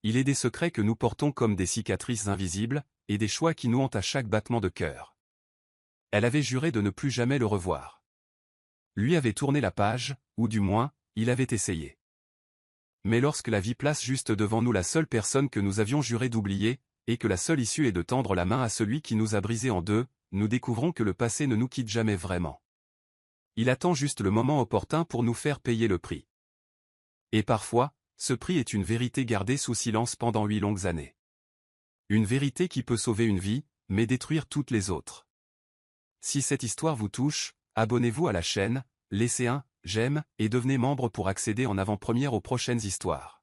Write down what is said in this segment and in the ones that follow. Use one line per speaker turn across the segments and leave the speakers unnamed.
Il est des secrets que nous portons comme des cicatrices invisibles, et des choix qui nous hantent à chaque battement de cœur. Elle avait juré de ne plus jamais le revoir. Lui avait tourné la page, ou du moins, il avait essayé. Mais lorsque la vie place juste devant nous la seule personne que nous avions juré d'oublier, et que la seule issue est de tendre la main à celui qui nous a brisés en deux, nous découvrons que le passé ne nous quitte jamais vraiment. Il attend juste le moment opportun pour nous faire payer le prix. Et parfois, ce prix est une vérité gardée sous silence pendant 8 longues années. Une vérité qui peut sauver une vie, mais détruire toutes les autres. Si cette histoire vous touche, abonnez-vous à la chaîne, laissez un j'aime et devenez membre pour accéder en avant-première aux prochaines histoires.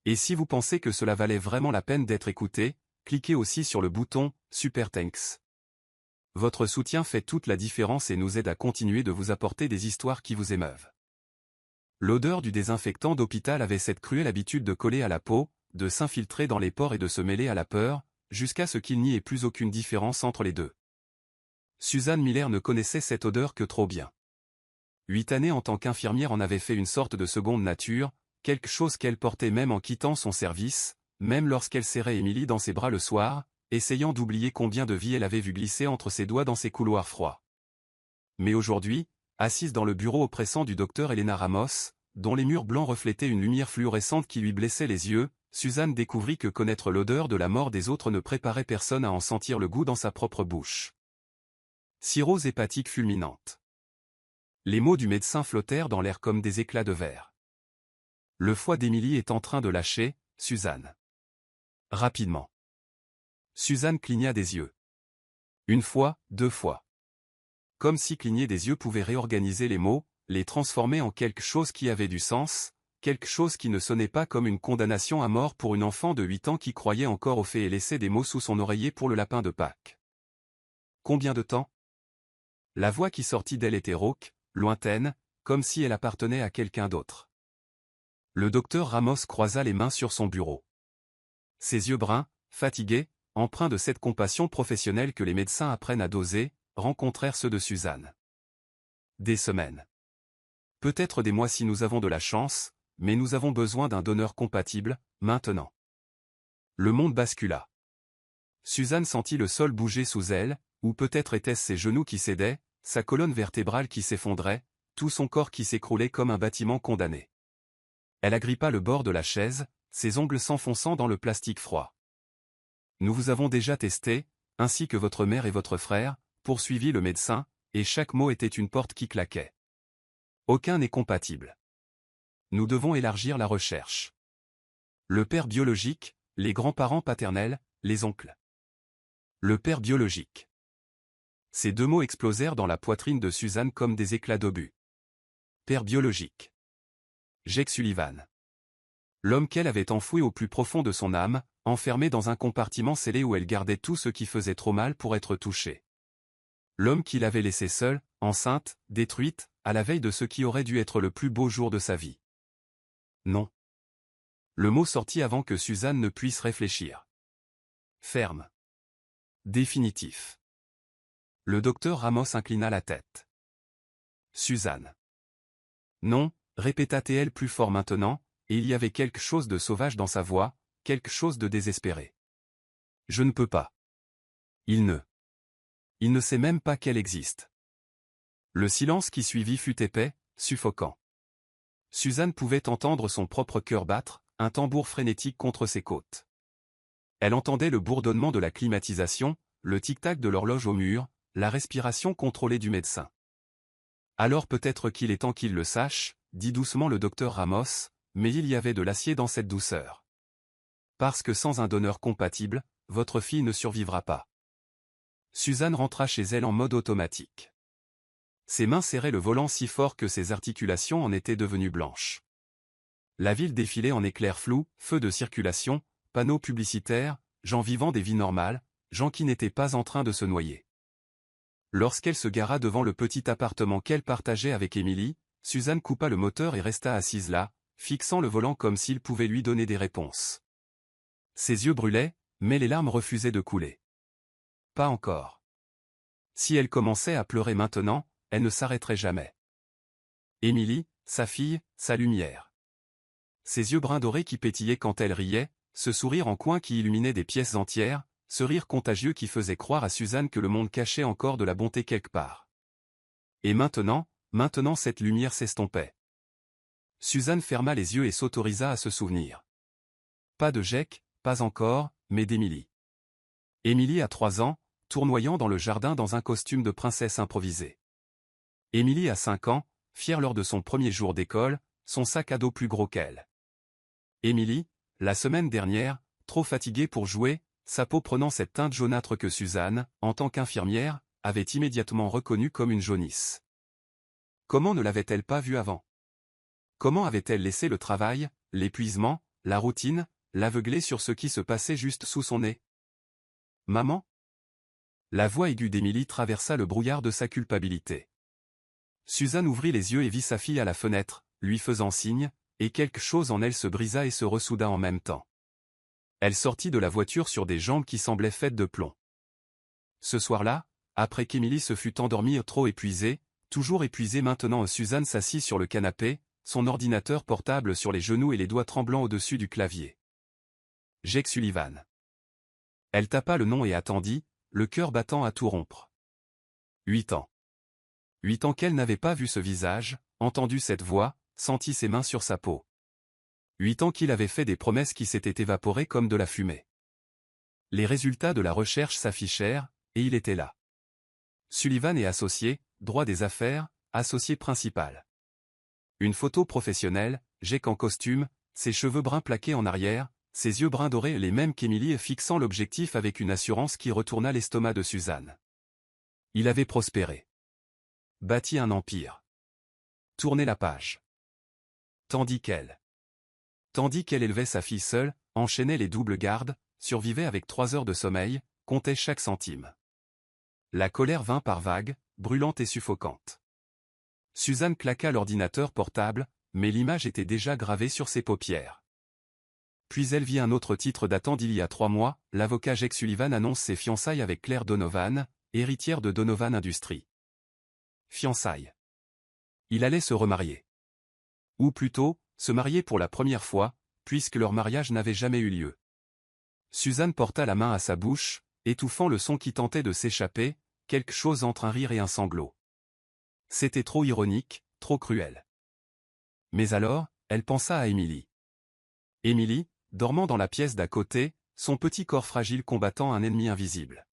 Et si vous pensez que cela valait vraiment la peine d'être écouté, cliquez aussi sur le bouton « Super Thanks ». Votre soutien fait toute la différence et nous aide à continuer de vous apporter des histoires qui vous émeuvent. L'odeur du désinfectant d'hôpital avait cette cruelle habitude de coller à la peau, de s'infiltrer dans les pores et de se mêler à la peur, jusqu'à ce qu'il n'y ait plus aucune différence entre les deux. Suzanne Miller ne connaissait cette odeur que trop bien. 8 années en tant qu'infirmière en avaient fait une sorte de seconde nature, quelque chose qu'elle portait même en quittant son service, même lorsqu'elle serrait Émilie dans ses bras le soir, essayant d'oublier combien de vies elle avait vu glisser entre ses doigts dans ces couloirs froids. Mais aujourd'hui, assise dans le bureau oppressant du docteur Elena Ramos, dont les murs blancs reflétaient une lumière fluorescente qui lui blessait les yeux, Suzanne découvrit que connaître l'odeur de la mort des autres ne préparait personne à en sentir le goût dans sa propre bouche. Cirrhose hépatique fulminante. Les mots du médecin flottèrent dans l'air comme des éclats de verre. Le foie d'Émilie est en train de lâcher, Suzanne. Rapidement. Suzanne cligna des yeux. Une fois, 2 fois. Comme si cligner des yeux pouvait réorganiser les mots, les transformer en quelque chose qui avait du sens, quelque chose qui ne sonnait pas comme une condamnation à mort pour une enfant de 8 ans qui croyait encore aux fées et laissait des mots sous son oreiller pour le lapin de Pâques. Combien de temps? La voix qui sortit d'elle était rauque, lointaine, comme si elle appartenait à quelqu'un d'autre. Le docteur Ramos croisa les mains sur son bureau. Ses yeux bruns, fatigués, empreints de cette compassion professionnelle que les médecins apprennent à doser, rencontrèrent ceux de Suzanne. Des semaines. Peut-être des mois si nous avons de la chance, mais nous avons besoin d'un donneur compatible, maintenant. Le monde bascula. Suzanne sentit le sol bouger sous elle, ou peut-être étaient-ce ses genoux qui cédaient, sa colonne vertébrale qui s'effondrait, tout son corps qui s'écroulait comme un bâtiment condamné. Elle agrippa le bord de la chaise, ses ongles s'enfonçant dans le plastique froid. Nous vous avons déjà testé, ainsi que votre mère et votre frère, poursuivit le médecin, et chaque mot était une porte qui claquait. Aucun n'est compatible. Nous devons élargir la recherche. Le père biologique, les grands-parents paternels, les oncles. Le père biologique. Ces 2 mots explosèrent dans la poitrine de Suzanne comme des éclats d'obus. Père biologique. Jake Sullivan. L'homme qu'elle avait enfoui au plus profond de son âme, enfermé dans un compartiment scellé où elle gardait tout ce qui faisait trop mal pour être touché. L'homme qui l'avait laissée seule, enceinte, détruite, à la veille de ce qui aurait dû être le plus beau jour de sa vie. Non. Le mot sortit avant que Suzanne ne puisse réfléchir. Ferme. Définitif. Le docteur Ramos inclina la tête. Suzanne. Non, répéta-t-elle plus fort maintenant, et il y avait quelque chose de sauvage dans sa voix, quelque chose de désespéré. Je ne peux pas. Il ne sait même pas qu'elle existe. Le silence qui suivit fut épais, suffocant. Suzanne pouvait entendre son propre cœur battre, un tambour frénétique contre ses côtes. Elle entendait le bourdonnement de la climatisation, le tic-tac de l'horloge au mur, la respiration contrôlée du médecin. Alors peut-être qu'il est temps qu'il le sache, dit doucement le docteur Ramos, mais il y avait de l'acier dans cette douceur. Parce que sans un donneur compatible, votre fille ne survivra pas. Suzanne rentra chez elle en mode automatique. Ses mains serraient le volant si fort que ses articulations en étaient devenues blanches. La ville défilait en éclairs flous, feux de circulation, panneaux publicitaires, gens vivant des vies normales, gens qui n'étaient pas en train de se noyer. Lorsqu'elle se gara devant le petit appartement qu'elle partageait avec Émilie, Suzanne coupa le moteur et resta assise là, fixant le volant comme s'il pouvait lui donner des réponses. Ses yeux brûlaient, mais les larmes refusaient de couler. Pas encore. Si elle commençait à pleurer maintenant, elle ne s'arrêterait jamais. Émilie, sa fille, sa lumière. ses yeux brun doré qui pétillaient quand elle riait, ce sourire en coin qui illuminait des pièces entières, ce rire contagieux qui faisait croire à Suzanne que le monde cachait encore de la bonté quelque part. Et maintenant cette lumière s'estompait. Suzanne ferma les yeux et s'autorisa à se souvenir. Pas de Jake, pas encore, mais d'Émilie. Émilie a 3 ans, tournoyant dans le jardin dans un costume de princesse improvisé. Émilie a 5 ans, fière lors de son premier jour d'école, son sac à dos plus gros qu'elle. Émilie, la semaine dernière, trop fatiguée pour jouer, sa peau prenant cette teinte jaunâtre que Suzanne, en tant qu'infirmière, avait immédiatement reconnue comme une jaunisse. Comment ne l'avait-elle pas vue avant? Comment avait-elle laissé le travail, l'épuisement, la routine, l'aveugler sur ce qui se passait juste sous son nez? Maman? La voix aiguë d'Émilie traversa le brouillard de sa culpabilité. Suzanne ouvrit les yeux et vit sa fille à la fenêtre, lui faisant signe, et quelque chose en elle se brisa et se ressouda en même temps. Elle sortit de la voiture sur des jambes qui semblaient faites de plomb. Ce soir-là, après qu'Émilie se fût endormie trop épuisée, toujours épuisée maintenant, Suzanne s'assit sur le canapé, son ordinateur portable sur les genoux et les doigts tremblants au-dessus du clavier. Jake Sullivan. Elle tapa le nom et attendit, le cœur battant à tout rompre. 8 ans. 8 ans qu'elle n'avait pas vu ce visage, entendu cette voix, senti ses mains sur sa peau. 8 ans qu'il avait fait des promesses qui s'étaient évaporées comme de la fumée. Les résultats de la recherche s'affichèrent, et il était là. Sullivan est associé, droit des affaires, associé principal. Une photo professionnelle, Jake en costume, ses cheveux bruns plaqués en arrière, ses yeux bruns dorés les mêmes qu'Émilie fixant l'objectif avec une assurance qui retourna l'estomac de Suzanne. Il avait prospéré. Bâti un empire. Tourné la page. Tandis qu'elle élevait sa fille seule, enchaînait les doubles gardes, survivait avec 3 heures de sommeil, comptait chaque centime. La colère vint par vagues, brûlante et suffocante. Suzanne claqua l'ordinateur portable, mais l'image était déjà gravée sur ses paupières. Puis elle vit un autre titre datant d'il y a 3 mois, l'avocat Jake Sullivan annonce ses fiançailles avec Claire Donovan, héritière de Donovan Industries. Fiançailles. Il allait se remarier. Ou plutôt, se marier pour la première fois, puisque leur mariage n'avait jamais eu lieu. Suzanne porta la main à sa bouche, étouffant le son qui tentait de s'échapper, quelque chose entre un rire et un sanglot. C'était trop ironique, trop cruel. Mais alors, elle pensa à Émilie. Émilie, dormant dans la pièce d'à côté, son petit corps fragile combattant un ennemi invisible.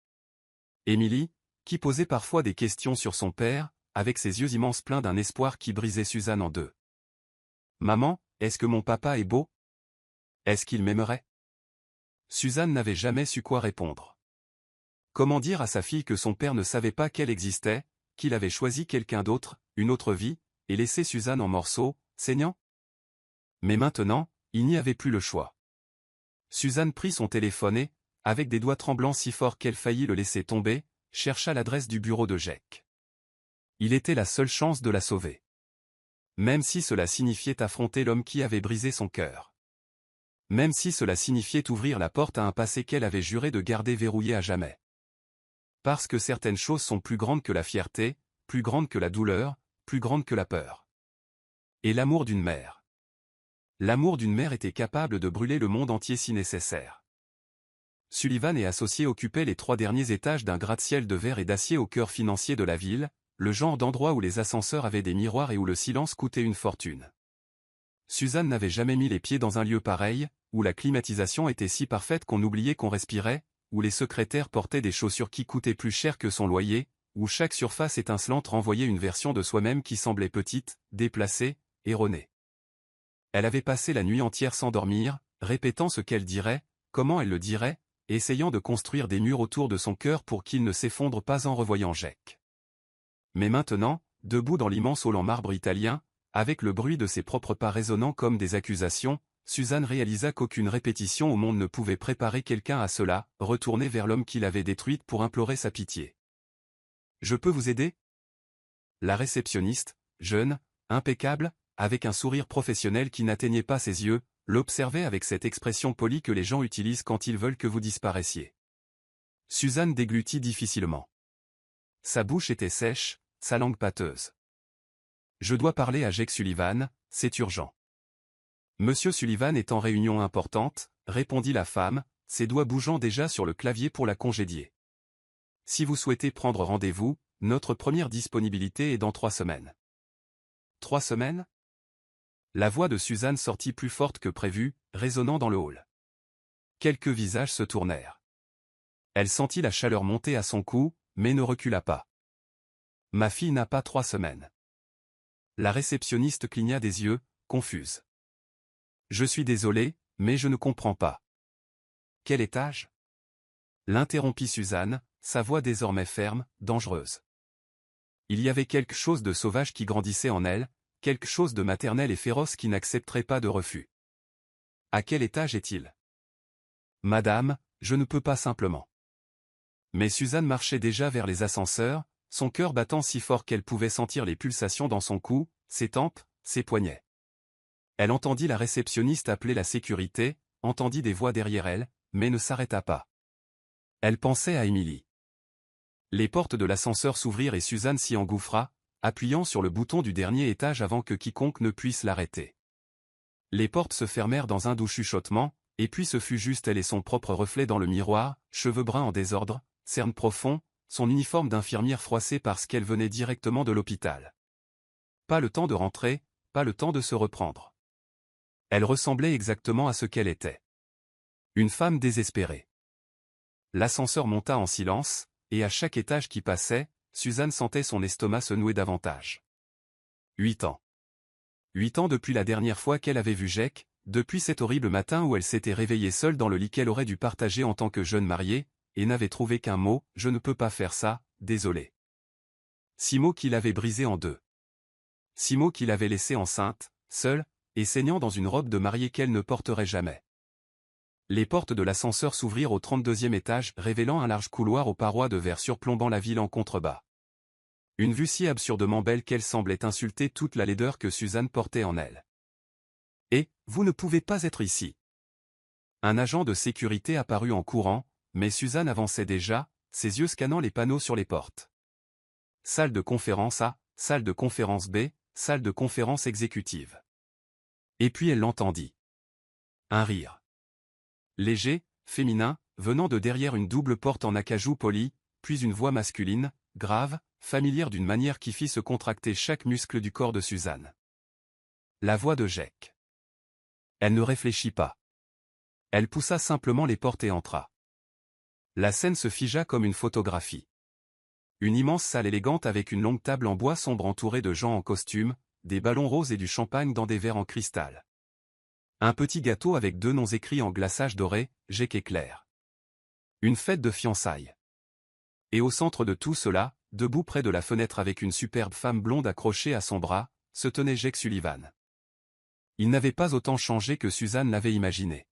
Émilie, qui posait parfois des questions sur son père, avec ses yeux immenses pleins d'un espoir qui brisait Suzanne en deux. Maman, est-ce que mon papa est beau? Est-ce qu'il m'aimerait? Suzanne n'avait jamais su quoi répondre. Comment dire à sa fille que son père ne savait pas qu'elle existait, qu'il avait choisi quelqu'un d'autre, une autre vie, et laissé Suzanne en morceaux, saignant? Mais maintenant, il n'y avait plus le choix. Suzanne prit son téléphone et, avec des doigts tremblants si forts qu'elle faillit le laisser tomber, chercha l'adresse du bureau de Jake. Il était la seule chance de la sauver. Même si cela signifiait affronter l'homme qui avait brisé son cœur. Même si cela signifiait ouvrir la porte à un passé qu'elle avait juré de garder verrouillé à jamais. Parce que certaines choses sont plus grandes que la fierté, plus grandes que la douleur, plus grandes que la peur. Et l'amour d'une mère. L'amour d'une mère était capable de brûler le monde entier si nécessaire. Sullivan et associés occupaient les 3 derniers étages d'un gratte-ciel de verre et d'acier au cœur financier de la ville, le genre d'endroit où les ascenseurs avaient des miroirs et où le silence coûtait une fortune. Suzanne n'avait jamais mis les pieds dans un lieu pareil, où la climatisation était si parfaite qu'on oubliait qu'on respirait, où les secrétaires portaient des chaussures qui coûtaient plus cher que son loyer, où chaque surface étincelante renvoyait une version de soi-même qui semblait petite, déplacée, erronée. Elle avait passé la nuit entière sans dormir, répétant ce qu'elle dirait, comment elle le dirait, essayant de construire des murs autour de son cœur pour qu'il ne s'effondre pas en revoyant Jake. Mais maintenant, debout dans l'immense hall en marbre italien, avec le bruit de ses propres pas résonnant comme des accusations, Suzanne réalisa qu'aucune répétition au monde ne pouvait préparer quelqu'un à cela, retourner vers l'homme qui l'avait détruite pour implorer sa pitié. « Je peux vous aider ?» La réceptionniste, jeune, impeccable, avec un sourire professionnel qui n'atteignait pas ses yeux, l'observait avec cette expression polie que les gens utilisent quand ils veulent que vous disparaissiez. Suzanne déglutit difficilement. Sa bouche était sèche, sa langue pâteuse. « Je dois parler à Jake Sullivan, c'est urgent. » Monsieur Sullivan est en réunion importante, répondit la femme, ses doigts bougeant déjà sur le clavier pour la congédier. Si vous souhaitez prendre rendez-vous, notre première disponibilité est dans 3 semaines. 3 semaines? La voix de Suzanne sortit plus forte que prévu, résonnant dans le hall. Quelques visages se tournèrent. Elle sentit la chaleur monter à son cou, mais ne recula pas. Ma fille n'a pas 3 semaines. La réceptionniste cligna des yeux, confuse. Je suis désolé, mais je ne comprends pas. Quel étage? L'interrompit Suzanne, sa voix désormais ferme, dangereuse. Il y avait quelque chose de sauvage qui grandissait en elle, quelque chose de maternel et féroce qui n'accepterait pas de refus. À quel étage est-il? Madame, je ne peux pas simplement. Mais Suzanne marchait déjà vers les ascenseurs, son cœur battant si fort qu'elle pouvait sentir les pulsations dans son cou, ses tempes, ses poignets. Elle entendit la réceptionniste appeler la sécurité, entendit des voix derrière elle, mais ne s'arrêta pas. Elle pensait à Émilie. Les portes de l'ascenseur s'ouvrirent et Suzanne s'y engouffra, appuyant sur le bouton du dernier étage avant que quiconque ne puisse l'arrêter. Les portes se fermèrent dans un doux chuchotement, et puis ce fut juste elle et son propre reflet dans le miroir, cheveux bruns en désordre, cernes profonds, son uniforme d'infirmière froissé parce qu'elle venait directement de l'hôpital. Pas le temps de rentrer, pas le temps de se reprendre. Elle ressemblait exactement à ce qu'elle était. Une femme désespérée. L'ascenseur monta en silence, et à chaque étage qui passait, Suzanne sentait son estomac se nouer davantage. 8 ans. 8 ans depuis la dernière fois qu'elle avait vu Jake, depuis cet horrible matin où elle s'était réveillée seule dans le lit qu'elle aurait dû partager en tant que jeune mariée, et n'avait trouvé qu'un mot, je ne peux pas faire ça, désolé. 6 mots qui l'avaient brisée en deux. 6 mots qui l'avaient laissée enceinte, seule, et saignant dans une robe de mariée qu'elle ne porterait jamais. Les portes de l'ascenseur s'ouvrirent au 32e étage, révélant un large couloir aux parois de verre surplombant la ville en contrebas. Une vue si absurdement belle qu'elle semblait insulter toute la laideur que Suzanne portait en elle. « Et, vous ne pouvez pas être ici. » Un agent de sécurité apparut en courant, mais Suzanne avançait déjà, ses yeux scannant les panneaux sur les portes. Salle de conférence A, salle de conférence B, salle de conférence exécutive. Et puis elle l'entendit. Un rire. Léger, féminin, venant de derrière une double porte en acajou poli, puis une voix masculine, grave, familière d'une manière qui fit se contracter chaque muscle du corps de Suzanne. La voix de Jake. Elle ne réfléchit pas. Elle poussa simplement les portes et entra. La scène se figea comme une photographie. Une immense salle élégante avec une longue table en bois sombre entourée de gens en costume, des ballons roses et du champagne dans des verres en cristal. Un petit gâteau avec 2 noms écrits en glaçage doré, Jake et Claire. Une fête de fiançailles. Et au centre de tout cela, debout près de la fenêtre avec une superbe femme blonde accrochée à son bras, se tenait Jake Sullivan. Il n'avait pas autant changé que Suzanne l'avait imaginé.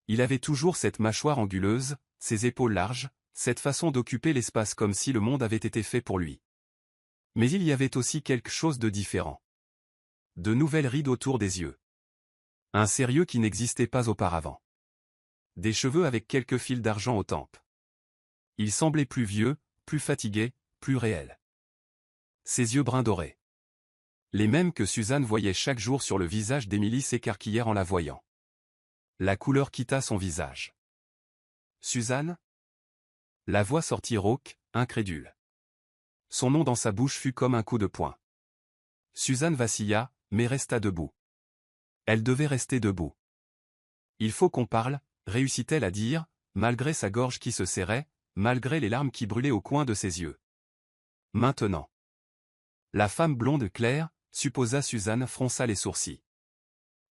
Il avait toujours cette mâchoire anguleuse, ses épaules larges, cette façon d'occuper l'espace comme si le monde avait été fait pour lui. Mais il y avait aussi quelque chose de différent. De nouvelles rides autour des yeux. Un sérieux qui n'existait pas auparavant. Des cheveux avec quelques fils d'argent aux tempes. Il semblait plus vieux, plus fatigué, plus réel. Ses yeux brun dorés. Les mêmes que Suzanne voyait chaque jour sur le visage d'Émilie s'écarquillèrent en la voyant. La couleur quitta son visage. Suzanne? La voix sortit rauque, incrédule. Son nom dans sa bouche fut comme un coup de poing. Suzanne vacilla, mais resta debout. Elle devait rester debout. Il faut qu'on parle, réussit-elle à dire, malgré sa gorge qui se serrait, malgré les larmes qui brûlaient au coin de ses yeux. Maintenant. La femme blonde claire, supposa Suzanne, fronça les sourcils.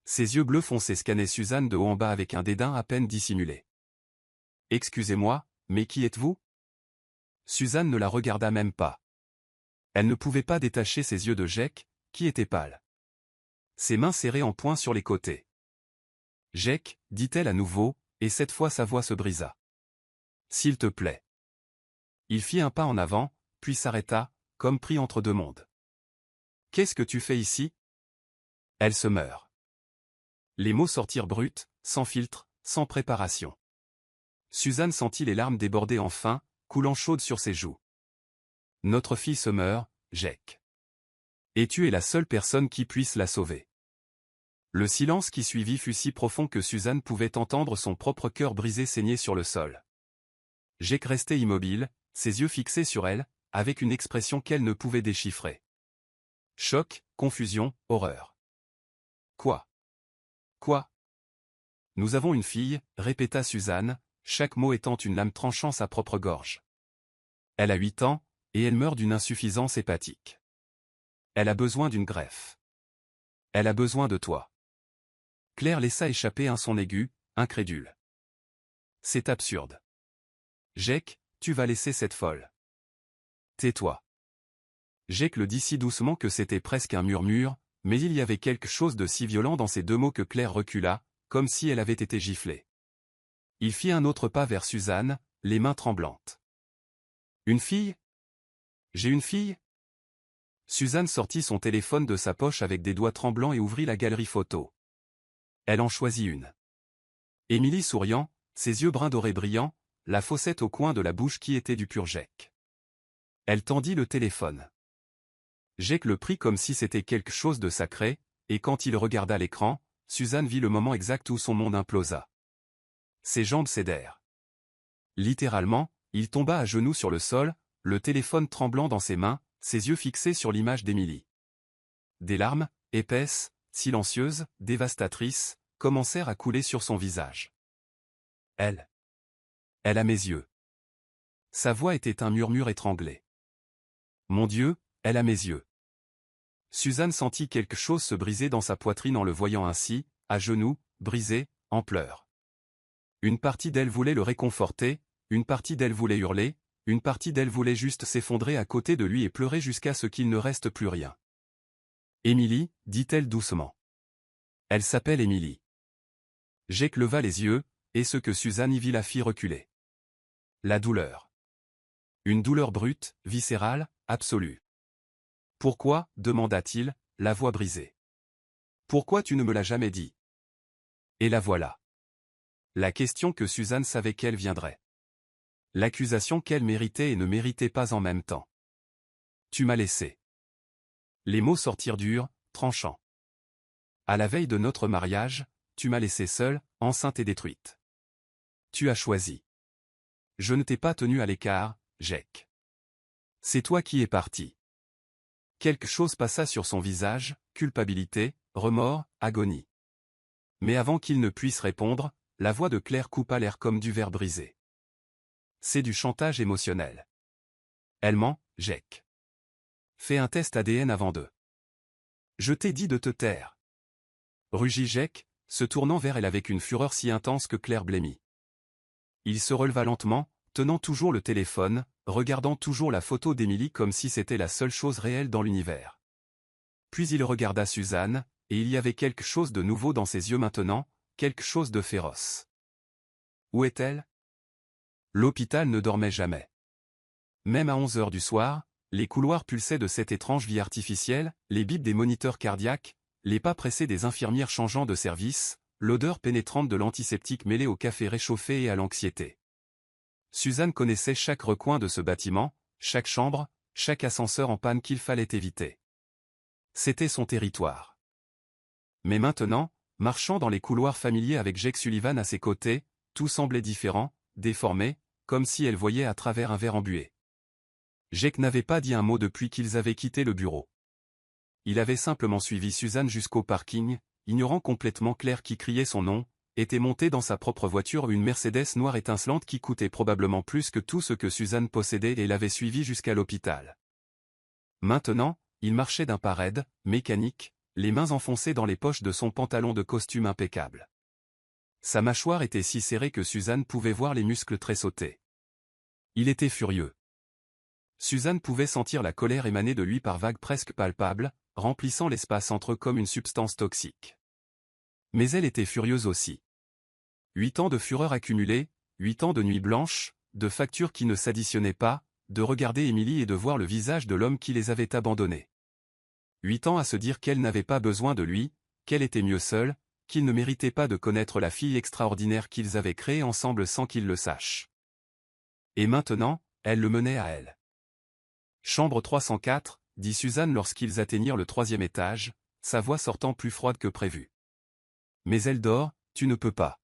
Ses yeux bleus foncés scannaient Suzanne de haut en bas avec un dédain à peine dissimulé. « Excusez-moi, mais qui êtes-vous » Suzanne ne la regarda même pas. Elle ne pouvait pas détacher ses yeux de Jake, qui était pâle. Ses mains serrées en poing sur les côtés. « Jake, dit-elle à nouveau, et cette fois sa voix se brisa. « S'il te plaît. » Il fit un pas en avant, puis s'arrêta, comme pris entre deux mondes. « Qu'est-ce que tu fais ici » Elle se meurt. Les mots sortirent bruts, sans filtre, sans préparation. Suzanne sentit les larmes déborder enfin, coulant chaudes sur ses joues. « Notre fille se meurt, Jake. Et tu es la seule personne qui puisse la sauver. Le silence qui suivit fut si profond que Suzanne pouvait entendre son propre cœur brisé saigner sur le sol. Jake restait immobile, ses yeux fixés sur elle, avec une expression qu'elle ne pouvait déchiffrer. Choc, confusion, horreur. Quoi? Quoi? Nous avons une fille, répéta Suzanne, chaque mot étant une lame tranchant sa propre gorge. Elle a 8 ans, et elle meurt d'une insuffisance hépatique. Elle a besoin d'une greffe. Elle a besoin de toi. Claire laissa échapper un son aigu, incrédule. C'est absurde. Jake, tu vas laisser cette folle. Tais-toi. Jake le dit si doucement que c'était presque un murmure, mais il y avait quelque chose de si violent dans ces 2 mots que Claire recula, comme si elle avait été giflée. Il fit un autre pas vers Suzanne, les mains tremblantes. Une fille? J'ai une fille? Suzanne sortit son téléphone de sa poche avec des doigts tremblants et ouvrit la galerie photo. Elle en choisit une. Émilie souriant, ses yeux brun doré brillants, la fossette au coin de la bouche qui était du pur Jake. Elle tendit le téléphone. Jake le prit comme si c'était quelque chose de sacré, et quand il regarda l'écran, Suzanne vit le moment exact où son monde implosa. Ses jambes cédèrent. Littéralement, il tomba à genoux sur le sol, le téléphone tremblant dans ses mains, ses yeux fixés sur l'image d'Émilie. Des larmes, épaisses, silencieuses, dévastatrices, commencèrent à couler sur son visage. Elle a mes yeux. Sa voix était un murmure étranglé. Mon Dieu, elle a mes yeux. Suzanne sentit quelque chose se briser dans sa poitrine en le voyant ainsi, à genoux, brisé, en pleurs. Une partie d'elle voulait le réconforter, une partie d'elle voulait hurler, une partie d'elle voulait juste s'effondrer à côté de lui et pleurer jusqu'à ce qu'il ne reste plus rien. Émilie, dit-elle doucement. Elle s'appelle Émilie. Jake leva les yeux, et ce que Suzanne y vit la fit reculer. La douleur. Une douleur brute, viscérale, absolue. Pourquoi, demanda-t-il, la voix brisée. Pourquoi tu ne me l'as jamais dit? Et la voilà. La question que Suzanne savait qu'elle viendrait. L'accusation qu'elle méritait et ne méritait pas en même temps. Tu m'as laissé. Les mots sortirent durs, tranchants. À la veille de notre mariage, tu m'as laissé seule, enceinte et détruite. Tu as choisi. Je ne t'ai pas tenu à l'écart, Jake. C'est toi qui es parti. Quelque chose passa sur son visage, culpabilité, remords, agonie. Mais avant qu'il ne puisse répondre, la voix de Claire coupa l'air comme du verre brisé. C'est du chantage émotionnel. Elle ment, Jake. Fais un test ADN avant de. Je t'ai dit de te taire. Rugit Jake, se tournant vers elle avec une fureur si intense que Claire blêmit. Il se releva lentement, tenant toujours le téléphone, regardant toujours la photo d'Émilie comme si c'était la seule chose réelle dans l'univers. Puis il regarda Suzanne, et il y avait quelque chose de nouveau dans ses yeux maintenant, quelque chose de féroce. Où est-elle? L'hôpital ne dormait jamais. Même à 11 heures du soir, les couloirs pulsaient de cette étrange vie artificielle, les bips des moniteurs cardiaques, les pas pressés des infirmières changeant de service, l'odeur pénétrante de l'antiseptique mêlée au café réchauffé et à l'anxiété. Suzanne connaissait chaque recoin de ce bâtiment, chaque chambre, chaque ascenseur en panne qu'il fallait éviter. C'était son territoire. Mais maintenant, marchant dans les couloirs familiers avec Jake Sullivan à ses côtés, tout semblait différent, déformé, comme si elle voyait à travers un verre embué. Jake n'avait pas dit un mot depuis qu'ils avaient quitté le bureau. Il avait simplement suivi Suzanne jusqu'au parking, ignorant complètement Claire qui criait son nom, était monté dans sa propre voiture une Mercedes noire étincelante qui coûtait probablement plus que tout ce que Suzanne possédait et l'avait suivi jusqu'à l'hôpital. Maintenant, il marchait d'un pas raide, mécanique, les mains enfoncées dans les poches de son pantalon de costume impeccable. Sa mâchoire était si serrée que Suzanne pouvait voir les muscles tressauter. Il était furieux. Suzanne pouvait sentir la colère émaner de lui par vagues presque palpables, remplissant l'espace entre eux comme une substance toxique. Mais elle était furieuse aussi. 8 ans de fureur accumulée, 8 ans de nuits blanches, de factures qui ne s'additionnaient pas, de regarder Émilie et de voir le visage de l'homme qui les avait abandonnés. 8 ans à se dire qu'elle n'avait pas besoin de lui, qu'elle était mieux seule, qu'il ne méritait pas de connaître la fille extraordinaire qu'ils avaient créée ensemble sans qu'il le sache. Et maintenant, elle le menait à elle. Chambre 304, dit Suzanne lorsqu'ils atteignirent le 3e étage, sa voix sortant plus froide que prévu. Mais elle dort, tu ne peux pas.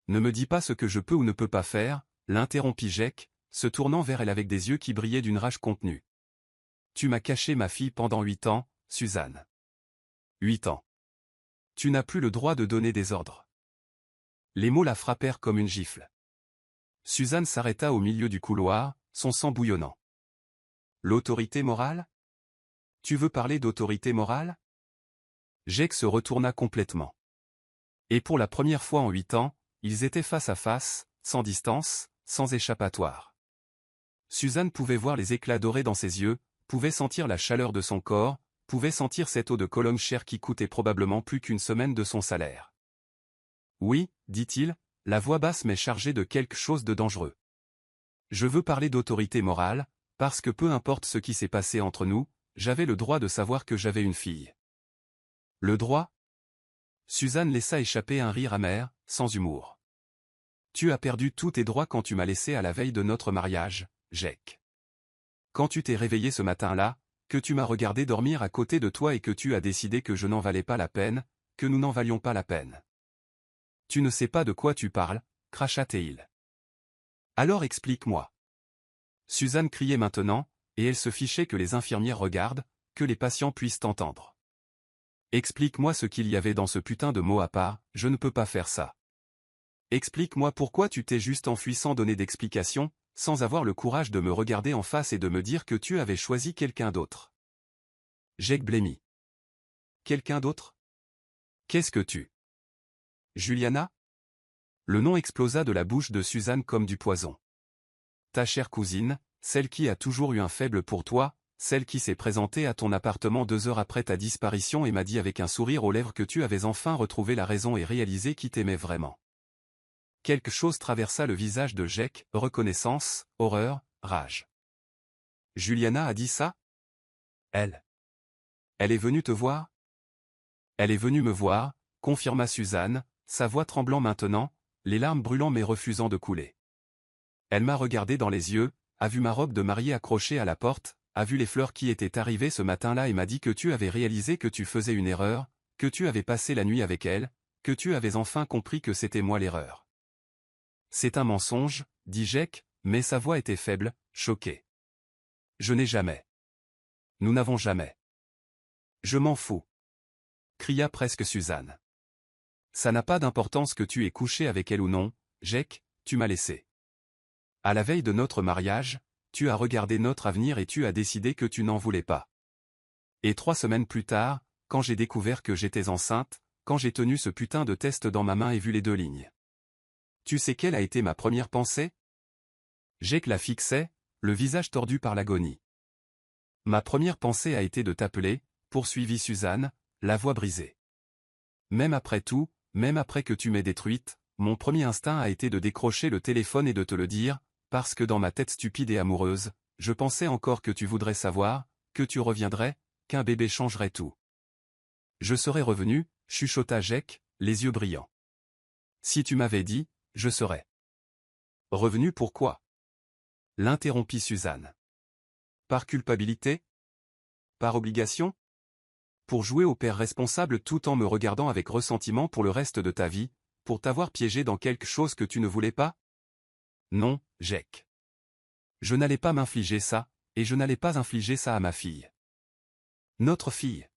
Ne me dis pas ce que je peux ou ne peux pas faire, l'interrompit Jake, se tournant vers elle avec des yeux qui brillaient d'une rage contenue. Tu m'as caché ma fille pendant 8 ans, Suzanne. 8 ans. Tu n'as plus le droit de donner des ordres. Les mots la frappèrent comme une gifle. Suzanne s'arrêta au milieu du couloir, son sang bouillonnant. L'autorité morale? Tu veux parler d'autorité morale? Jake se retourna complètement. Et pour la première fois en 8 ans, ils étaient face à face, sans distance, sans échappatoire. Suzanne pouvait voir les éclats dorés dans ses yeux, pouvait sentir la chaleur de son corps, pouvait sentir cette eau de Cologne chère qui coûtait probablement plus qu'une semaine de son salaire. Oui, dit-il, la voix basse mais chargée de quelque chose de dangereux. Je veux parler d'autorité morale, parce que peu importe ce qui s'est passé entre nous, j'avais le droit de savoir que j'avais une fille. Le droit? Suzanne laissa échapper un rire amer, sans humour. Tu as perdu tous tes droits quand tu m'as laissé à la veille de notre mariage, Jake. Quand tu t'es réveillé ce matin-là, que tu m'as regardé dormir à côté de toi et que tu as décidé que je n'en valais pas la peine, que nous n'en valions pas la peine. Tu ne sais pas de quoi tu parles, cracha Teil. Alors explique-moi. Suzanne criait maintenant, et elle se fichait que les infirmières regardent, que les patients puissent entendre. Explique-moi ce qu'il y avait dans ce putain de mot à part, je ne peux pas faire ça. Explique-moi pourquoi tu t'es juste enfui sans donner d'explication, sans avoir le courage de me regarder en face et de me dire que tu avais choisi quelqu'un d'autre. Jake blêmit. Quelqu'un d'autre? Qu'est-ce que tu... Juliana? Le nom explosa de la bouche de Suzanne comme du poison. Ta chère cousine, celle qui a toujours eu un faible pour toi, celle qui s'est présentée à ton appartement 2 heures après ta disparition et m'a dit avec un sourire aux lèvres que tu avais enfin retrouvé la raison et réalisé qui t'aimait vraiment. Quelque chose traversa le visage de Jake, reconnaissance, horreur, rage. Juliana a dit ça? Elle. Elle est venue te voir? Elle est venue me voir, confirma Suzanne, sa voix tremblant maintenant, les larmes brûlant mais refusant de couler. Elle m'a regardé dans les yeux, a vu ma robe de mariée accrochée à la porte, a vu les fleurs qui étaient arrivées ce matin-là et m'a dit que tu avais réalisé que tu faisais une erreur, que tu avais passé la nuit avec elle, que tu avais enfin compris que c'était moi l'erreur. C'est un mensonge, dit Jake, mais sa voix était faible, choquée. Je n'ai jamais. Nous n'avons jamais. Je m'en fous. Cria presque Suzanne. Ça n'a pas d'importance que tu aies couché avec elle ou non, Jake, tu m'as laissé. À la veille de notre mariage, tu as regardé notre avenir et tu as décidé que tu n'en voulais pas. Et 3 semaines plus tard, quand j'ai découvert que j'étais enceinte, quand j'ai tenu ce putain de test dans ma main et vu les 2 lignes. Tu sais quelle a été ma première pensée? Jake la fixait, le visage tordu par l'agonie. Ma première pensée a été de t'appeler, poursuivit Suzanne, la voix brisée. Même après tout, même après que tu m'aies détruite, mon premier instinct a été de décrocher le téléphone et de te le dire, parce que dans ma tête stupide et amoureuse, je pensais encore que tu voudrais savoir, que tu reviendrais, qu'un bébé changerait tout. Je serais revenu, chuchota Jake, les yeux brillants. Si tu m'avais dit, je serais. Revenu pourquoi? L'interrompit Suzanne. Par culpabilité? Par obligation? Pour jouer au père responsable tout en me regardant avec ressentiment pour le reste de ta vie, pour t'avoir piégé dans quelque chose que tu ne voulais pas? Non, Jake. Je n'allais pas m'infliger ça, et je n'allais pas infliger ça à ma fille. Notre fille.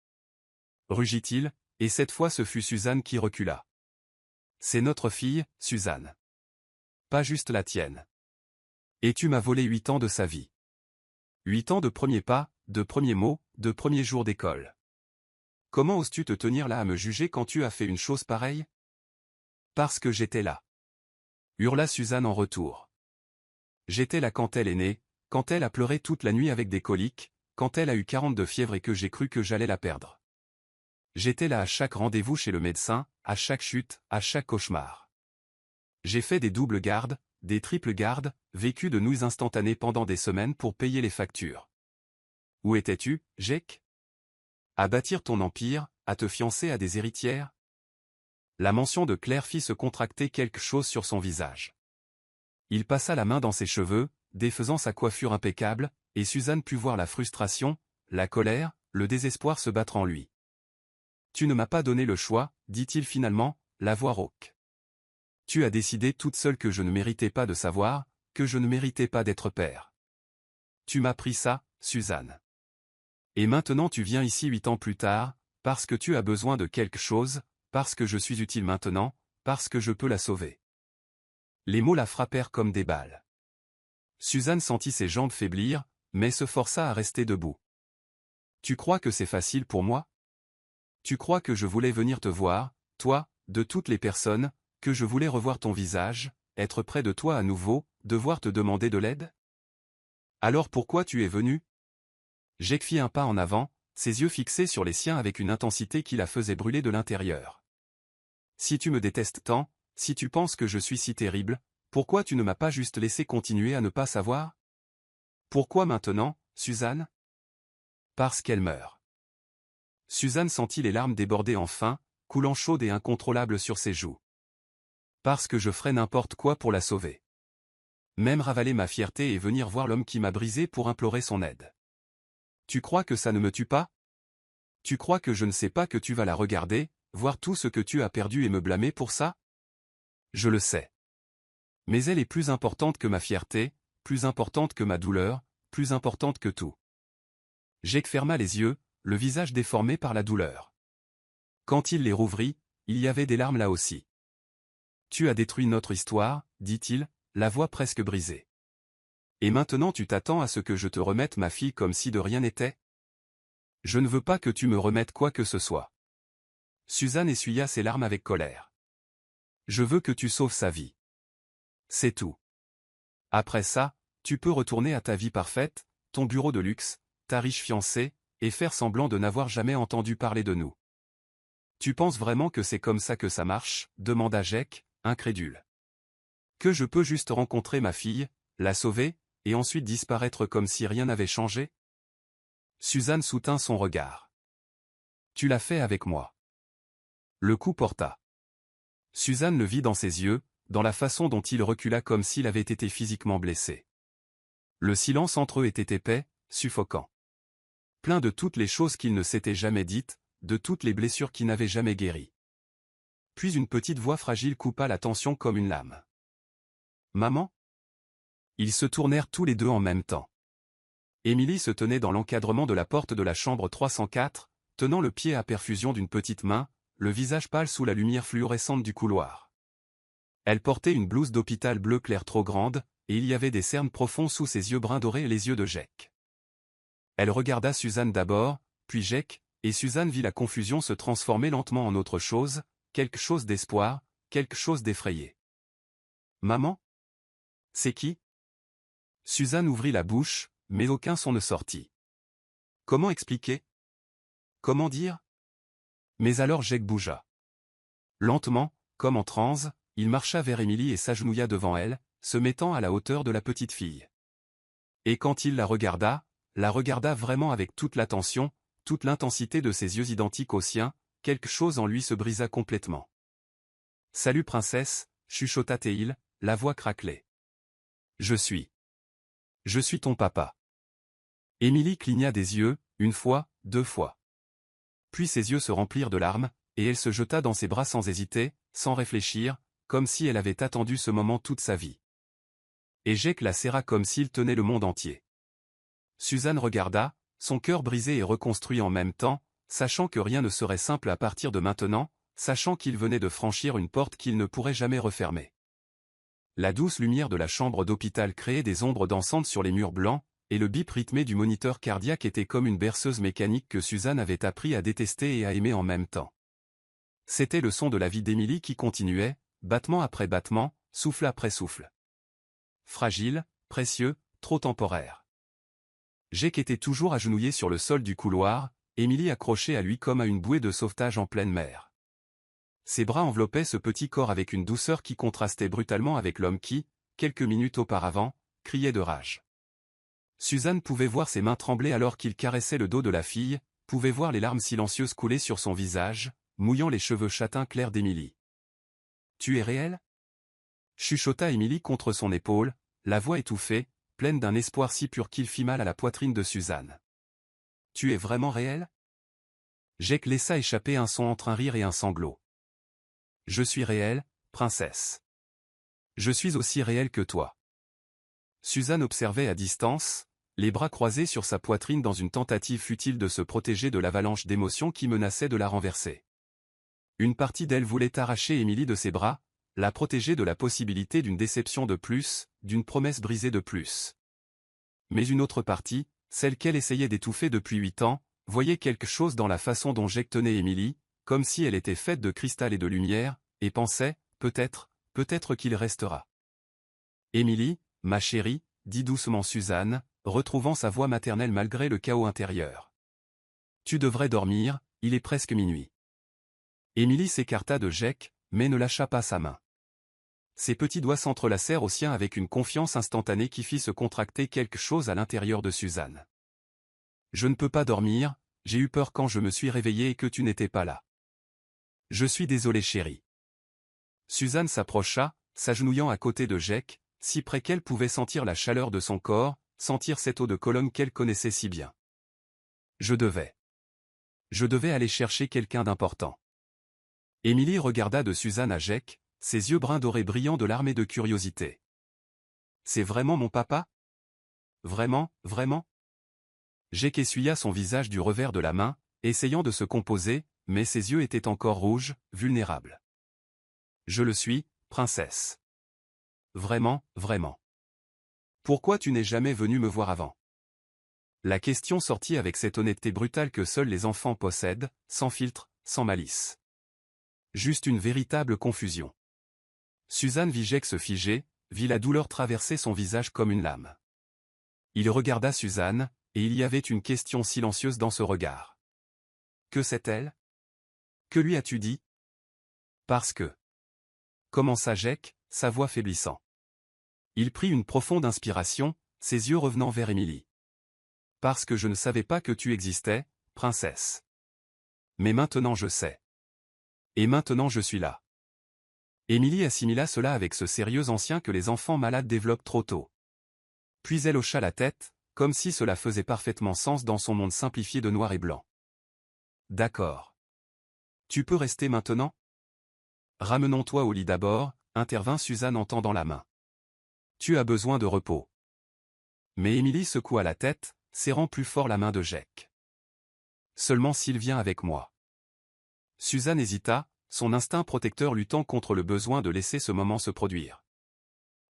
Rugit-il, et cette fois ce fut Suzanne qui recula. C'est notre fille, Suzanne. Pas juste la tienne. Et tu m'as volé 8 ans de sa vie. 8 ans de premiers pas, de premiers mots, de premiers jours d'école. Comment oses-tu te tenir là à me juger quand tu as fait une chose pareille? Parce que j'étais là. Hurla Suzanne en retour. J'étais là quand elle est née, quand elle a pleuré toute la nuit avec des coliques, quand elle a eu 40 de fièvre et que j'ai cru que j'allais la perdre. J'étais là à chaque rendez-vous chez le médecin, à chaque chute, à chaque cauchemar. J'ai fait des doubles gardes, des triples gardes, vécu de nouilles instantanées pendant des semaines pour payer les factures. Où étais-tu, Jake? À bâtir ton empire, à te fiancer à des héritières? La mention de Claire fit se contracter quelque chose sur son visage. Il passa la main dans ses cheveux, défaisant sa coiffure impeccable, et Suzanne put voir la frustration, la colère, le désespoir se battre en lui. Tu ne m'as pas donné le choix, dit-il finalement, la voix rauque. Tu as décidé toute seule que je ne méritais pas de savoir, que je ne méritais pas d'être père. Tu m'as pris ça, Suzanne. Et maintenant tu viens ici 8 ans plus tard, parce que tu as besoin de quelque chose, parce que je suis utile maintenant, parce que je peux la sauver. Les mots la frappèrent comme des balles. Suzanne sentit ses jambes faiblir, mais se força à rester debout. Tu crois que c'est facile pour moi? Tu crois que je voulais venir te voir, toi, de toutes les personnes, que je voulais revoir ton visage, être près de toi à nouveau, devoir te demander de l'aide? Alors pourquoi tu es venu? Jake fit un pas en avant, ses yeux fixés sur les siens avec une intensité qui la faisait brûler de l'intérieur. Si tu me détestes tant, si tu penses que je suis si terrible, pourquoi tu ne m'as pas juste laissé continuer à ne pas savoir? Pourquoi maintenant, Suzanne? Parce qu'elle meurt. Suzanne sentit les larmes déborder enfin, coulant chaudes et incontrôlables sur ses joues. Parce que je ferais n'importe quoi pour la sauver. Même ravaler ma fierté et venir voir l'homme qui m'a brisé pour implorer son aide. Tu crois que ça ne me tue pas? Tu crois que je ne sais pas que tu vas la regarder, voir tout ce que tu as perdu et me blâmer pour ça? Je le sais. Mais elle est plus importante que ma fierté, plus importante que ma douleur, plus importante que tout. Jake ferma les yeux, le visage déformé par la douleur. Quand il les rouvrit, il y avait des larmes là aussi. Tu as détruit notre histoire, dit-il, la voix presque brisée. Et maintenant tu t'attends à ce que je te remette ma fille comme si de rien n'était? Je ne veux pas que tu me remettes quoi que ce soit. Suzanne essuya ses larmes avec colère. Je veux que tu sauves sa vie. C'est tout. Après ça, tu peux retourner à ta vie parfaite, ton bureau de luxe, ta riche fiancée, et faire semblant de n'avoir jamais entendu parler de nous. Tu penses vraiment que c'est comme ça que ça marche? Demanda Jake, incrédule. Que je peux juste rencontrer ma fille, la sauver, et ensuite disparaître comme si rien n'avait changé? Suzanne soutint son regard. Tu l'as fait avec moi. Le coup porta. Suzanne le vit dans ses yeux, dans la façon dont il recula comme s'il avait été physiquement blessé. Le silence entre eux était épais, suffocant. Plein de toutes les choses qu'il ne s'était jamais dites, de toutes les blessures qui n'avaient jamais guéri. Puis une petite voix fragile coupa la tension comme une lame. Maman? Ils se tournèrent tous les deux en même temps. Émilie se tenait dans l'encadrement de la porte de la chambre 304, tenant le pied à perfusion d'une petite main, le visage pâle sous la lumière fluorescente du couloir. Elle portait une blouse d'hôpital bleu clair trop grande, et il y avait des cernes profonds sous ses yeux bruns dorés et les yeux de Jake. Elle regarda Suzanne d'abord, puis Jake, et Suzanne vit la confusion se transformer lentement en autre chose, quelque chose d'espoir, quelque chose d'effrayé. Maman? C'est qui? Suzanne ouvrit la bouche, mais aucun son ne sortit. Comment expliquer? Comment dire? Mais alors Jake bougea. Lentement, comme en transe, il marcha vers Émilie et s'agenouilla devant elle, se mettant à la hauteur de la petite fille. Et quand il la regarda vraiment avec toute l'attention, toute l'intensité de ses yeux identiques aux siens, quelque chose en lui se brisa complètement. « Salut princesse » chuchota Théil, la voix craquelée. « Je suis ton papa. » Émilie cligna des yeux, une fois, deux fois. Puis ses yeux se remplirent de larmes, et elle se jeta dans ses bras sans hésiter, sans réfléchir, comme si elle avait attendu ce moment toute sa vie. Et Jake la serra comme s'il tenait le monde entier. Suzanne regarda, son cœur brisé et reconstruit en même temps, sachant que rien ne serait simple à partir de maintenant, sachant qu'il venait de franchir une porte qu'il ne pourrait jamais refermer. La douce lumière de la chambre d'hôpital créait des ombres dansantes sur les murs blancs, et le bip rythmé du moniteur cardiaque était comme une berceuse mécanique que Suzanne avait appris à détester et à aimer en même temps. C'était le son de la vie d'Émilie qui continuait, battement après battement, souffle après souffle. Fragile, précieux, trop temporaire. Jake était toujours agenouillé sur le sol du couloir, Émilie accrochée à lui comme à une bouée de sauvetage en pleine mer. Ses bras enveloppaient ce petit corps avec une douceur qui contrastait brutalement avec l'homme qui, quelques minutes auparavant, criait de rage. Suzanne pouvait voir ses mains trembler alors qu'il caressait le dos de la fille, pouvait voir les larmes silencieuses couler sur son visage, mouillant les cheveux châtains clairs d'Émilie. « Tu es réel ?» chuchota Émilie contre son épaule, la voix étouffée, pleine d'un espoir si pur qu'il fit mal à la poitrine de Suzanne. « Tu es vraiment réel ?» Jake laissa échapper un son entre un rire et un sanglot. Je suis réelle, princesse. Je suis aussi réelle que toi. Suzanne observait à distance, les bras croisés sur sa poitrine dans une tentative futile de se protéger de l'avalanche d'émotions qui menaçait de la renverser. Une partie d'elle voulait arracher Émilie de ses bras, la protéger de la possibilité d'une déception de plus, d'une promesse brisée de plus. Mais une autre partie, celle qu'elle essayait d'étouffer depuis 8 ans, voyait quelque chose dans la façon dont Jake tenait Émilie, comme si elle était faite de cristal et de lumière, et pensait, peut-être qu'il restera. Émilie, ma chérie, dit doucement Suzanne, retrouvant sa voix maternelle malgré le chaos intérieur. Tu devrais dormir, il est presque minuit. Émilie s'écarta de Jake, mais ne lâcha pas sa main. Ses petits doigts s'entrelacèrent aux siens avec une confiance instantanée qui fit se contracter quelque chose à l'intérieur de Suzanne. Je ne peux pas dormir, j'ai eu peur quand je me suis réveillée et que tu n'étais pas là. Je suis désolée chérie. Suzanne s'approcha, s'agenouillant à côté de Jake, si près qu'elle pouvait sentir la chaleur de son corps, sentir cette eau de Cologne qu'elle connaissait si bien. Je devais aller chercher quelqu'un d'important. Émilie regarda de Suzanne à Jake, ses yeux bruns dorés brillants de larmes et de curiosité. C'est vraiment mon papa? Vraiment, vraiment? Jake essuya son visage du revers de la main, essayant de se composer, mais ses yeux étaient encore rouges, vulnérables. Je le suis, princesse. Vraiment, vraiment. Pourquoi tu n'es jamais venu me voir avant? La question sortit avec cette honnêteté brutale que seuls les enfants possèdent, sans filtre, sans malice. Juste une véritable confusion. Suzanne vit Jake se figer, vit la douleur traverser son visage comme une lame. Il regarda Suzanne, et il y avait une question silencieuse dans ce regard. Que sait-elle? Que lui as-tu dit? Parce que... commença Jake, sa voix faiblissant. Il prit une profonde inspiration, ses yeux revenant vers Émilie. Parce que je ne savais pas que tu existais, princesse. Mais maintenant je sais. Et maintenant je suis là. Émilie assimila cela avec ce sérieux ancien que les enfants malades développent trop tôt. Puis elle hocha la tête, comme si cela faisait parfaitement sens dans son monde simplifié de noir et blanc. D'accord. Tu peux rester maintenant? Ramenons-toi au lit d'abord, intervint Suzanne en tendant la main. Tu as besoin de repos. Mais Émilie secoua la tête, serrant plus fort la main de Jake. Seulement s'il vient avec moi. Suzanne hésita, son instinct protecteur luttant contre le besoin de laisser ce moment se produire.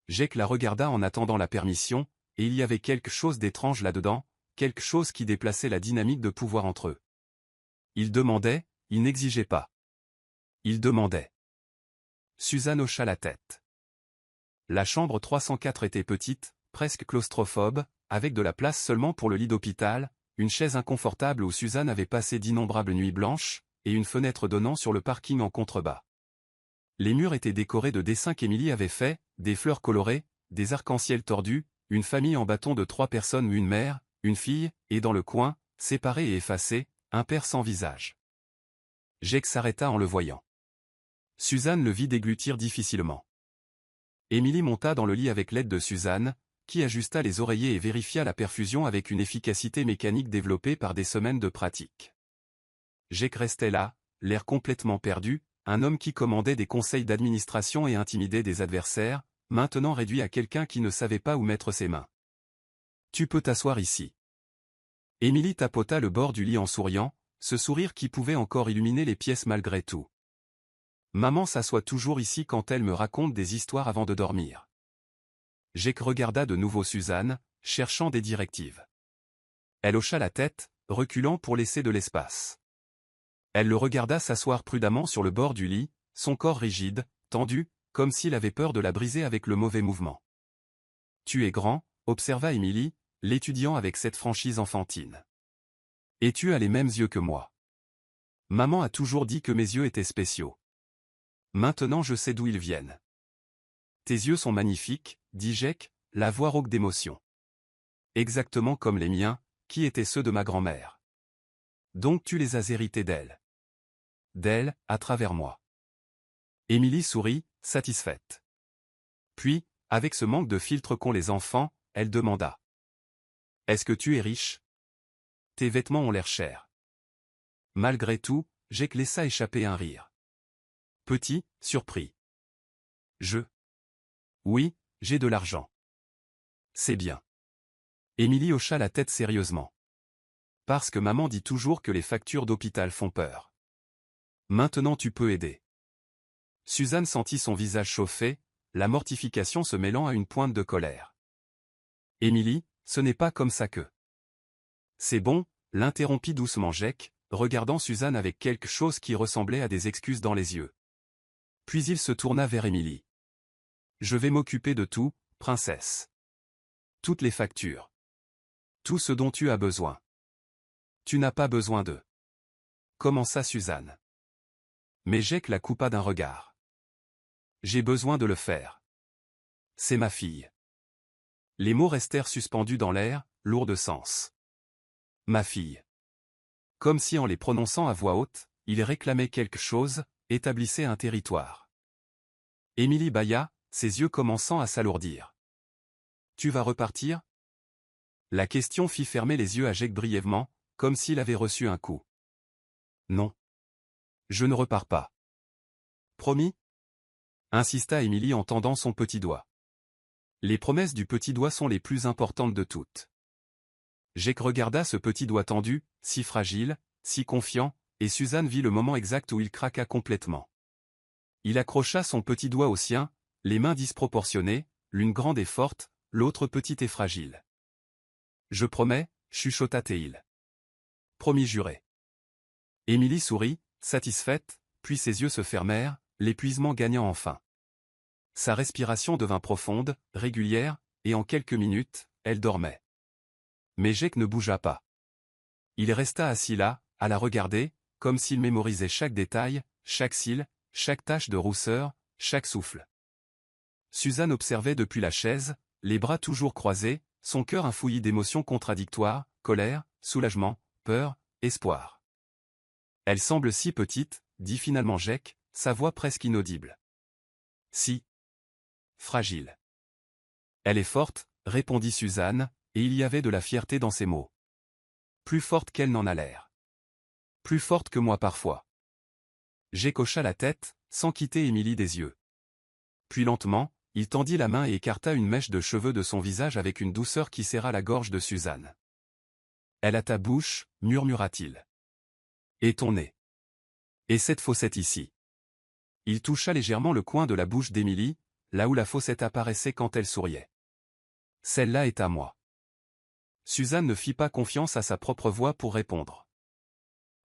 Jake la regarda en attendant la permission, et il y avait quelque chose d'étrange là-dedans, quelque chose qui déplaçait la dynamique de pouvoir entre eux. Il demandait, il n'exigeait pas. Il demandait. Suzanne hocha la tête. La chambre 304 était petite, presque claustrophobe, avec de la place seulement pour le lit d'hôpital, une chaise inconfortable où Suzanne avait passé d'innombrables nuits blanches, et une fenêtre donnant sur le parking en contrebas. Les murs étaient décorés de dessins qu'Émilie avait faits, des fleurs colorées, des arcs-en-ciel tordus, une famille en bâton de 3 personnes, une mère, une fille, et dans le coin, séparé et effacé, un père sans visage. Jake s'arrêta en le voyant. Suzanne le vit déglutir difficilement. Émilie monta dans le lit avec l'aide de Suzanne, qui ajusta les oreillers et vérifia la perfusion avec une efficacité mécanique développée par des semaines de pratique. Jake restait là, l'air complètement perdu, un homme qui commandait des conseils d'administration et intimidait des adversaires, maintenant réduit à quelqu'un qui ne savait pas où mettre ses mains. Tu peux t'asseoir ici. Émilie tapota le bord du lit en souriant, ce sourire qui pouvait encore illuminer les pièces malgré tout. Maman s'assoit toujours ici quand elle me raconte des histoires avant de dormir. Jake regarda de nouveau Suzanne, cherchant des directives. Elle hocha la tête, reculant pour laisser de l'espace. Elle le regarda s'asseoir prudemment sur le bord du lit, son corps rigide, tendu, comme s'il avait peur de la briser avec le mauvais mouvement. Tu es grand, observa Émilie, l'étudiant avec cette franchise enfantine. Et tu as les mêmes yeux que moi. Maman a toujours dit que mes yeux étaient spéciaux. Maintenant je sais d'où ils viennent. Tes yeux sont magnifiques, dit Jake, la voix rauque d'émotion. Exactement comme les miens, qui étaient ceux de ma grand-mère. Donc tu les as hérités d'elle. D'elle, à travers moi. Émilie sourit, satisfaite. Puis, avec ce manque de filtre qu'ont les enfants, elle demanda. Est-ce que tu es riche? Tes vêtements ont l'air chers. Malgré tout, Jake laissa échapper un rire. Petit, surpris. Oui, j'ai de l'argent. C'est bien. Émilie hocha la tête sérieusement. Parce que maman dit toujours que les factures d'hôpital font peur. Maintenant tu peux aider. Suzanne sentit son visage chauffer, la mortification se mêlant à une pointe de colère. Émilie, ce n'est pas comme ça que. C'est bon, l'interrompit doucement Jake, regardant Suzanne avec quelque chose qui ressemblait à des excuses dans les yeux. Puis il se tourna vers Émilie. Je vais m'occuper de tout, princesse. Toutes les factures. Tout ce dont tu as besoin. Tu n'as pas besoin de. Commença Suzanne. Mais Jake la coupa d'un regard. J'ai besoin de le faire. C'est ma fille. Les mots restèrent suspendus dans l'air, lourds de sens. Ma fille. Comme si en les prononçant à voix haute, il réclamait quelque chose, établissait un territoire. Émilie bâilla, ses yeux commençant à s'alourdir. Tu vas repartir? La question fit fermer les yeux à Jake brièvement, comme s'il avait reçu un coup. Non. Je ne repars pas. Promis? Insista Émilie en tendant son petit doigt. Les promesses du petit doigt sont les plus importantes de toutes. Jake regarda ce petit doigt tendu, si fragile, si confiant, et Suzanne vit le moment exact où il craqua complètement. Il accrocha son petit doigt au sien, les mains disproportionnées, l'une grande et forte, l'autre petite et fragile. Je promets, chuchota Théil. Promis juré. Émilie sourit, satisfaite, puis ses yeux se fermèrent, l'épuisement gagnant enfin. Sa respiration devint profonde, régulière, et en quelques minutes, elle dormait. Mais Jake ne bougea pas. Il resta assis là, à la regarder, comme s'il mémorisait chaque détail, chaque cil, chaque tache de rousseur, chaque souffle. Suzanne observait depuis la chaise, les bras toujours croisés, son cœur un fouillis d'émotions contradictoires, colère, soulagement, peur, espoir. Elle semble si petite, dit finalement Jake, sa voix presque inaudible. Si fragile. Elle est forte, répondit Suzanne, et il y avait de la fierté dans ses mots. Plus forte qu'elle n'en a l'air. Plus forte que moi parfois. Jake hocha la tête, sans quitter Émilie des yeux. Puis lentement, il tendit la main et écarta une mèche de cheveux de son visage avec une douceur qui serra la gorge de Suzanne. Elle a ta bouche, murmura-t-il. Et ton nez. Et cette fossette ici. Il toucha légèrement le coin de la bouche d'Émilie, là où la fossette apparaissait quand elle souriait. Celle-là est à moi. Suzanne ne fit pas confiance à sa propre voix pour répondre.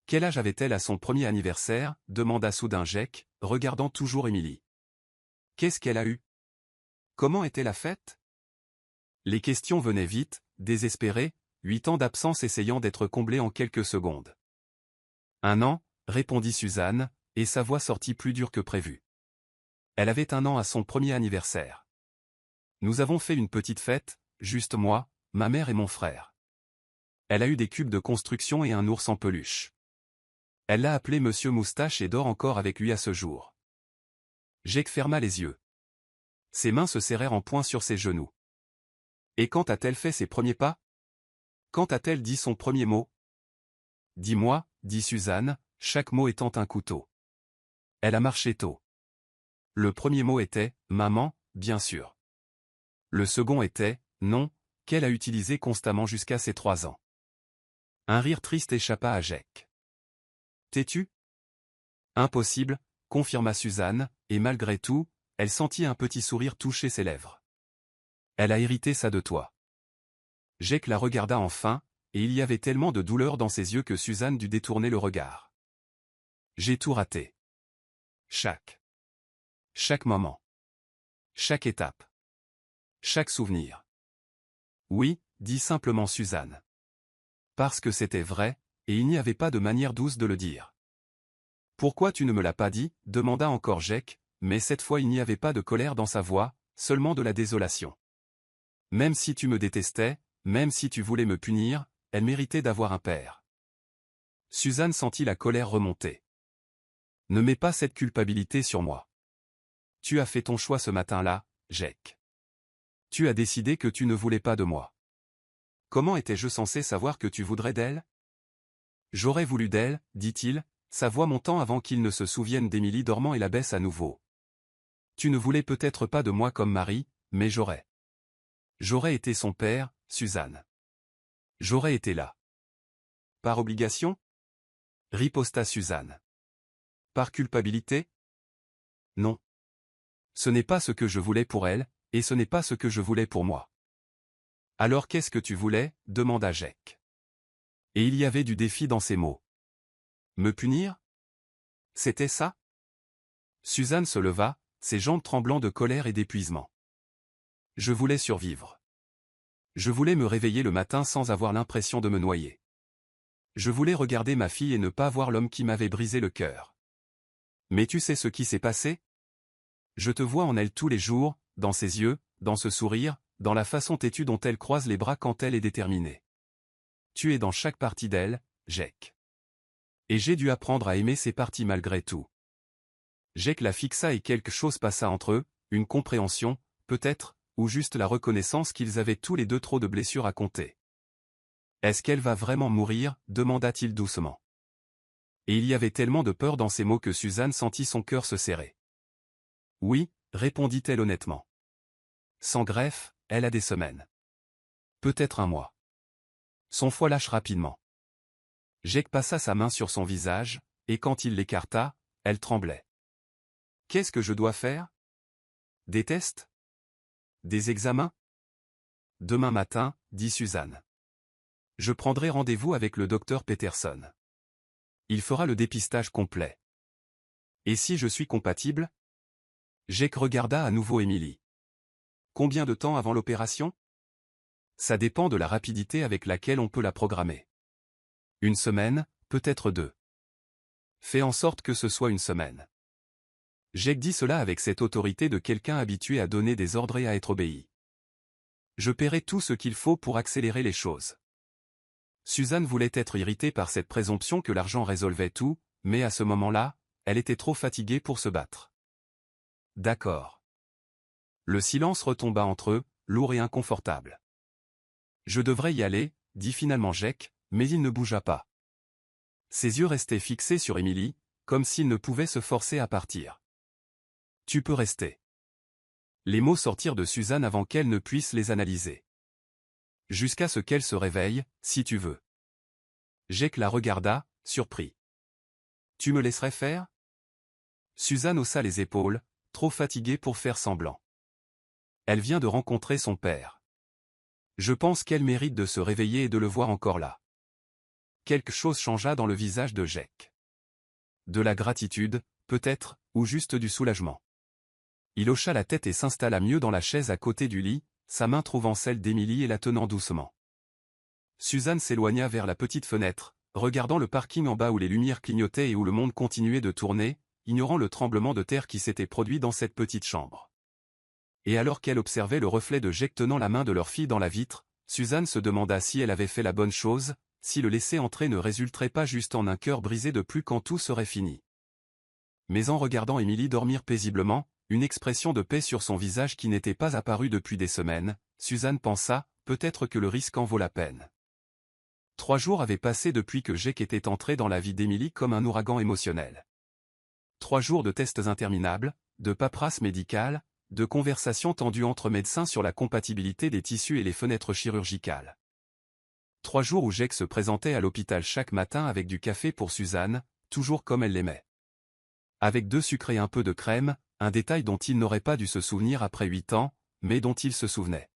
Quel âge avait-elle à son premier anniversaire, demanda soudain Jake, regardant toujours Émilie. Qu'est-ce qu'elle a eu? Comment était la fête? Les questions venaient vite, désespérées, 8 ans d'absence essayant d'être comblés en quelques secondes. 1 an, répondit Suzanne, et sa voix sortit plus dure que prévu. Elle avait 1 an à son premier anniversaire. Nous avons fait une petite fête, juste moi, ma mère et mon frère. Elle a eu des cubes de construction et un ours en peluche. Elle l'a appelé Monsieur Moustache et dort encore avec lui à ce jour. Jake ferma les yeux. Ses mains se serrèrent en poing sur ses genoux. Et quand a-t-elle fait ses premiers pas? Quand a-t-elle dit son premier mot? Dis-moi, dit Suzanne, chaque mot étant un couteau. Elle a marché tôt. Le premier mot était « maman », bien sûr. Le second était « non », qu'elle a utilisé constamment jusqu'à ses 3 ans. Un rire triste échappa à Jake. T'es-tu? Impossible, confirma Suzanne, et malgré tout, elle sentit un petit sourire toucher ses lèvres. Elle a hérité ça de toi. Jake la regarda enfin, et il y avait tellement de douleur dans ses yeux que Suzanne dut détourner le regard. J'ai tout raté. Chaque moment. Chaque étape. Chaque souvenir. Oui, dit simplement Suzanne. Parce que c'était vrai, et il n'y avait pas de manière douce de le dire. Pourquoi tu ne me l'as pas dit, demanda encore Jake, mais cette fois il n'y avait pas de colère dans sa voix, seulement de la désolation. Même si tu me détestais, même si tu voulais me punir, elle méritait d'avoir un père. Suzanne sentit la colère remonter. Ne mets pas cette culpabilité sur moi. Tu as fait ton choix ce matin-là, Jake. Tu as décidé que tu ne voulais pas de moi. Comment étais-je censé savoir que tu voudrais d'elle? J'aurais voulu d'elle, dit-il, sa voix montant avant qu'il ne se souvienne d'Émilie dormant et la baisse à nouveau. Tu ne voulais peut-être pas de moi comme mari, mais j'aurais. J'aurais été son père, Suzanne. J'aurais été là. Par obligation? Riposta Suzanne. Par culpabilité? Non. Ce n'est pas ce que je voulais pour elle, et ce n'est pas ce que je voulais pour moi. Alors qu'est-ce que tu voulais? Demanda Jake. Et il y avait du défi dans ses mots. Me punir? C'était ça? Suzanne se leva, ses jambes tremblant de colère et d'épuisement. Je voulais survivre. Je voulais me réveiller le matin sans avoir l'impression de me noyer. Je voulais regarder ma fille et ne pas voir l'homme qui m'avait brisé le cœur. Mais tu sais ce qui s'est passé? Je te vois en elle tous les jours, dans ses yeux, dans ce sourire, dans la façon têtue dont elle croise les bras quand elle est déterminée. Tu es dans chaque partie d'elle, Jake. Et j'ai dû apprendre à aimer ces parties malgré tout. Jake la fixa et quelque chose passa entre eux, une compréhension, peut-être, ou juste la reconnaissance qu'ils avaient tous les deux trop de blessures à compter. Est-ce qu'elle va vraiment mourir? Demanda-t-il doucement. Et il y avait tellement de peur dans ces mots que Suzanne sentit son cœur se serrer. Oui, répondit-elle honnêtement. Sans greffe, elle a des semaines. Peut-être un mois. Son foie lâche rapidement. Jake passa sa main sur son visage, et quand il l'écarta, elle tremblait. Qu'est-ce que je dois faire? Des tests? Des examens? Demain matin, dit Suzanne. Je prendrai rendez-vous avec le docteur Peterson. Il fera le dépistage complet. Et si je suis compatible? Jake regarda à nouveau Émilie. Combien de temps avant l'opération? Ça dépend de la rapidité avec laquelle on peut la programmer. Une semaine, peut-être 2. Fais en sorte que ce soit une semaine. Jake dit cela avec cette autorité de quelqu'un habitué à donner des ordres et à être obéi. Je paierai tout ce qu'il faut pour accélérer les choses. Suzanne voulait être irritée par cette présomption que l'argent résolvait tout, mais à ce moment-là, elle était trop fatiguée pour se battre. D'accord. Le silence retomba entre eux, lourd et inconfortable. Je devrais y aller, dit finalement Jake, mais il ne bougea pas. Ses yeux restaient fixés sur Émilie, comme s'il ne pouvait se forcer à partir. Tu peux rester. Les mots sortirent de Suzanne avant qu'elle ne puisse les analyser. Jusqu'à ce qu'elle se réveille, si tu veux. Jake la regarda, surpris. Tu me laisserais faire? Suzanne haussa les épaules, trop fatiguée pour faire semblant. Elle vient de rencontrer son père. Je pense qu'elle mérite de se réveiller et de le voir encore là. Quelque chose changea dans le visage de Jake. De la gratitude, peut-être, ou juste du soulagement. Il hocha la tête et s'installa mieux dans la chaise à côté du lit, sa main trouvant celle d'Émilie et la tenant doucement. Suzanne s'éloigna vers la petite fenêtre, regardant le parking en bas où les lumières clignotaient et où le monde continuait de tourner, ignorant le tremblement de terre qui s'était produit dans cette petite chambre. Et alors qu'elle observait le reflet de Jake tenant la main de leur fille dans la vitre, Suzanne se demanda si elle avait fait la bonne chose, si le laisser entrer ne résulterait pas juste en un cœur brisé de plus quand tout serait fini. Mais en regardant Émilie dormir paisiblement, une expression de paix sur son visage qui n'était pas apparue depuis des semaines, Suzanne pensa, peut-être que le risque en vaut la peine. 3 jours avaient passé depuis que Jake était entré dans la vie d'Émilie comme un ouragan émotionnel. 3 jours de tests interminables, de paperasse médicale, de conversations tendues entre médecins sur la compatibilité des tissus et les fenêtres chirurgicales. 3 jours où Jake se présentait à l'hôpital chaque matin avec du café pour Suzanne, toujours comme elle l'aimait. Avec 2 sucres et un peu de crème, un détail dont il n'aurait pas dû se souvenir après 8 ans, mais dont il se souvenait.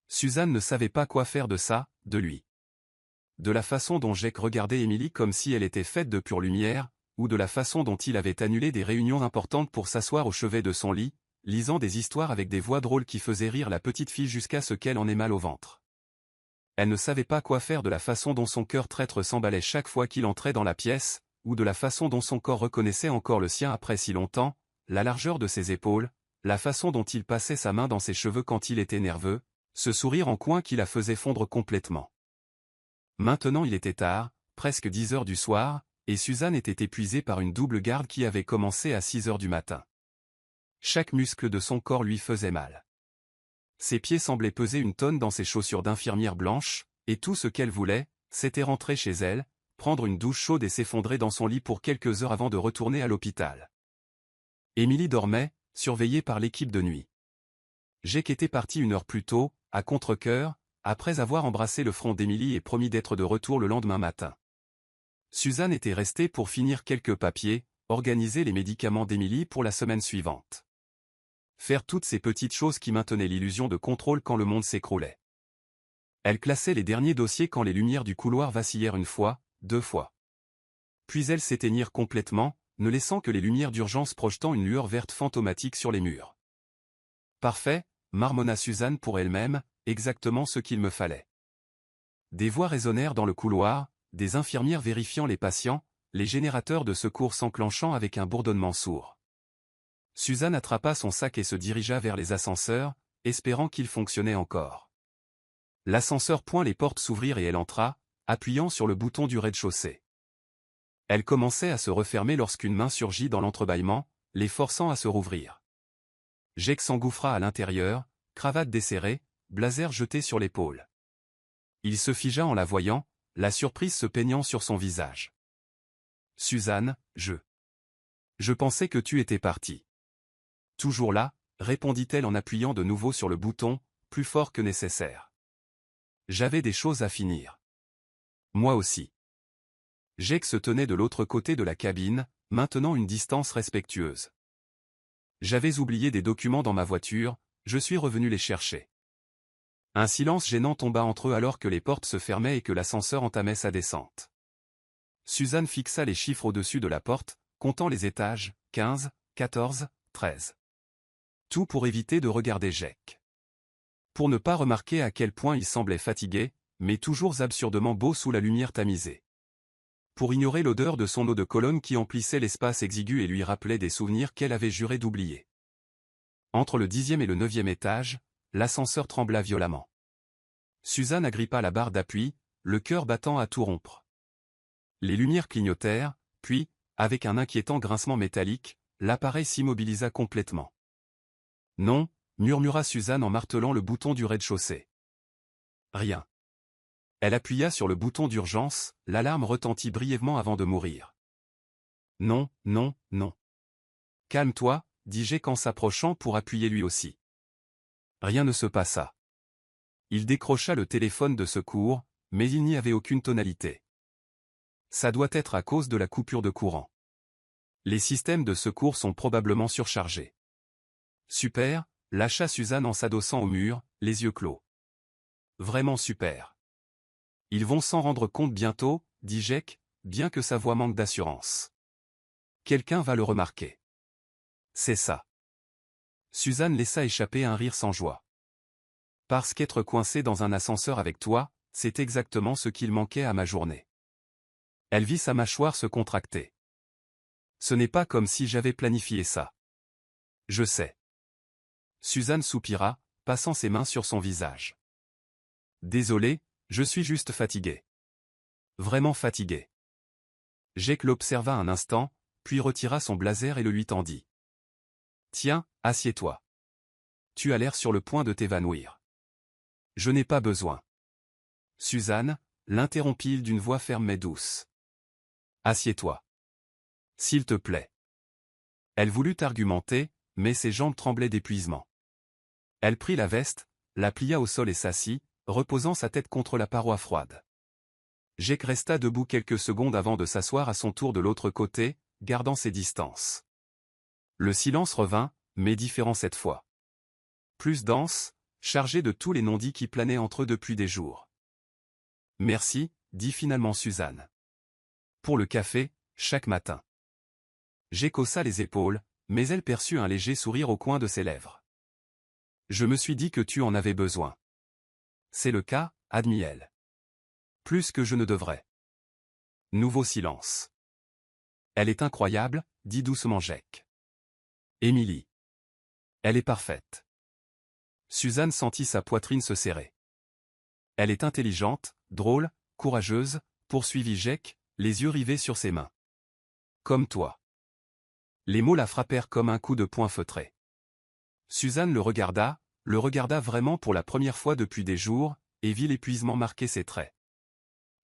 Suzanne ne savait pas quoi faire de ça, de lui. De la façon dont Jake regardait Émilie comme si elle était faite de pure lumière, ou de la façon dont il avait annulé des réunions importantes pour s'asseoir au chevet de son lit, lisant des histoires avec des voix drôles qui faisaient rire la petite fille jusqu'à ce qu'elle en ait mal au ventre. Elle ne savait pas quoi faire de la façon dont son cœur traître s'emballait chaque fois qu'il entrait dans la pièce, ou de la façon dont son corps reconnaissait encore le sien après si longtemps, la largeur de ses épaules, la façon dont il passait sa main dans ses cheveux quand il était nerveux, ce sourire en coin qui la faisait fondre complètement. Maintenant il était tard, presque 10 heures du soir, et Suzanne était épuisée par une double garde qui avait commencé à 6 heures du matin. Chaque muscle de son corps lui faisait mal. Ses pieds semblaient peser une tonne dans ses chaussures d'infirmière blanche, et tout ce qu'elle voulait, c'était rentrer chez elle, prendre une douche chaude et s'effondrer dans son lit pour quelques heures avant de retourner à l'hôpital. Émilie dormait, surveillée par l'équipe de nuit. Jake était parti 1 heure plus tôt, à contre-cœur, après avoir embrassé le front d'Émilie et promis d'être de retour le lendemain matin. Suzanne était restée pour finir quelques papiers, organiser les médicaments d'Émilie pour la semaine suivante. Faire toutes ces petites choses qui maintenaient l'illusion de contrôle quand le monde s'écroulait. Elle classait les derniers dossiers quand les lumières du couloir vacillèrent 1 fois, 2 fois. Puis elles s'éteignirent complètement, ne laissant que les lumières d'urgence projetant une lueur verte fantomatique sur les murs. Parfait, marmonna Suzanne pour elle-même, exactement ce qu'il me fallait. Des voix résonnèrent dans le couloir, des infirmières vérifiant les patients, les générateurs de secours s'enclenchant avec un bourdonnement sourd. Suzanne attrapa son sac et se dirigea vers les ascenseurs, espérant qu'ils fonctionnaient encore. L'ascenseur point les portes s'ouvrirent et elle entra, appuyant sur le bouton du rez-de-chaussée. Elle commençait à se refermer lorsqu'une main surgit dans l'entrebâillement, les forçant à se rouvrir. Jake s'engouffra à l'intérieur, cravate desserrée, blazer jeté sur l'épaule. Il se figea en la voyant, la surprise se peignant sur son visage. « Suzanne, je pensais que tu étais partie. »« Toujours là ?» répondit-elle en appuyant de nouveau sur le bouton, plus fort que nécessaire. « J'avais des choses à finir. »« Moi aussi. » Jake se tenait de l'autre côté de la cabine, maintenant une distance respectueuse. « J'avais oublié des documents dans ma voiture, je suis revenu les chercher. » Un silence gênant tomba entre eux alors que les portes se fermaient et que l'ascenseur entamait sa descente. Suzanne fixa les chiffres au-dessus de la porte, comptant les étages, 15, 14, 13. Tout pour éviter de regarder Jake. Pour ne pas remarquer à quel point il semblait fatigué, mais toujours absurdement beau sous la lumière tamisée. Pour ignorer l'odeur de son eau de Cologne qui emplissait l'espace exigu et lui rappelait des souvenirs qu'elle avait juré d'oublier. Entre le 10e et le 9e étage, l'ascenseur trembla violemment. Suzanne agrippa la barre d'appui, le cœur battant à tout rompre. Les lumières clignotèrent, puis, avec un inquiétant grincement métallique, l'appareil s'immobilisa complètement. « Non » murmura Suzanne en martelant le bouton du rez-de-chaussée. Rien. Elle appuya sur le bouton d'urgence, l'alarme retentit brièvement avant de mourir. « Non, non, non. »« Calme-toi » dit Jake en s'approchant pour appuyer lui aussi. Rien ne se passa. Il décrocha le téléphone de secours, mais il n'y avait aucune tonalité. Ça doit être à cause de la coupure de courant. Les systèmes de secours sont probablement surchargés. Super, lâcha Suzanne en s'adossant au mur, les yeux clos. Vraiment super. Ils vont s'en rendre compte bientôt, dit Jake, bien que sa voix manque d'assurance. Quelqu'un va le remarquer. C'est ça. Suzanne laissa échapper un rire sans joie. Parce qu'être coincé dans un ascenseur avec toi, c'est exactement ce qu'il manquait à ma journée. Elle vit sa mâchoire se contracter. Ce n'est pas comme si j'avais planifié ça. Je sais. Suzanne soupira, passant ses mains sur son visage. Désolé, je suis juste fatigué. Vraiment fatigué. Jake l'observa un instant, puis retira son blazer et le lui tendit. Tiens, assieds-toi. Tu as l'air sur le point de t'évanouir. Je n'ai pas besoin. Suzanne, l'interrompit-il d'une voix ferme mais douce. Assieds-toi. S'il te plaît. Elle voulut argumenter, mais ses jambes tremblaient d'épuisement. Elle prit la veste, la plia au sol et s'assit, reposant sa tête contre la paroi froide. Jake resta debout quelques secondes avant de s'asseoir à son tour de l'autre côté, gardant ses distances. Le silence revint, mais différent cette fois. Plus dense, chargé de tous les non-dits qui planaient entre eux depuis des jours. Merci, dit finalement Suzanne. Pour le café, chaque matin. Jake haussa les épaules, mais elle perçut un léger sourire au coin de ses lèvres. Je me suis dit que tu en avais besoin. C'est le cas, admit-elle. Plus que je ne devrais. Nouveau silence. Elle est incroyable, dit doucement Jake. Émilie. Elle est parfaite. Suzanne sentit sa poitrine se serrer. Elle est intelligente, drôle, courageuse, poursuivit Jake, les yeux rivés sur ses mains. Comme toi. Les mots la frappèrent comme un coup de poing feutré. Suzanne le regarda vraiment pour la première fois depuis des jours, et vit l'épuisement marquer ses traits.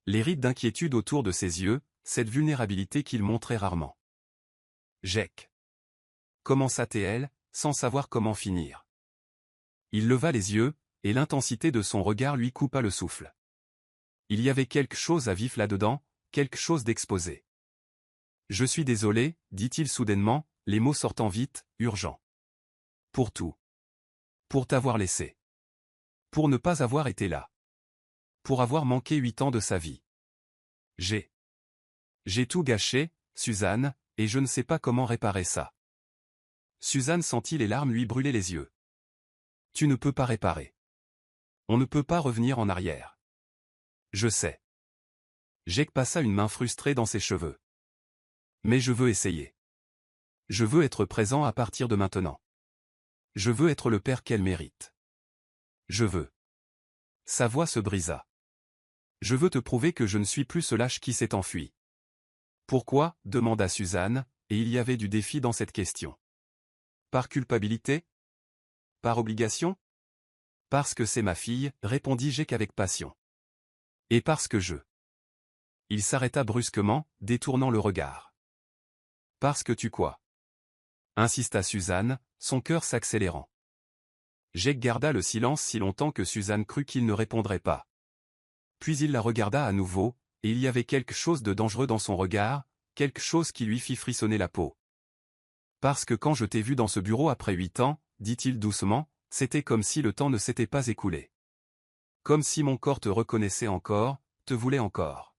Les rides d'inquiétude autour de ses yeux, cette vulnérabilité qu'il montrait rarement. Jake. Commença-t-elle, sans savoir comment finir. Il leva les yeux, et l'intensité de son regard lui coupa le souffle. Il y avait quelque chose à vif là-dedans, quelque chose d'exposé. Je suis désolé, dit-il soudainement, les mots sortant vite, urgents. Pour tout. Pour t'avoir laissé. Pour ne pas avoir été là. Pour avoir manqué 8 ans de sa vie. J'ai tout gâché, Suzanne, et je ne sais pas comment réparer ça. Suzanne sentit les larmes lui brûler les yeux. Tu ne peux pas réparer. On ne peut pas revenir en arrière. Je sais. Jake passa une main frustrée dans ses cheveux. Mais je veux essayer. Je veux être présent à partir de maintenant. Je veux être le père qu'elle mérite. Je veux. Sa voix se brisa. Je veux te prouver que je ne suis plus ce lâche qui s'est enfui. Pourquoi, demanda Suzanne, et il y avait du défi dans cette question. Par culpabilité? Par obligation? Parce que c'est ma fille, répondit Jake avec passion. Et parce que je. Il s'arrêta brusquement, détournant le regard. Parce que tu quoi? Insista Suzanne, son cœur s'accélérant. Jake garda le silence si longtemps que Suzanne crut qu'il ne répondrait pas. Puis il la regarda à nouveau, et il y avait quelque chose de dangereux dans son regard, quelque chose qui lui fit frissonner la peau. Parce que quand je t'ai vu dans ce bureau après 8 ans, dit-il doucement, c'était comme si le temps ne s'était pas écoulé. Comme si mon corps te reconnaissait encore, te voulait encore.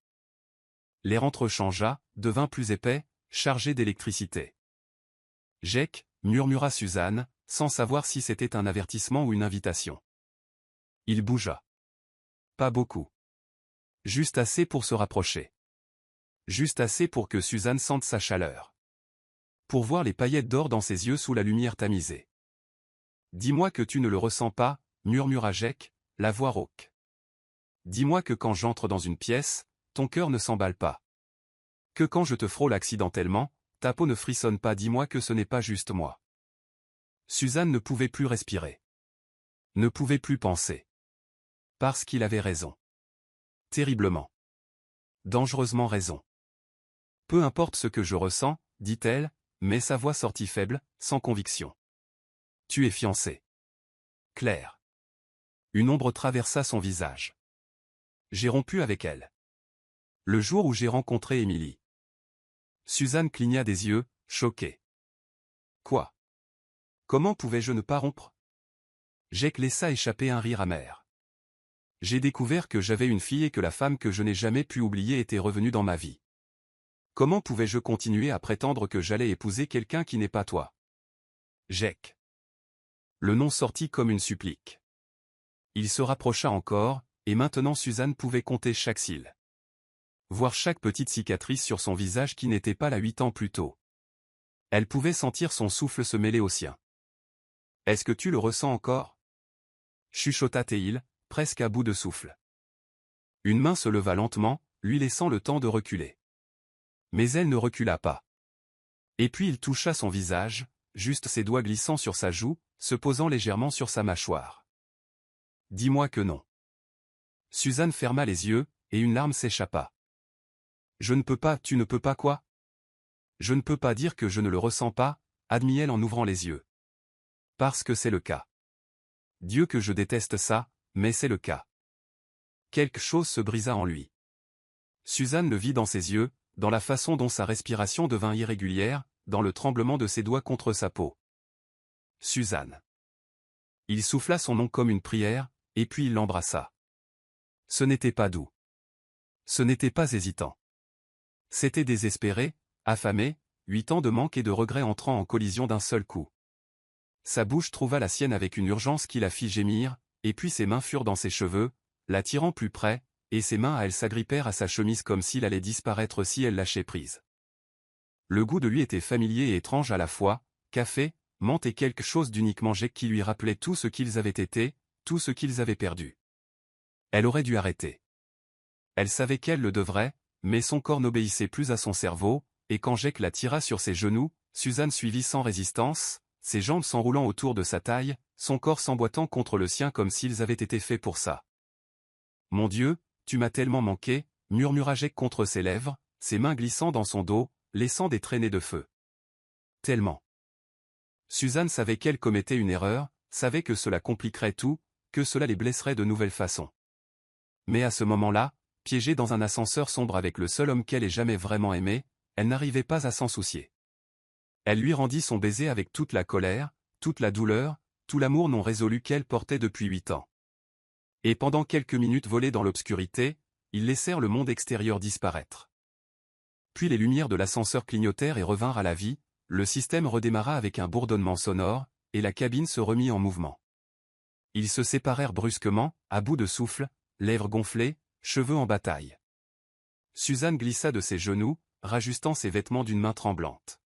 L'air entrechangea, devint plus épais, chargé d'électricité. Jake, murmura Suzanne, sans savoir si c'était un avertissement ou une invitation. Il bougea. Pas beaucoup. Juste assez pour se rapprocher. Juste assez pour que Suzanne sente sa chaleur. Pour voir les paillettes d'or dans ses yeux sous la lumière tamisée. Dis-moi que tu ne le ressens pas, murmura Jake, la voix rauque. Dis-moi que quand j'entre dans une pièce, ton cœur ne s'emballe pas. Que quand je te frôle accidentellement, ta peau ne frissonne pas. Dis-moi que ce n'est pas juste moi. Suzanne ne pouvait plus respirer. Ne pouvait plus penser. Parce qu'il avait raison. Terriblement. Dangereusement raison. Peu importe ce que je ressens, dit-elle, mais sa voix sortit faible, sans conviction. Tu es fiancé. Claire. Une ombre traversa son visage. J'ai rompu avec elle. Le jour où j'ai rencontré Émilie. Suzanne cligna des yeux, choquée. Quoi? Comment pouvais-je ne pas rompre? Jake laissa échapper un rire amer. J'ai découvert que j'avais une fille et que la femme que je n'ai jamais pu oublier était revenue dans ma vie. Comment pouvais-je continuer à prétendre que j'allais épouser quelqu'un qui n'est pas toi? Jake. Le nom sortit comme une supplique. Il se rapprocha encore, et maintenant Suzanne pouvait compter chaque cil. Voir chaque petite cicatrice sur son visage qui n'était pas là 8 ans plus tôt. Elle pouvait sentir son souffle se mêler au sien. Est-ce que tu le ressens encore? Chuchota Théil, presque à bout de souffle. Une main se leva lentement, lui laissant le temps de reculer. Mais elle ne recula pas. Et puis il toucha son visage, juste ses doigts glissant sur sa joue, se posant légèrement sur sa mâchoire. Dis-moi que non. Suzanne ferma les yeux, et une larme s'échappa. Je ne peux pas, tu ne peux pas quoi? Je ne peux pas dire que je ne le ressens pas, admit-elle en ouvrant les yeux. Parce que c'est le cas. Dieu que je déteste ça, mais c'est le cas. Quelque chose se brisa en lui. Suzanne le vit dans ses yeux, dans la façon dont sa respiration devint irrégulière, dans le tremblement de ses doigts contre sa peau. Suzanne. Il souffla son nom comme une prière, et puis il l'embrassa. Ce n'était pas doux. Ce n'était pas hésitant. C'était désespéré, affamé, 8 ans de manque et de regret entrant en collision d'un seul coup. Sa bouche trouva la sienne avec une urgence qui la fit gémir, et puis ses mains furent dans ses cheveux, l'attirant plus près, et ses mains à elle s'agrippèrent à sa chemise comme s'il allait disparaître si elle lâchait prise. Le goût de lui était familier et étrange à la fois, café, menthe et quelque chose d'uniquement Jake qui lui rappelait tout ce qu'ils avaient été, tout ce qu'ils avaient perdu. Elle aurait dû arrêter. Elle savait qu'elle le devrait, mais son corps n'obéissait plus à son cerveau, et quand Jake la tira sur ses genoux, Suzanne suivit sans résistance, ses jambes s'enroulant autour de sa taille, son corps s'emboîtant contre le sien comme s'ils avaient été faits pour ça. Mon Dieu, tu m'as tellement manqué, murmura Jake contre ses lèvres, ses mains glissant dans son dos, laissant des traînées de feu. Tellement. Suzanne savait qu'elle commettait une erreur, savait que cela compliquerait tout, que cela les blesserait de nouvelles façons. Mais à ce moment-là, piégée dans un ascenseur sombre avec le seul homme qu'elle ait jamais vraiment aimé, elle n'arrivait pas à s'en soucier. Elle lui rendit son baiser avec toute la colère, toute la douleur, tout l'amour non résolu qu'elle portait depuis 8 ans. Et pendant quelques minutes volées dans l'obscurité, ils laissèrent le monde extérieur disparaître. Puis les lumières de l'ascenseur clignotèrent et revinrent à la vie, le système redémarra avec un bourdonnement sonore, et la cabine se remit en mouvement. Ils se séparèrent brusquement, à bout de souffle, lèvres gonflées, cheveux en bataille. Suzanne glissa de ses genoux, rajustant ses vêtements d'une main tremblante.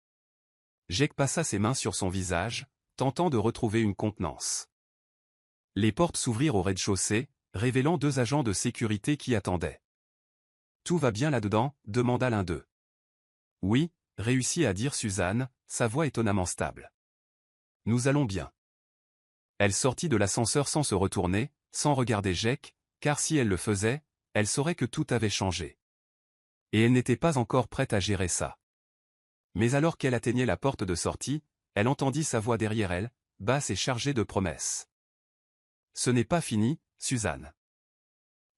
Jake passa ses mains sur son visage, tentant de retrouver une contenance. Les portes s'ouvrirent au rez-de-chaussée, révélant 2 agents de sécurité qui attendaient. « Tout va bien là-dedans » demanda l'un d'eux. « Oui » réussit à dire Suzanne, sa voix étonnamment stable. « Nous allons bien. » Elle sortit de l'ascenseur sans se retourner, sans regarder Jake, car si elle le faisait, elle saurait que tout avait changé. Et elle n'était pas encore prête à gérer ça. Mais alors qu'elle atteignait la porte de sortie, elle entendit sa voix derrière elle, basse et chargée de promesses. « Ce n'est pas fini, Suzanne. »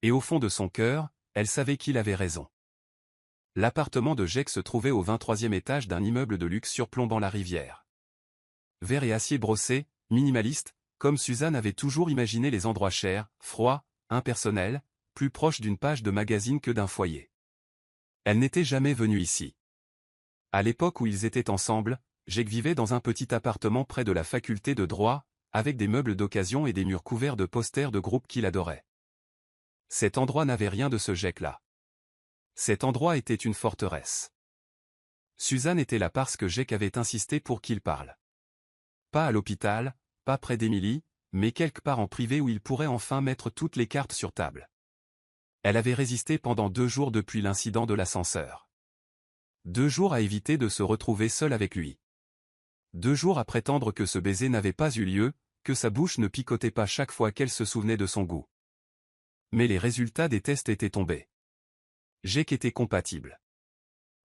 Et au fond de son cœur, elle savait qu'il avait raison. L'appartement de Jake se trouvait au 23e étage d'un immeuble de luxe surplombant la rivière. Verre et acier brossé, minimaliste, comme Suzanne avait toujours imaginé les endroits chers, froids, impersonnels, plus proches d'une page de magazine que d'un foyer. Elle n'était jamais venue ici. À l'époque où ils étaient ensemble, Jake vivait dans un petit appartement près de la faculté de droit, avec des meubles d'occasion et des murs couverts de posters de groupes qu'il adorait. Cet endroit n'avait rien de ce Jake-là. Cet endroit était une forteresse. Suzanne était là parce que Jake avait insisté pour qu'il parle. Pas à l'hôpital, pas près d'Emily, mais quelque part en privé où il pourrait enfin mettre toutes les cartes sur table. Elle avait résisté pendant 2 jours depuis l'incident de l'ascenseur. 2 jours à éviter de se retrouver seule avec lui. 2 jours à prétendre que ce baiser n'avait pas eu lieu, que sa bouche ne picotait pas chaque fois qu'elle se souvenait de son goût. Mais les résultats des tests étaient tombés. Jake était compatible.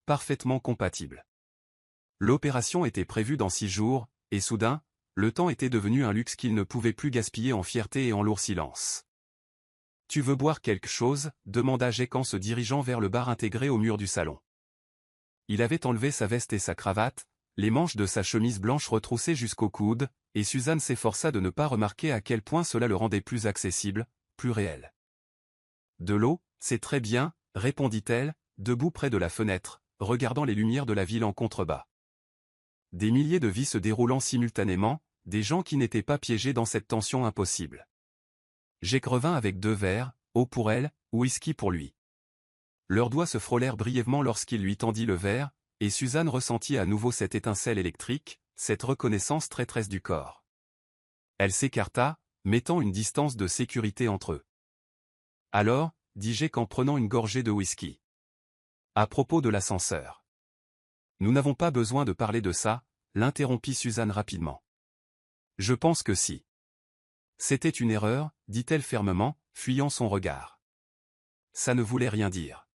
Parfaitement compatible. L'opération était prévue dans 6 jours, et soudain, le temps était devenu un luxe qu'il ne pouvait plus gaspiller en fierté et en lourd silence. « Tu veux boire quelque chose » demanda Jake en se dirigeant vers le bar intégré au mur du salon. Il avait enlevé sa veste et sa cravate, les manches de sa chemise blanche retroussées jusqu'au coude, et Suzanne s'efforça de ne pas remarquer à quel point cela le rendait plus accessible, plus réel. « De l'eau, c'est très bien » répondit-elle, debout près de la fenêtre, regardant les lumières de la ville en contrebas. Des milliers de vies se déroulant simultanément, des gens qui n'étaient pas piégés dans cette tension impossible. Jake revint avec 2 verres, eau pour elle, whisky pour lui. Leurs doigts se frôlèrent brièvement lorsqu'il lui tendit le verre, et Suzanne ressentit à nouveau cette étincelle électrique, cette reconnaissance traîtresse du corps. Elle s'écarta, mettant une distance de sécurité entre eux. « Alors » dit Jake en prenant une gorgée de whisky. « À propos de l'ascenseur. » « Nous n'avons pas besoin de parler de ça » l'interrompit Suzanne rapidement. « Je pense que si. » « C'était une erreur » dit-elle fermement, fuyant son regard. Ça ne voulait rien dire.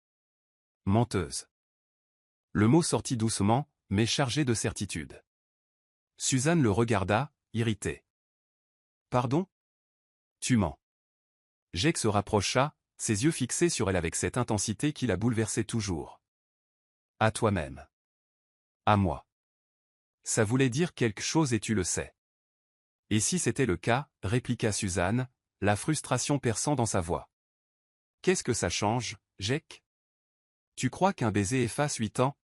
Menteuse. Le mot sortit doucement, mais chargé de certitude. Suzanne le regarda, irritée. « Pardon ? Tu mens. » Jake se rapprocha, ses yeux fixés sur elle avec cette intensité qui la bouleversait toujours. « À toi-même. À moi. Ça voulait dire quelque chose et tu le sais. » « Et si c'était le cas » répliqua Suzanne, la frustration perçant dans sa voix. « Qu'est-ce que ça change, Jake ? Tu crois qu'un baiser efface 8 ans ?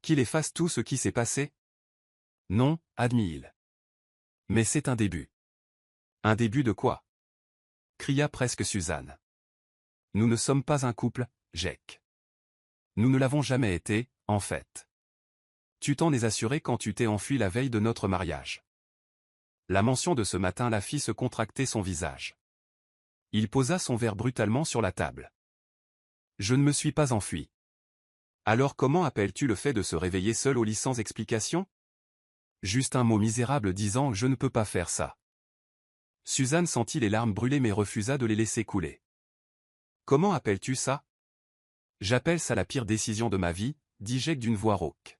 Qu'il efface tout ce qui s'est passé ? Non, admit-il. Mais c'est un début. Un début de quoi ? Cria presque Suzanne. Nous ne sommes pas un couple, Jake. Nous ne l'avons jamais été, en fait. Tu t'en es assuré quand tu t'es enfui la veille de notre mariage. La mention de ce matin la fit se contracter son visage. Il posa son verre brutalement sur la table. Je ne me suis pas enfui. Alors comment appelles-tu le fait de se réveiller seul au lit sans explication ? Juste un mot misérable disant « je ne peux pas faire ça ». Suzanne sentit les larmes brûler mais refusa de les laisser couler. Comment appelles-tu ça ? J'appelle ça la pire décision de ma vie, dit Jake d'une voix rauque.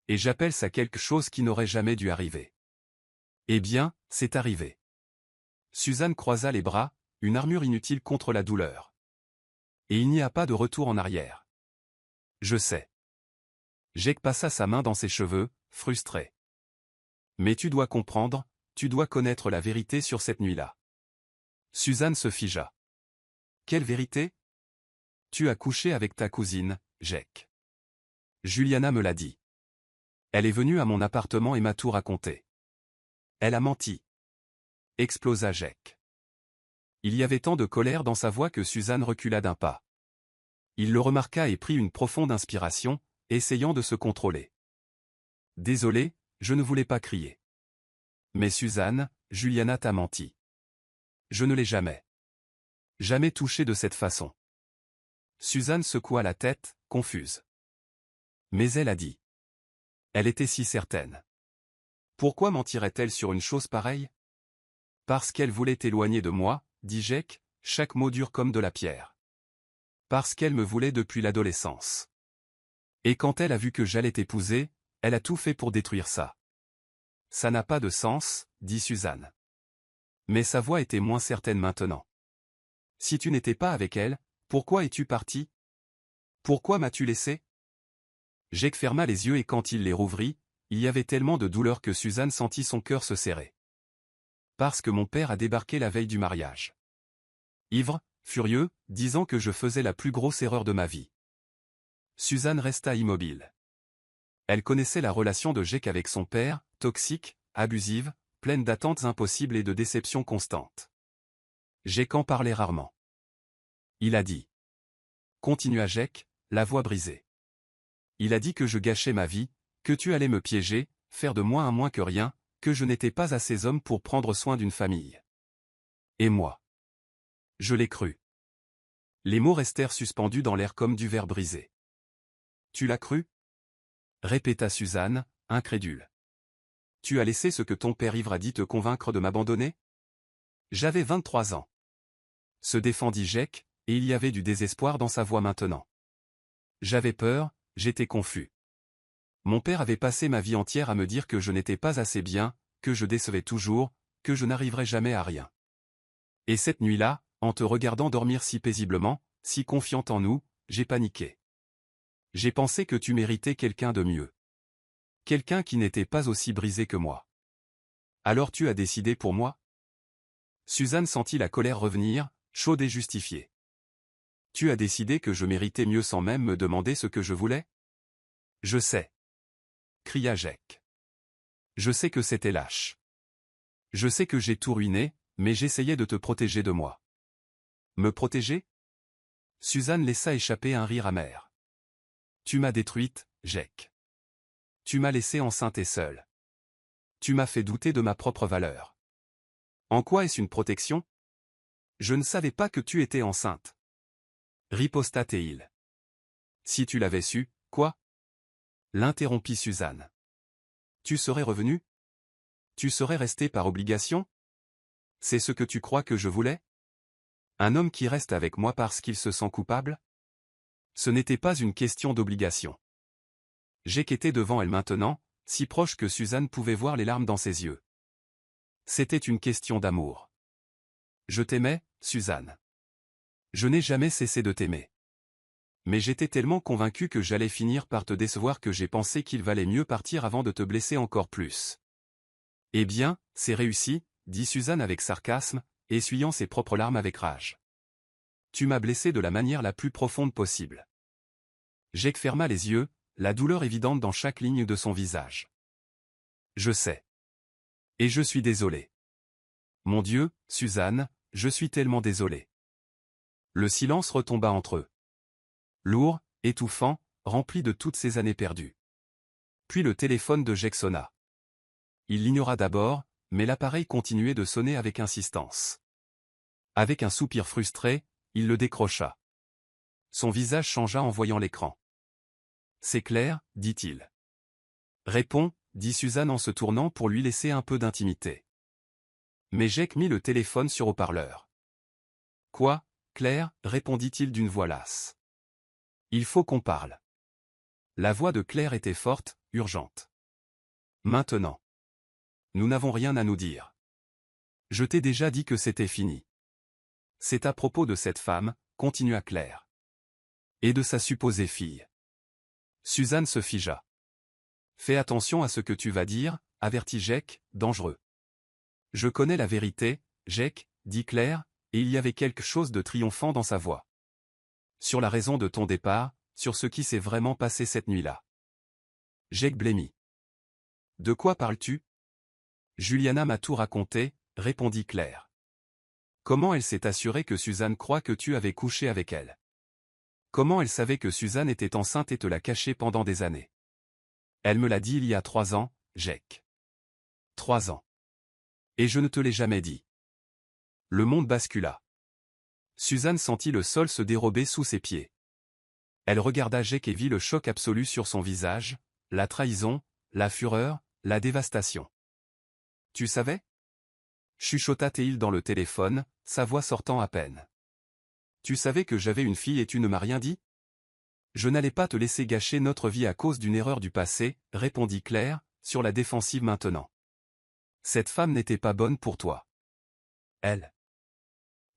Et j'appelle ça quelque chose qui n'aurait jamais dû arriver. Eh bien, c'est arrivé. Suzanne croisa les bras, une armure inutile contre la douleur. Et il n'y a pas de retour en arrière. Je sais. Jake passa sa main dans ses cheveux, frustré. Mais tu dois comprendre, tu dois connaître la vérité sur cette nuit-là. Suzanne se figea. Quelle vérité? Tu as couché avec ta cousine, Jake. Juliana me l'a dit. Elle est venue à mon appartement et m'a tout raconté. Elle a menti. Explosa Jake. Il y avait tant de colère dans sa voix que Suzanne recula d'un pas. Il le remarqua et prit une profonde inspiration, essayant de se contrôler. Désolé, je ne voulais pas crier. Mais Suzanne, Juliana t'a menti. Je ne l'ai jamais. Jamais touché de cette façon. Suzanne secoua la tête, confuse. Mais elle a dit. Elle était si certaine. Pourquoi mentirait-elle sur une chose pareille? Parce qu'elle voulait t'éloigner de moi, dit Jake, chaque mot dur comme de la pierre. Parce qu'elle me voulait depuis l'adolescence. Et quand elle a vu que j'allais t'épouser, elle a tout fait pour détruire ça. Ça n'a pas de sens, dit Suzanne. Mais sa voix était moins certaine maintenant. Si tu n'étais pas avec elle, pourquoi es-tu parti? Pourquoi m'as-tu laissé? Jake ferma les yeux et quand il les rouvrit, il y avait tellement de douleur que Suzanne sentit son cœur se serrer. Parce que mon père a débarqué la veille du mariage. Ivre, furieux, disant que je faisais la plus grosse erreur de ma vie. Suzanne resta immobile. Elle connaissait la relation de Jake avec son père, toxique, abusive, pleine d'attentes impossibles et de déceptions constantes. Jake en parlait rarement. Il a dit. Continua Jake, la voix brisée. Il a dit que je gâchais ma vie, que tu allais me piéger, faire de moi un moins que rien, que je n'étais pas assez homme pour prendre soin d'une famille. Et moi. Je l'ai cru. Les mots restèrent suspendus dans l'air comme du verre brisé. Tu l'as cru? Répéta Suzanne, incrédule. Tu as laissé ce que ton père ivre a dit te convaincre de m'abandonner? J'avais 23 ans. Se défendit Jake, et il y avait du désespoir dans sa voix maintenant. J'avais peur, j'étais confus. Mon père avait passé ma vie entière à me dire que je n'étais pas assez bien, que je décevais toujours, que je n'arriverais jamais à rien. Et cette nuit-là, en te regardant dormir si paisiblement, si confiante en nous, j'ai paniqué. J'ai pensé que tu méritais quelqu'un de mieux. Quelqu'un qui n'était pas aussi brisé que moi. Alors tu as décidé pour moi? Suzanne sentit la colère revenir, chaude et justifiée. Tu as décidé que je méritais mieux sans même me demander ce que je voulais? Je sais. Cria Jake. Je sais que c'était lâche. Je sais que j'ai tout ruiné, mais j'essayais de te protéger de moi. Me protéger? Suzanne laissa échapper un rire amer. Tu m'as détruite, Jake. Tu m'as laissé enceinte et seule. Tu m'as fait douter de ma propre valeur. En quoi est-ce une protection? Je ne savais pas que tu étais enceinte. Riposta Théil. Si tu l'avais su, quoi? L'interrompit Suzanne. Tu serais revenu? Tu serais resté par obligation? C'est ce que tu crois que je voulais? Un homme qui reste avec moi parce qu'il se sent coupable? Ce n'était pas une question d'obligation. Jake était devant elle maintenant, si proche que Suzanne pouvait voir les larmes dans ses yeux. C'était une question d'amour. Je t'aimais, Suzanne. Je n'ai jamais cessé de t'aimer. Mais j'étais tellement convaincu que j'allais finir par te décevoir que j'ai pensé qu'il valait mieux partir avant de te blesser encore plus. Eh bien, c'est réussi, dit Suzanne avec sarcasme, essuyant ses propres larmes avec rage. Tu m'as blessé de la manière la plus profonde possible. Jake ferma les yeux, la douleur évidente dans chaque ligne de son visage. Je sais. Et je suis désolé. Mon Dieu, Suzanne, je suis tellement désolé. Le silence retomba entre eux. Lourd, étouffant, rempli de toutes ces années perdues. Puis le téléphone de Jake sonna. Il l'ignora d'abord, mais l'appareil continuait de sonner avec insistance. Avec un soupir frustré, il le décrocha. Son visage changea en voyant l'écran. C'est clair, dit-il. Réponds, dit Suzanne en se tournant pour lui laisser un peu d'intimité. Mais Jake mit le téléphone sur haut-parleur. Quoi, Claire, répondit-il d'une voix lasse. Il faut qu'on parle. La voix de Claire était forte, urgente. Maintenant. Nous n'avons rien à nous dire. Je t'ai déjà dit que c'était fini. C'est à propos de cette femme, continua Claire. Et de sa supposée fille. Suzanne se figea. Fais attention à ce que tu vas dire, avertit Jake, dangereux. Je connais la vérité, Jake, dit Claire, et il y avait quelque chose de triomphant dans sa voix. Sur la raison de ton départ, sur ce qui s'est vraiment passé cette nuit-là. Jake blêmit. De quoi parles-tu? Juliana m'a tout raconté, répondit Claire. Comment elle s'est assurée que Suzanne croit que tu avais couché avec elle? Comment elle savait que Suzanne était enceinte et te l'a cachée pendant des années? Elle me l'a dit il y a 3 ans, Jake. 3 ans. Et je ne te l'ai jamais dit. Le monde bascula. Suzanne sentit le sol se dérober sous ses pieds. Elle regarda Jake et vit le choc absolu sur son visage, la trahison, la fureur, la dévastation. Tu savais? Chuchota Théil dans le téléphone, sa voix sortant à peine. Tu savais que j'avais une fille et tu ne m'as rien dit? Je n'allais pas te laisser gâcher notre vie à cause d'une erreur du passé, répondit Claire, sur la défensive maintenant. Cette femme n'était pas bonne pour toi. Elle.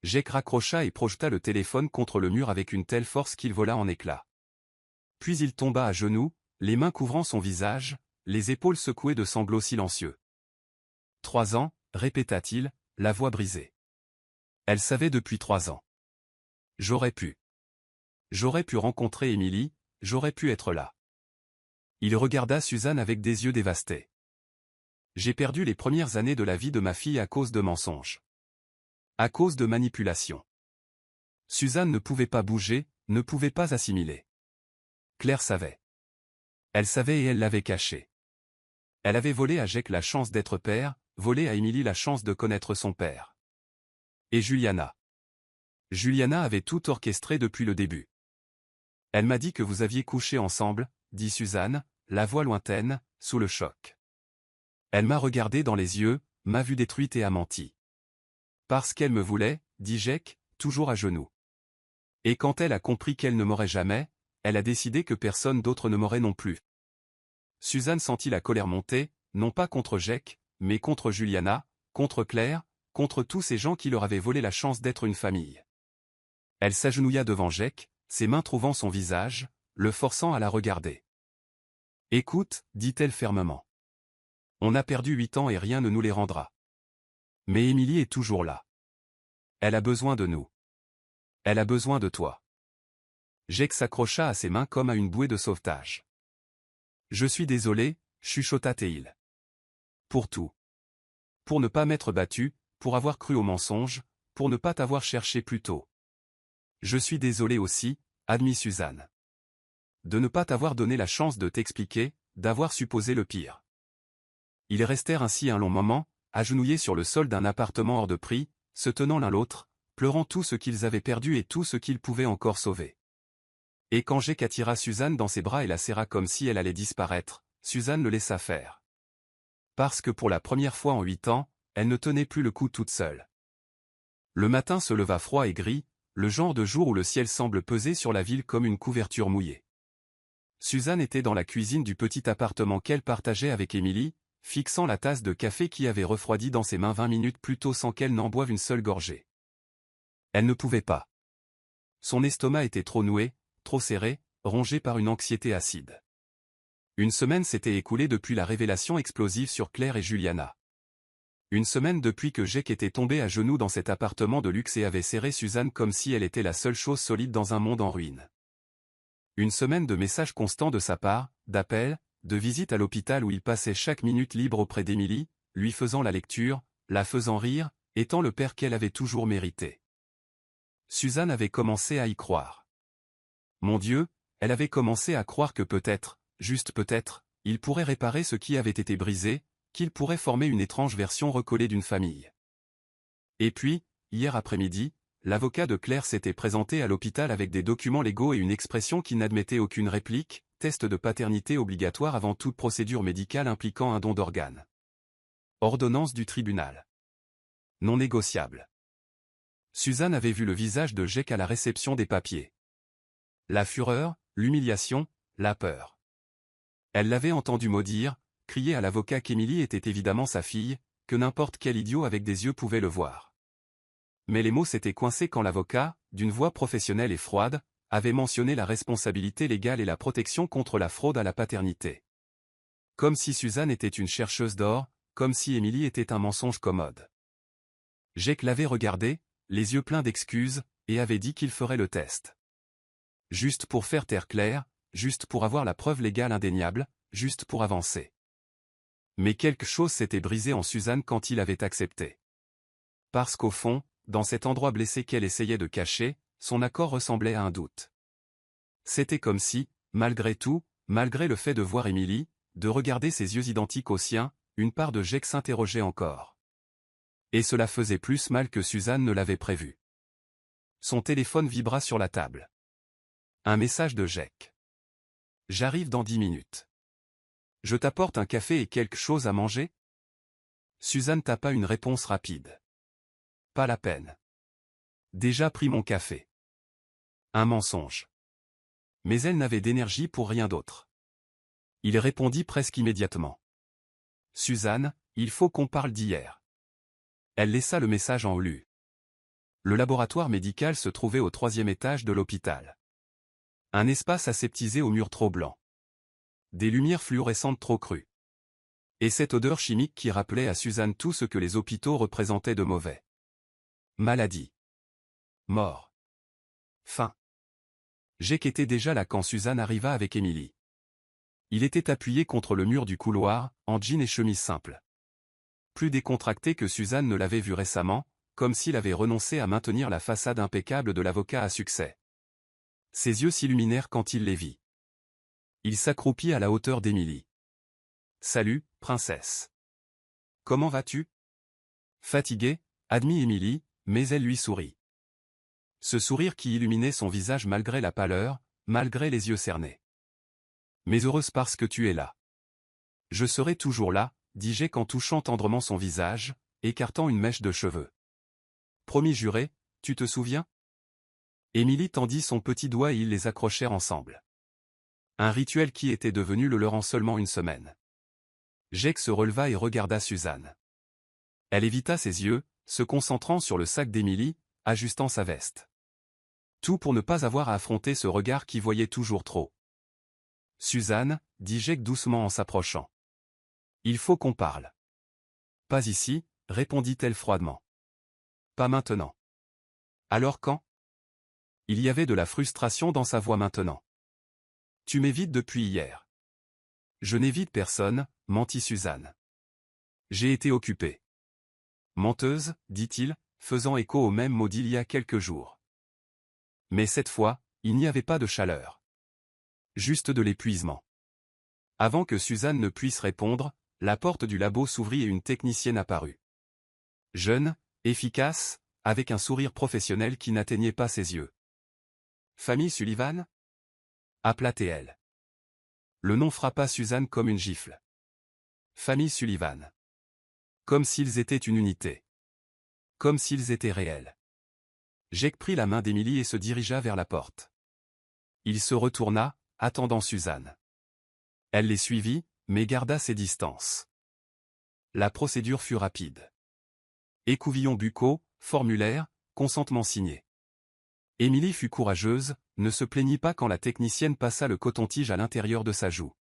Jake raccrocha et projeta le téléphone contre le mur avec une telle force qu'il vola en éclats. Puis il tomba à genoux, les mains couvrant son visage, les épaules secouées de sanglots silencieux. 3 ans, répéta-t-il, la voix brisée. Elle savait depuis 3 ans. J'aurais pu rencontrer Émilie, j'aurais pu être là. Il regarda Suzanne avec des yeux dévastés. J'ai perdu les premières années de la vie de ma fille à cause de mensonges. À cause de manipulation. Suzanne ne pouvait pas bouger, ne pouvait pas assimiler. Claire savait. Elle savait et elle l'avait caché. Elle avait volé à Jake la chance d'être père, volé à Émilie la chance de connaître son père. Et Juliana. Juliana avait tout orchestré depuis le début. Elle m'a dit que vous aviez couché ensemble, dit Suzanne, la voix lointaine, sous le choc. Elle m'a regardé dans les yeux, m'a vue détruite et a menti. Parce qu'elle me voulait, dit Jake, toujours à genoux. Et quand elle a compris qu'elle ne m'aurait jamais, elle a décidé que personne d'autre ne m'aurait non plus. Suzanne sentit la colère monter, non pas contre Jake, mais contre Juliana, contre Claire, contre tous ces gens qui leur avaient volé la chance d'être une famille. Elle s'agenouilla devant Jake, ses mains trouvant son visage, le forçant à la regarder. Écoute, dit-elle fermement. On a perdu 8 ans et rien ne nous les rendra. Mais Émilie est toujours là. Elle a besoin de nous. Elle a besoin de toi. Jake s'accrocha à ses mains comme à une bouée de sauvetage. Je suis désolé, chuchota Théil. Pour tout. Pour ne pas m'être battu, pour avoir cru au mensonge, pour ne pas t'avoir cherché plus tôt. Je suis désolé aussi, admit Suzanne. De ne pas t'avoir donné la chance de t'expliquer, d'avoir supposé le pire. Ils restèrent ainsi un long moment, agenouillés sur le sol d'un appartement hors de prix, se tenant l'un l'autre, pleurant tout ce qu'ils avaient perdu et tout ce qu'ils pouvaient encore sauver. Et quand Jake attira Suzanne dans ses bras et la serra comme si elle allait disparaître, Suzanne le laissa faire. Parce que pour la première fois en 8 ans, elle ne tenait plus le coup toute seule. Le matin se leva froid et gris, le genre de jour où le ciel semble peser sur la ville comme une couverture mouillée. Suzanne était dans la cuisine du petit appartement qu'elle partageait avec Émilie, fixant la tasse de café qui avait refroidi dans ses mains 20 minutes plus tôt sans qu'elle n'en boive une seule gorgée. Elle ne pouvait pas. Son estomac était trop noué, trop serré, rongé par une anxiété acide. Une semaine s'était écoulée depuis la révélation explosive sur Claire et Juliana. Une semaine depuis que Jake était tombé à genoux dans cet appartement de luxe et avait serré Suzanne comme si elle était la seule chose solide dans un monde en ruine. Une semaine de messages constants de sa part, d'appels, de visites à l'hôpital où il passait chaque minute libre auprès d'Émilie, lui faisant la lecture, la faisant rire, étant le père qu'elle avait toujours mérité. Suzanne avait commencé à y croire. Mon Dieu, elle avait commencé à croire que peut-être, juste peut-être, il pourrait réparer ce qui avait été brisé, qu'il pourrait former une étrange version recollée d'une famille. Et puis, hier après-midi, l'avocat de Claire s'était présenté à l'hôpital avec des documents légaux et une expression qui n'admettait aucune réplique, test de paternité obligatoire avant toute procédure médicale impliquant un don d'organes. Ordonnance du tribunal. Non négociable. Suzanne avait vu le visage de Jake à la réception des papiers. La fureur, l'humiliation, la peur. Elle l'avait entendu maudire, crier à l'avocat qu'Émilie était évidemment sa fille, que n'importe quel idiot avec des yeux pouvait le voir. Mais les mots s'étaient coincés quand l'avocat, d'une voix professionnelle et froide, avait mentionné la responsabilité légale et la protection contre la fraude à la paternité. Comme si Suzanne était une chercheuse d'or, comme si Émilie était un mensonge commode. Jake l'avait regardé, les yeux pleins d'excuses, et avait dit qu'il ferait le test. Juste pour faire taire Claire, juste pour avoir la preuve légale indéniable, juste pour avancer. Mais quelque chose s'était brisé en Suzanne quand il avait accepté. Parce qu'au fond, dans cet endroit blessé qu'elle essayait de cacher, son accord ressemblait à un doute. C'était comme si, malgré tout, malgré le fait de voir Émilie, de regarder ses yeux identiques aux siens, une part de Jake s'interrogeait encore. Et cela faisait plus mal que Suzanne ne l'avait prévu. Son téléphone vibra sur la table. Un message de Jake. « J'arrive dans 10 minutes. Je t'apporte un café et quelque chose à manger ?» Suzanne tapa une réponse rapide. « Pas la peine. Déjà pris mon café. » Un mensonge. Mais elle n'avait d'énergie pour rien d'autre. Il répondit presque immédiatement. « Suzanne, il faut qu'on parle d'hier. » Elle laissa le message en lu. Le laboratoire médical se trouvait au 3e étage de l'hôpital. Un espace aseptisé aux murs trop blancs. Des lumières fluorescentes trop crues. Et cette odeur chimique qui rappelait à Suzanne tout ce que les hôpitaux représentaient de mauvais. Maladie. Mort. Faim. Jake était déjà là quand Suzanne arriva avec Émilie. Il était appuyé contre le mur du couloir, en jean et chemise simple. Plus décontracté que Suzanne ne l'avait vu récemment, comme s'il avait renoncé à maintenir la façade impeccable de l'avocat à succès. Ses yeux s'illuminèrent quand il les vit. Il s'accroupit à la hauteur d'Émilie. « Salut, princesse. Comment vas-tu » Fatiguée, admit Émilie, mais elle lui sourit. Ce sourire qui illuminait son visage malgré la pâleur, malgré les yeux cernés. « Mais heureuse parce que tu es là. »« Je serai toujours là, » dit Jake en touchant tendrement son visage, écartant une mèche de cheveux. « Promis juré, tu te souviens » Émilie tendit son petit doigt et ils les accrochèrent ensemble. Un rituel qui était devenu le leur en seulement une semaine. Jake se releva et regarda Suzanne. Elle évita ses yeux, se concentrant sur le sac d'Émilie, ajustant sa veste. Tout pour ne pas avoir à affronter ce regard qui voyait toujours trop. « Suzanne, » dit Jake doucement en s'approchant. « Il faut qu'on parle. »« Pas ici, » répondit-elle froidement. « Pas maintenant. »« Alors quand ?» Il y avait de la frustration dans sa voix maintenant. « Tu m'évites depuis hier. »« Je n'évite personne, » mentit Suzanne. « J'ai été occupée. »« Menteuse, » dit-il, faisant écho au même mot d'il y a quelques jours. Mais cette fois, il n'y avait pas de chaleur. Juste de l'épuisement. Avant que Suzanne ne puisse répondre, la porte du labo s'ouvrit et une technicienne apparut. Jeune, efficace, avec un sourire professionnel qui n'atteignait pas ses yeux. « Famille Sullivan » appela-t-elle. Le nom frappa Suzanne comme une gifle. Famille Sullivan. Comme s'ils étaient une unité. Comme s'ils étaient réels. Jake prit la main d'Émilie et se dirigea vers la porte. Il se retourna, attendant Suzanne. Elle les suivit, mais garda ses distances. La procédure fut rapide. Écouvillons buccaux, formulaire, consentement signé. Émilie fut courageuse, ne se plaignit pas quand la technicienne passa le coton-tige à l'intérieur de sa joue.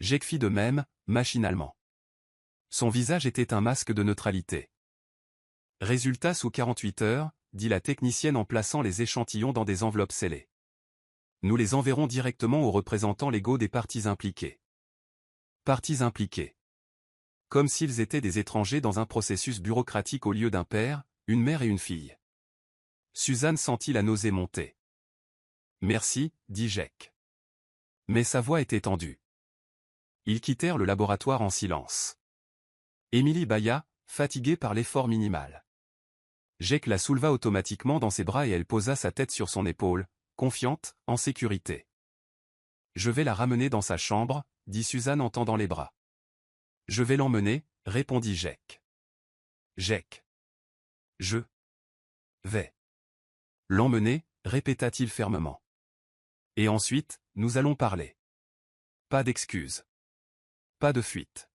Jake fit de même, machinalement. Son visage était un masque de neutralité. Résultat sous 48 heures, dit la technicienne en plaçant les échantillons dans des enveloppes scellées. Nous les enverrons directement aux représentants légaux des parties impliquées. Parties impliquées. Comme s'ils étaient des étrangers dans un processus bureaucratique au lieu d'un père, une mère et une fille. Suzanne sentit la nausée monter. Merci, dit Jake. Mais sa voix était tendue. Ils quittèrent le laboratoire en silence. Émilie bâilla, fatiguée par l'effort minimal. Jake la souleva automatiquement dans ses bras et elle posa sa tête sur son épaule, confiante, en sécurité. Je vais la ramener dans sa chambre, dit Suzanne en tendant les bras. Je vais l'emmener, répondit Jake. Jake. Je vais l'emmener, répéta-t-il fermement. Et ensuite, nous allons parler. Pas d'excuses. Pas de fuite.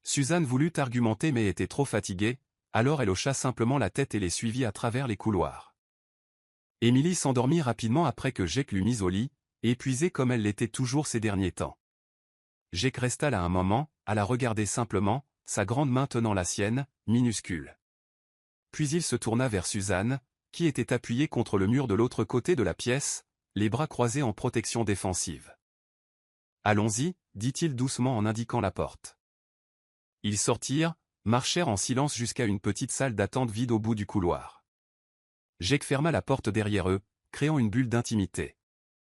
Suzanne voulut argumenter mais était trop fatiguée, alors elle hocha simplement la tête et les suivit à travers les couloirs. Émilie s'endormit rapidement après que Jake l'eut mise au lit, épuisée comme elle l'était toujours ces derniers temps. Jake resta là un moment, à la regarder simplement, sa grande main tenant la sienne, minuscule. Puis il se tourna vers Suzanne, qui était appuyée contre le mur de l'autre côté de la pièce, les bras croisés en protection défensive. « Allons-y » dit-il doucement en indiquant la porte. Ils sortirent, marchèrent en silence jusqu'à une petite salle d'attente vide au bout du couloir. Jake ferma la porte derrière eux, créant une bulle d'intimité.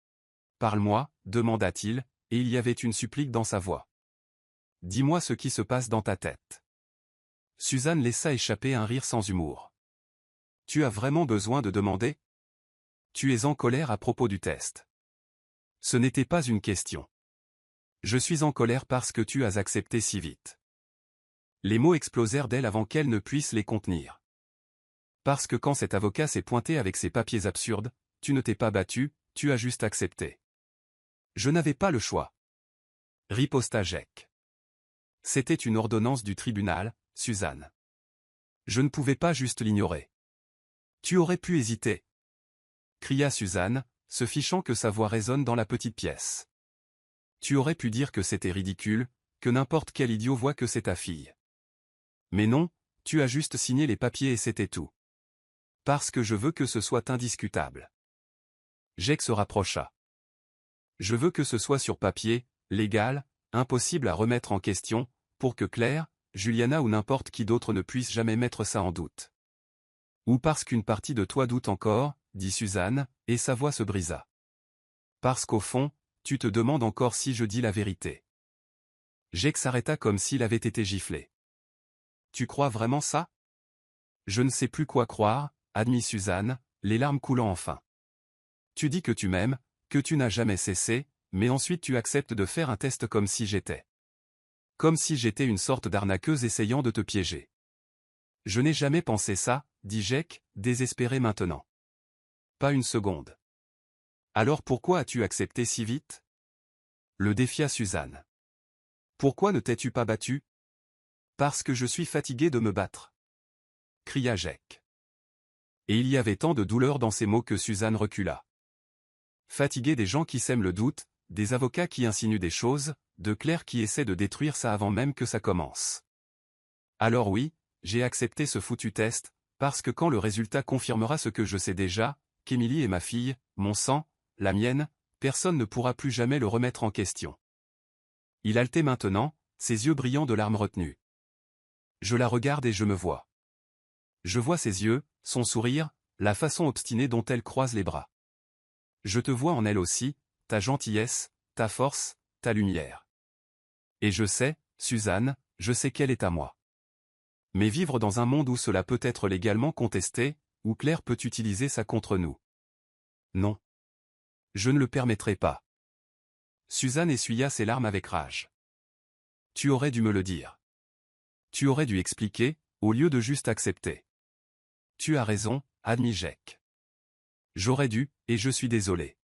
« Parle-moi » demanda-t-il, et il y avait une supplique dans sa voix. « Dis-moi ce qui se passe dans ta tête. » Suzanne laissa échapper un rire sans humour. « Tu as vraiment besoin de demander ? Tu es en colère à propos du test. Ce n'était pas une question. Je suis en colère parce que tu as accepté si vite. » Les mots explosèrent d'elle avant qu'elle ne puisse les contenir. Parce que quand cet avocat s'est pointé avec ses papiers absurdes, tu ne t'es pas battu, tu as juste accepté. Je n'avais pas le choix. Riposta Jake. C'était une ordonnance du tribunal, Suzanne. Je ne pouvais pas juste l'ignorer. Tu aurais pu hésiter. Cria Suzanne, se fichant que sa voix résonne dans la petite pièce. Tu aurais pu dire que c'était ridicule, que n'importe quel idiot voit que c'est ta fille. Mais non, tu as juste signé les papiers et c'était tout. Parce que je veux que ce soit indiscutable. Jake se rapprocha. Je veux que ce soit sur papier, légal, impossible à remettre en question, pour que Claire, Juliana ou n'importe qui d'autre ne puisse jamais mettre ça en doute. Ou parce qu'une partie de toi doute encore, dit Suzanne, et sa voix se brisa. Parce qu'au fond, tu te demandes encore si je dis la vérité. Jake s'arrêta comme s'il avait été giflé. Tu crois vraiment ça ? Je ne sais plus quoi croire, admit Suzanne, les larmes coulant enfin. Tu dis que tu m'aimes, que tu n'as jamais cessé, mais ensuite tu acceptes de faire un test comme si j'étais. Comme si j'étais une sorte d'arnaqueuse essayant de te piéger. Je n'ai jamais pensé ça, dit Jake, désespéré maintenant. Pas une seconde. Alors pourquoi as-tu accepté si vite ? Le défia Suzanne. Pourquoi ne t'es-tu pas battu ? Parce que je suis fatigué de me battre. Cria Jake. Et il y avait tant de douleur dans ces mots que Suzanne recula. Fatigué des gens qui sèment le doute, des avocats qui insinuent des choses, de Claire qui essaie de détruire ça avant même que ça commence. Alors oui, j'ai accepté ce foutu test, parce que quand le résultat confirmera ce que je sais déjà, qu'Émilie est ma fille, mon sang, la mienne, personne ne pourra plus jamais le remettre en question. Il haletait maintenant, ses yeux brillants de larmes retenues. Je la regarde et je me vois. Je vois ses yeux, son sourire, la façon obstinée dont elle croise les bras. Je te vois en elle aussi, ta gentillesse, ta force, ta lumière. Et je sais, Suzanne, je sais qu'elle est à moi. Mais vivre dans un monde où cela peut être légalement contesté, où Claire peut utiliser ça contre nous. Non. Je ne le permettrai pas. Suzanne essuya ses larmes avec rage. Tu aurais dû me le dire. Tu aurais dû expliquer, au lieu de juste accepter. Tu as raison, admit Jake. J'aurais dû, et je suis désolé.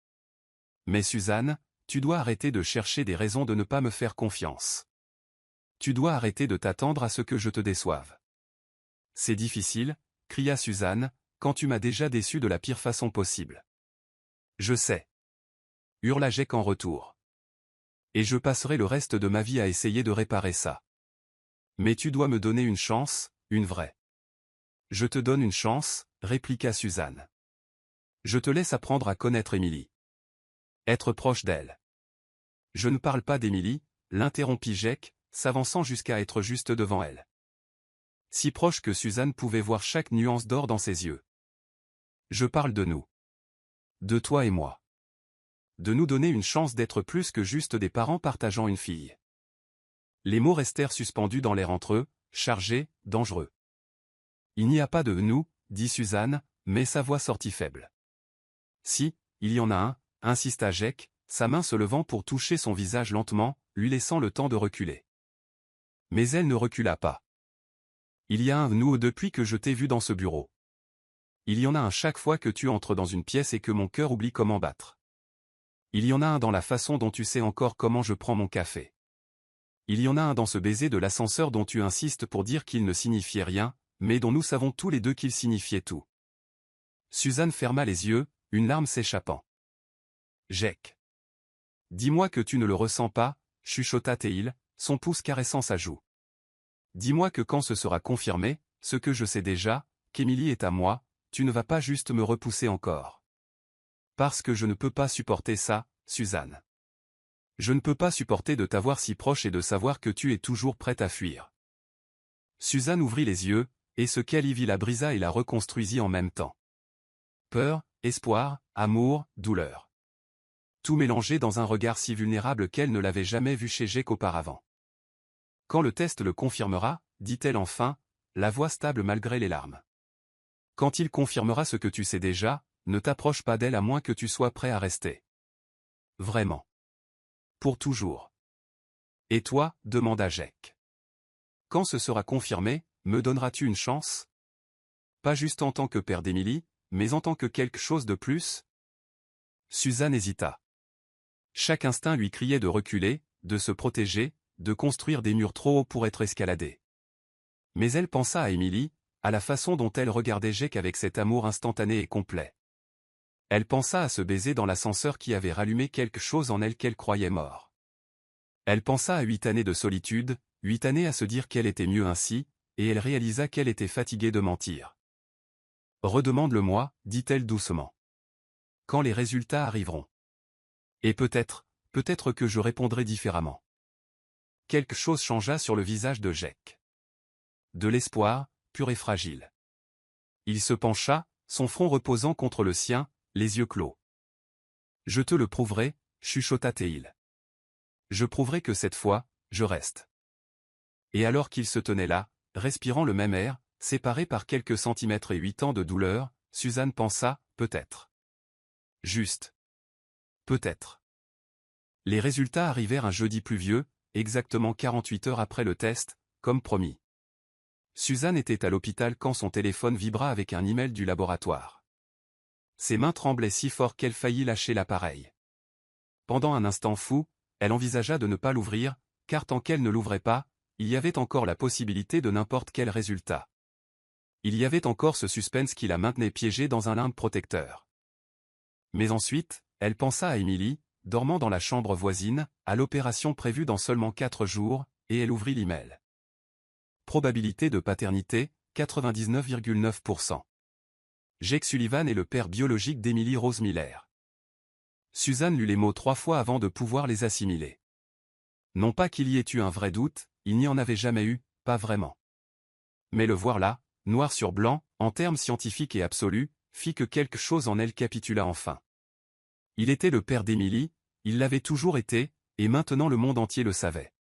Mais Suzanne, tu dois arrêter de chercher des raisons de ne pas me faire confiance. Tu dois arrêter de t'attendre à ce que je te déçoive. C'est difficile, cria Suzanne, quand tu m'as déjà déçu de la pire façon possible. Je sais. Hurla Jake en retour. Et je passerai le reste de ma vie à essayer de réparer ça. Mais tu dois me donner une chance, une vraie. Je te donne une chance, répliqua Suzanne. Je te laisse apprendre à connaître Émilie. Être proche d'elle. Je ne parle pas d'Émilie, l'interrompit Jake, s'avançant jusqu'à être juste devant elle. Si proche que Suzanne pouvait voir chaque nuance d'or dans ses yeux. Je parle de nous. De toi et moi. De nous donner une chance d'être plus que juste des parents partageant une fille. Les mots restèrent suspendus dans l'air entre eux, chargés, dangereux. Il n'y a pas de nous, dit Suzanne, mais sa voix sortit faible. Si, il y en a un, insista Jake, sa main se levant pour toucher son visage lentement, lui laissant le temps de reculer. Mais elle ne recula pas. Il y a un nous depuis que je t'ai vu dans ce bureau. Il y en a un chaque fois que tu entres dans une pièce et que mon cœur oublie comment battre. Il y en a un dans la façon dont tu sais encore comment je prends mon café. Il y en a un dans ce baiser de l'ascenseur dont tu insistes pour dire qu'il ne signifiait rien, mais dont nous savons tous les deux qu'il signifiait tout. Suzanne ferma les yeux, une larme s'échappant. Jake. Dis-moi que tu ne le ressens pas, chuchota Théil, son pouce caressant sa joue. Dis-moi que quand ce sera confirmé, ce que je sais déjà, qu'Émilie est à moi, tu ne vas pas juste me repousser encore. Parce que je ne peux pas supporter ça, Suzanne. Je ne peux pas supporter de t'avoir si proche et de savoir que tu es toujours prête à fuir. Suzanne ouvrit les yeux, et ce qu'elle y vit la brisa et la reconstruisit en même temps. Peur, espoir, amour, douleur. Tout mélangé dans un regard si vulnérable qu'elle ne l'avait jamais vu chez Jake auparavant. Quand le test le confirmera, dit-elle enfin, la voix stable malgré les larmes. Quand il confirmera ce que tu sais déjà, ne t'approche pas d'elle à moins que tu sois prêt à rester. Vraiment. Pour toujours. Et toi, demanda Jake. Quand ce sera confirmé, me donneras-tu une chance? Pas juste en tant que père d'Émilie, mais en tant que quelque chose de plus? Suzanne hésita. Chaque instinct lui criait de reculer, de se protéger, de construire des murs trop hauts pour être escaladés. Mais elle pensa à Émilie, à la façon dont elle regardait Jake avec cet amour instantané et complet. Elle pensa à ce baiser dans l'ascenseur qui avait rallumé quelque chose en elle qu'elle croyait mort. Elle pensa à 8 années de solitude, 8 années à se dire qu'elle était mieux ainsi, et elle réalisa qu'elle était fatiguée de mentir. « Redemande-le-moi, dit-elle doucement. Quand les résultats arriveront. Et peut-être que je répondrai différemment. » Quelque chose changea sur le visage de Jake. De l'espoir, pur et fragile. Il se pencha, son front reposant contre le sien, les yeux clos. « Je te le prouverai, chuchota Théil. Je prouverai que cette fois, je reste. » Et alors qu'il se tenait là, respirant le même air, séparé par quelques centimètres et 8 ans de douleur, Suzanne pensa, peut-être. Juste. Peut-être. Les résultats arrivèrent un jeudi pluvieux, exactement 48 heures après le test, comme promis. Suzanne était à l'hôpital quand son téléphone vibra avec un email du laboratoire. Ses mains tremblaient si fort qu'elle faillit lâcher l'appareil. Pendant un instant fou, elle envisagea de ne pas l'ouvrir, car tant qu'elle ne l'ouvrait pas, il y avait encore la possibilité de n'importe quel résultat. Il y avait encore ce suspense qui la maintenait piégée dans un limbe protecteur. Mais ensuite, elle pensa à Émilie, dormant dans la chambre voisine, à l'opération prévue dans seulement 4 jours, et elle ouvrit l'email. Probabilité de paternité, 99,9%. Jake Sullivan est le père biologique d'Émilie Rose Miller. Suzanne lut les mots 3 fois avant de pouvoir les assimiler. Non pas qu'il y ait eu un vrai doute, il n'y en avait jamais eu, pas vraiment. Mais le voir là, noir sur blanc, en termes scientifiques et absolus, fit que quelque chose en elle capitula enfin. Il était le père d'Émilie, il l'avait toujours été, et maintenant le monde entier le savait.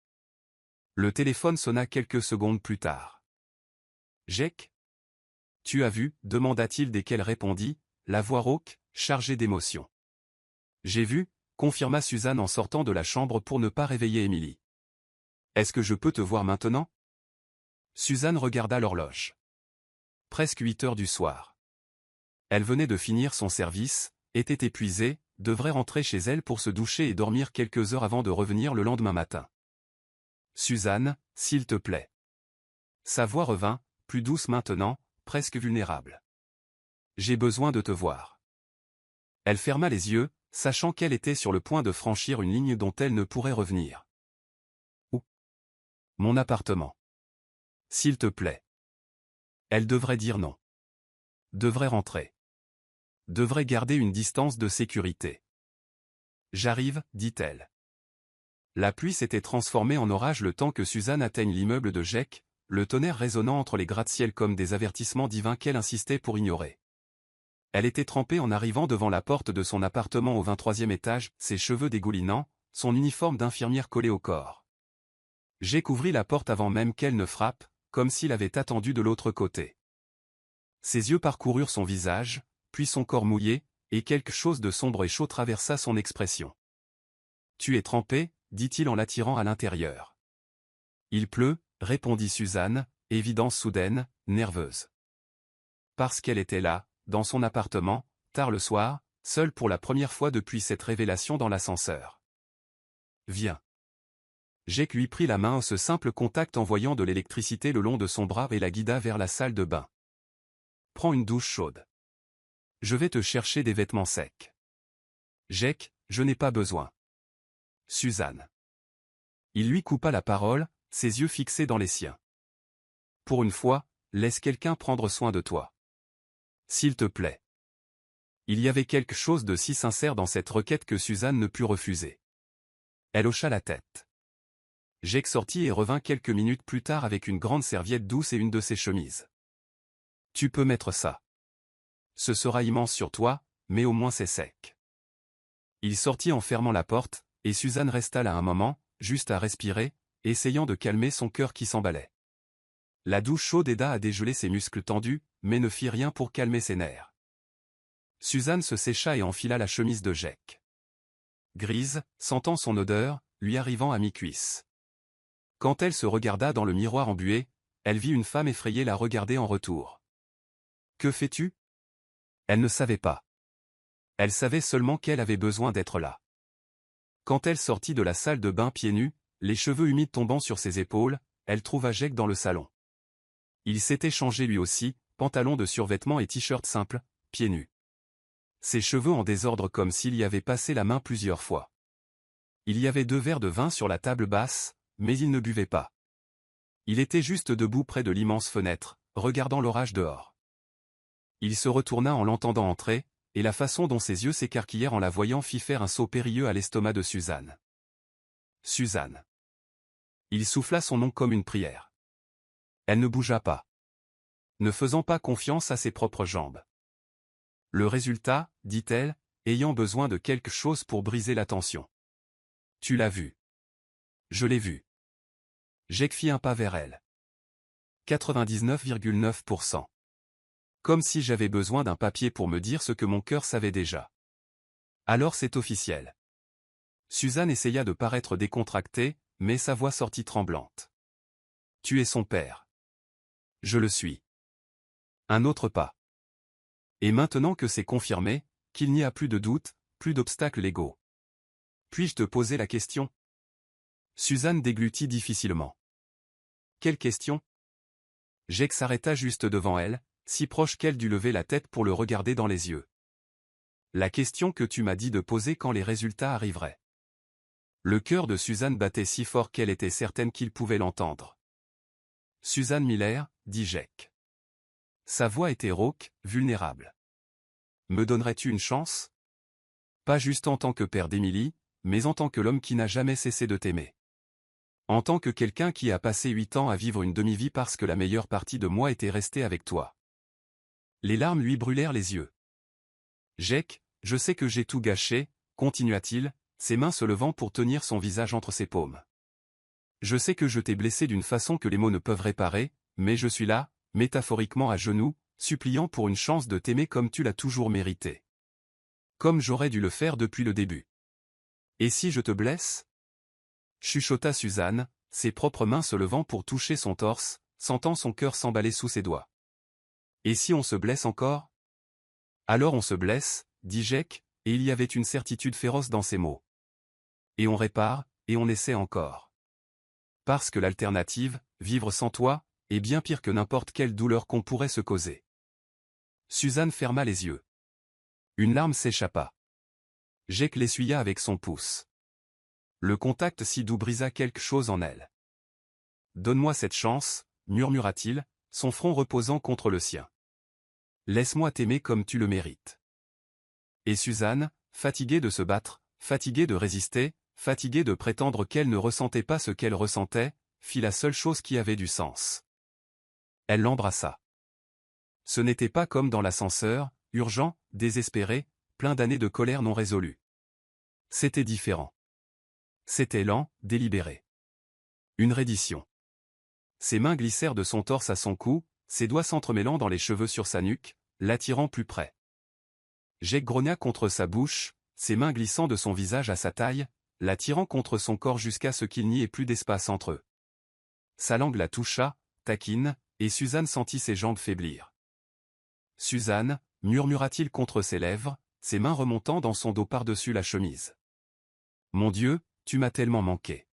Le téléphone sonna quelques secondes plus tard. « Jake ? Tu as vu » demanda-t-il dès qu'elle répondit, la voix rauque, chargée d'émotion. « J'ai vu » confirma Suzanne en sortant de la chambre pour ne pas réveiller Émilie. « Est-ce que je peux te voir maintenant ?» Suzanne regarda l'horloge. Presque 8 heures du soir. Elle venait de finir son service, était épuisée, devrait rentrer chez elle pour se doucher et dormir quelques heures avant de revenir le lendemain matin. « Suzanne, s'il te plaît. » Sa voix revint, plus douce maintenant, presque vulnérable. « J'ai besoin de te voir. » Elle ferma les yeux, sachant qu'elle était sur le point de franchir une ligne dont elle ne pourrait revenir. « Où ? » ?»« Mon appartement. »« S'il te plaît. » Elle devrait dire non. Devrait rentrer. Devrait garder une distance de sécurité. « J'arrive, dit-elle. La pluie s'était transformée en orage le temps que Suzanne atteigne l'immeuble de Jake, le tonnerre résonnant entre les gratte-ciel comme des avertissements divins qu'elle insistait pour ignorer. Elle était trempée en arrivant devant la porte de son appartement au 23e étage, ses cheveux dégoulinants, son uniforme d'infirmière collé au corps. Jake ouvrit la porte avant même qu'elle ne frappe, comme s'il avait attendu de l'autre côté. Ses yeux parcoururent son visage, puis son corps mouillé, et quelque chose de sombre et chaud traversa son expression. « Tu es trempé » dit-il en l'attirant à l'intérieur. « Il pleut » répondit Suzanne, évidence soudaine, nerveuse. Parce qu'elle était là, dans son appartement, tard le soir, seul pour la première fois depuis cette révélation dans l'ascenseur. Viens. Jake lui prit la main, ce simple contact envoyant de l'électricité le long de son bras et la guida vers la salle de bain. Prends une douche chaude. Je vais te chercher des vêtements secs. Jake, je n'ai pas besoin. Suzanne. Il lui coupa la parole, ses yeux fixés dans les siens. Pour une fois, laisse quelqu'un prendre soin de toi. S'il te plaît. Il y avait quelque chose de si sincère dans cette requête que Suzanne ne put refuser. Elle hocha la tête. Jake sortit et revint quelques minutes plus tard avec une grande serviette douce et une de ses chemises. Tu peux mettre ça. Ce sera immense sur toi, mais au moins c'est sec. Il sortit en fermant la porte, et Suzanne resta là un moment, juste à respirer, essayant de calmer son cœur qui s'emballait. La douche chaude aida à dégeler ses muscles tendus, mais ne fit rien pour calmer ses nerfs. Suzanne se sécha et enfila la chemise de Jake. Grise, sentant son odeur, lui arrivant à mi-cuisse. Quand elle se regarda dans le miroir embué, elle vit une femme effrayée la regarder en retour. « Que fais-tu » Elle ne savait pas. Elle savait seulement qu'elle avait besoin d'être là. Quand elle sortit de la salle de bain pieds nus, les cheveux humides tombant sur ses épaules, elle trouva Jake dans le salon. Il s'était changé lui aussi, pantalon de survêtement et t-shirt simple, pieds nus. Ses cheveux en désordre comme s'il y avait passé la main plusieurs fois. Il y avait 2 verres de vin sur la table basse, mais il ne buvait pas. Il était juste debout près de l'immense fenêtre, regardant l'orage dehors. Il se retourna en l'entendant entrer, et la façon dont ses yeux s'écarquillèrent en la voyant fit faire un saut périlleux à l'estomac de Suzanne. Suzanne. Il souffla son nom comme une prière. Elle ne bougea pas. Ne faisant pas confiance à ses propres jambes. Le résultat, dit-elle, ayant besoin de quelque chose pour briser la tension. Tu l'as vu. Je l'ai vu. Jake fit un pas vers elle. 99,9%. Comme si j'avais besoin d'un papier pour me dire ce que mon cœur savait déjà. Alors c'est officiel. Suzanne essaya de paraître décontractée, mais sa voix sortit tremblante. Tu es son père. Je le suis. Un autre pas. Et maintenant que c'est confirmé, qu'il n'y a plus de doute, plus d'obstacles légaux. Puis-je te poser la question ? Suzanne déglutit difficilement. Quelle question ? Jake s'arrêta juste devant elle, si proche qu'elle dut lever la tête pour le regarder dans les yeux. La question que tu m'as dit de poser quand les résultats arriveraient. Le cœur de Suzanne battait si fort qu'elle était certaine qu'il pouvait l'entendre. Suzanne Miller, dit Jake. Sa voix était rauque, vulnérable. Me donnerais-tu une chance ? Pas juste en tant que père d'Emily, mais en tant que l'homme qui n'a jamais cessé de t'aimer. En tant que quelqu'un qui a passé 8 ans à vivre une demi-vie parce que la meilleure partie de moi était restée avec toi. Les larmes lui brûlèrent les yeux. Jake, je sais que j'ai tout gâché, continua-t-il, ses mains se levant pour tenir son visage entre ses paumes. Je sais que je t'ai blessé d'une façon que les mots ne peuvent réparer, mais je suis là, métaphoriquement à genoux, suppliant pour une chance de t'aimer comme tu l'as toujours mérité. Comme j'aurais dû le faire depuis le début. Et si je te blesse ? Chuchota Suzanne, ses propres mains se levant pour toucher son torse, sentant son cœur s'emballer sous ses doigts. Et si on se blesse encore ? Alors on se blesse, dit Jake, et il y avait une certitude féroce dans ses mots. Et on répare, et on essaie encore. Parce que l'alternative, vivre sans toi, est bien pire que n'importe quelle douleur qu'on pourrait se causer. Suzanne ferma les yeux. Une larme s'échappa. Jake l'essuya avec son pouce. Le contact si doux brisa quelque chose en elle. Donne-moi cette chance, murmura-t-il, son front reposant contre le sien. Laisse-moi t'aimer comme tu le mérites. Et Suzanne, fatiguée de se battre, fatiguée de résister, fatiguée de prétendre qu'elle ne ressentait pas ce qu'elle ressentait, fit la seule chose qui avait du sens. Elle l'embrassa. Ce n'était pas comme dans l'ascenseur, urgent, désespéré, plein d'années de colère non résolue. C'était différent. C'était lent, délibéré. Une reddition. Ses mains glissèrent de son torse à son cou, ses doigts s'entremêlant dans les cheveux sur sa nuque, l'attirant plus près. Jake grogna contre sa bouche, ses mains glissant de son visage à sa taille, l'attirant contre son corps jusqu'à ce qu'il n'y ait plus d'espace entre eux. Sa langue la toucha, taquine, et Suzanne sentit ses jambes faiblir. Suzanne, murmura-t-il contre ses lèvres, ses mains remontant dans son dos par-dessus la chemise. « Mon Dieu, tu m'as tellement manqué. »«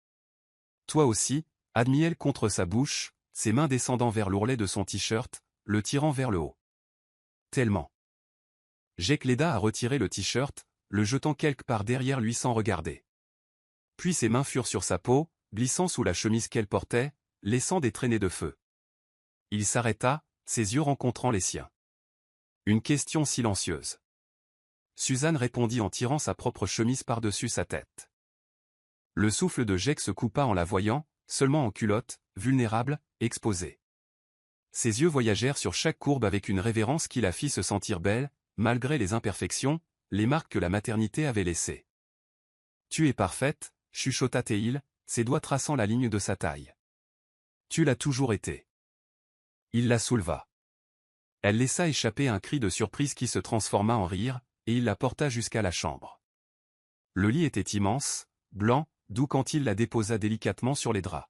Toi aussi » admit-elle contre sa bouche, ses mains descendant vers l'ourlet de son t-shirt, le tirant vers le haut. « Tellement. » Jake l'aida à retirer le t-shirt, le jetant quelque part derrière lui sans regarder. Puis ses mains furent sur sa peau, glissant sous la chemise qu'elle portait, laissant des traînées de feu. Il s'arrêta, ses yeux rencontrant les siens. Une question silencieuse. Suzanne répondit en tirant sa propre chemise par-dessus sa tête. Le souffle de Jake se coupa en la voyant, seulement en culotte, vulnérable, exposée. Ses yeux voyagèrent sur chaque courbe avec une révérence qui la fit se sentir belle, malgré les imperfections, les marques que la maternité avait laissées. « Tu es parfaite » chuchota Théil, ses doigts traçant la ligne de sa taille. « Tu l'as toujours été. » Il la souleva. Elle laissa échapper un cri de surprise qui se transforma en rire, et il la porta jusqu'à la chambre. Le lit était immense, blanc, doux quand il la déposa délicatement sur les draps.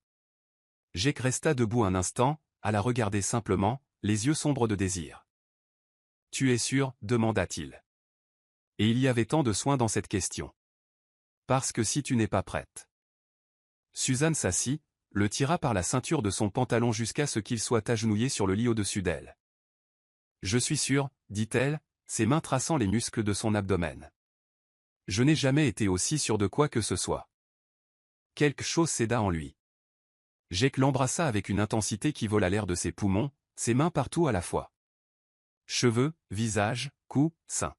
Jake resta debout un instant, à la regarder simplement, les yeux sombres de désir. « Tu es sûr » demanda-t-il. Et il y avait tant de soin dans cette question. « Parce que si tu n'es pas prête. » Suzanne s'assit, le tira par la ceinture de son pantalon jusqu'à ce qu'il soit agenouillé sur le lit au-dessus d'elle. « Je suis sûre » dit-elle, ses mains traçant les muscles de son abdomen. « Je n'ai jamais été aussi sûre de quoi que ce soit. » Quelque chose céda en lui. Jake l'embrassa avec une intensité qui vola l'air de ses poumons, ses mains partout à la fois. Cheveux, visage, cou, sein.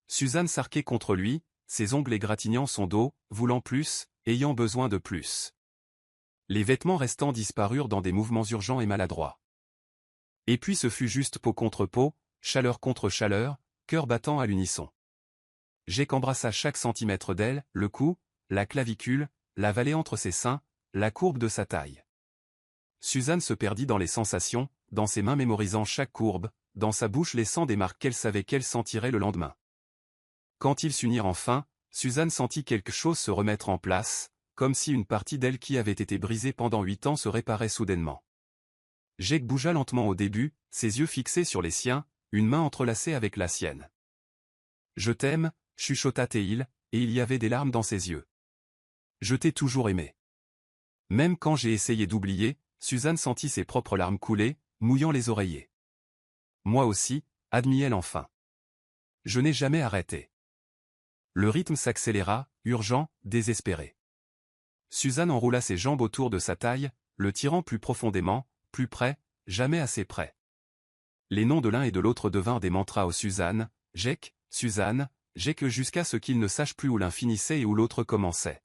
Suzanne s'arquait contre lui, ses ongles égratignant son dos, voulant plus, ayant besoin de plus. Les vêtements restants disparurent dans des mouvements urgents et maladroits. Et puis ce fut juste peau contre peau, chaleur contre chaleur, cœur battant à l'unisson. Jake embrassa chaque centimètre d'elle, le cou, la clavicule, la vallée entre ses seins, la courbe de sa taille. Suzanne se perdit dans les sensations, dans ses mains mémorisant chaque courbe, dans sa bouche laissant des marques qu'elle savait qu'elle sentirait le lendemain. Quand ils s'unirent enfin, Suzanne sentit quelque chose se remettre en place, comme si une partie d'elle qui avait été brisée pendant 8 ans se réparait soudainement. Jake bougea lentement au début, ses yeux fixés sur les siens, une main entrelacée avec la sienne. « Je t'aime » chuchota Théil, et il y avait des larmes dans ses yeux. « Je t'ai toujours aimé. » Même quand j'ai essayé d'oublier, Suzanne sentit ses propres larmes couler, mouillant les oreillers. « Moi aussi » admit-elle enfin. « Je n'ai jamais arrêté. » Le rythme s'accéléra, urgent, désespéré. Suzanne enroula ses jambes autour de sa taille, le tirant plus profondément, plus près, jamais assez près. Les noms de l'un et de l'autre devinrent des mantras aux Suzanne, Jake, jusqu'à ce qu'ils ne sachent plus où l'un finissait et où l'autre commençait.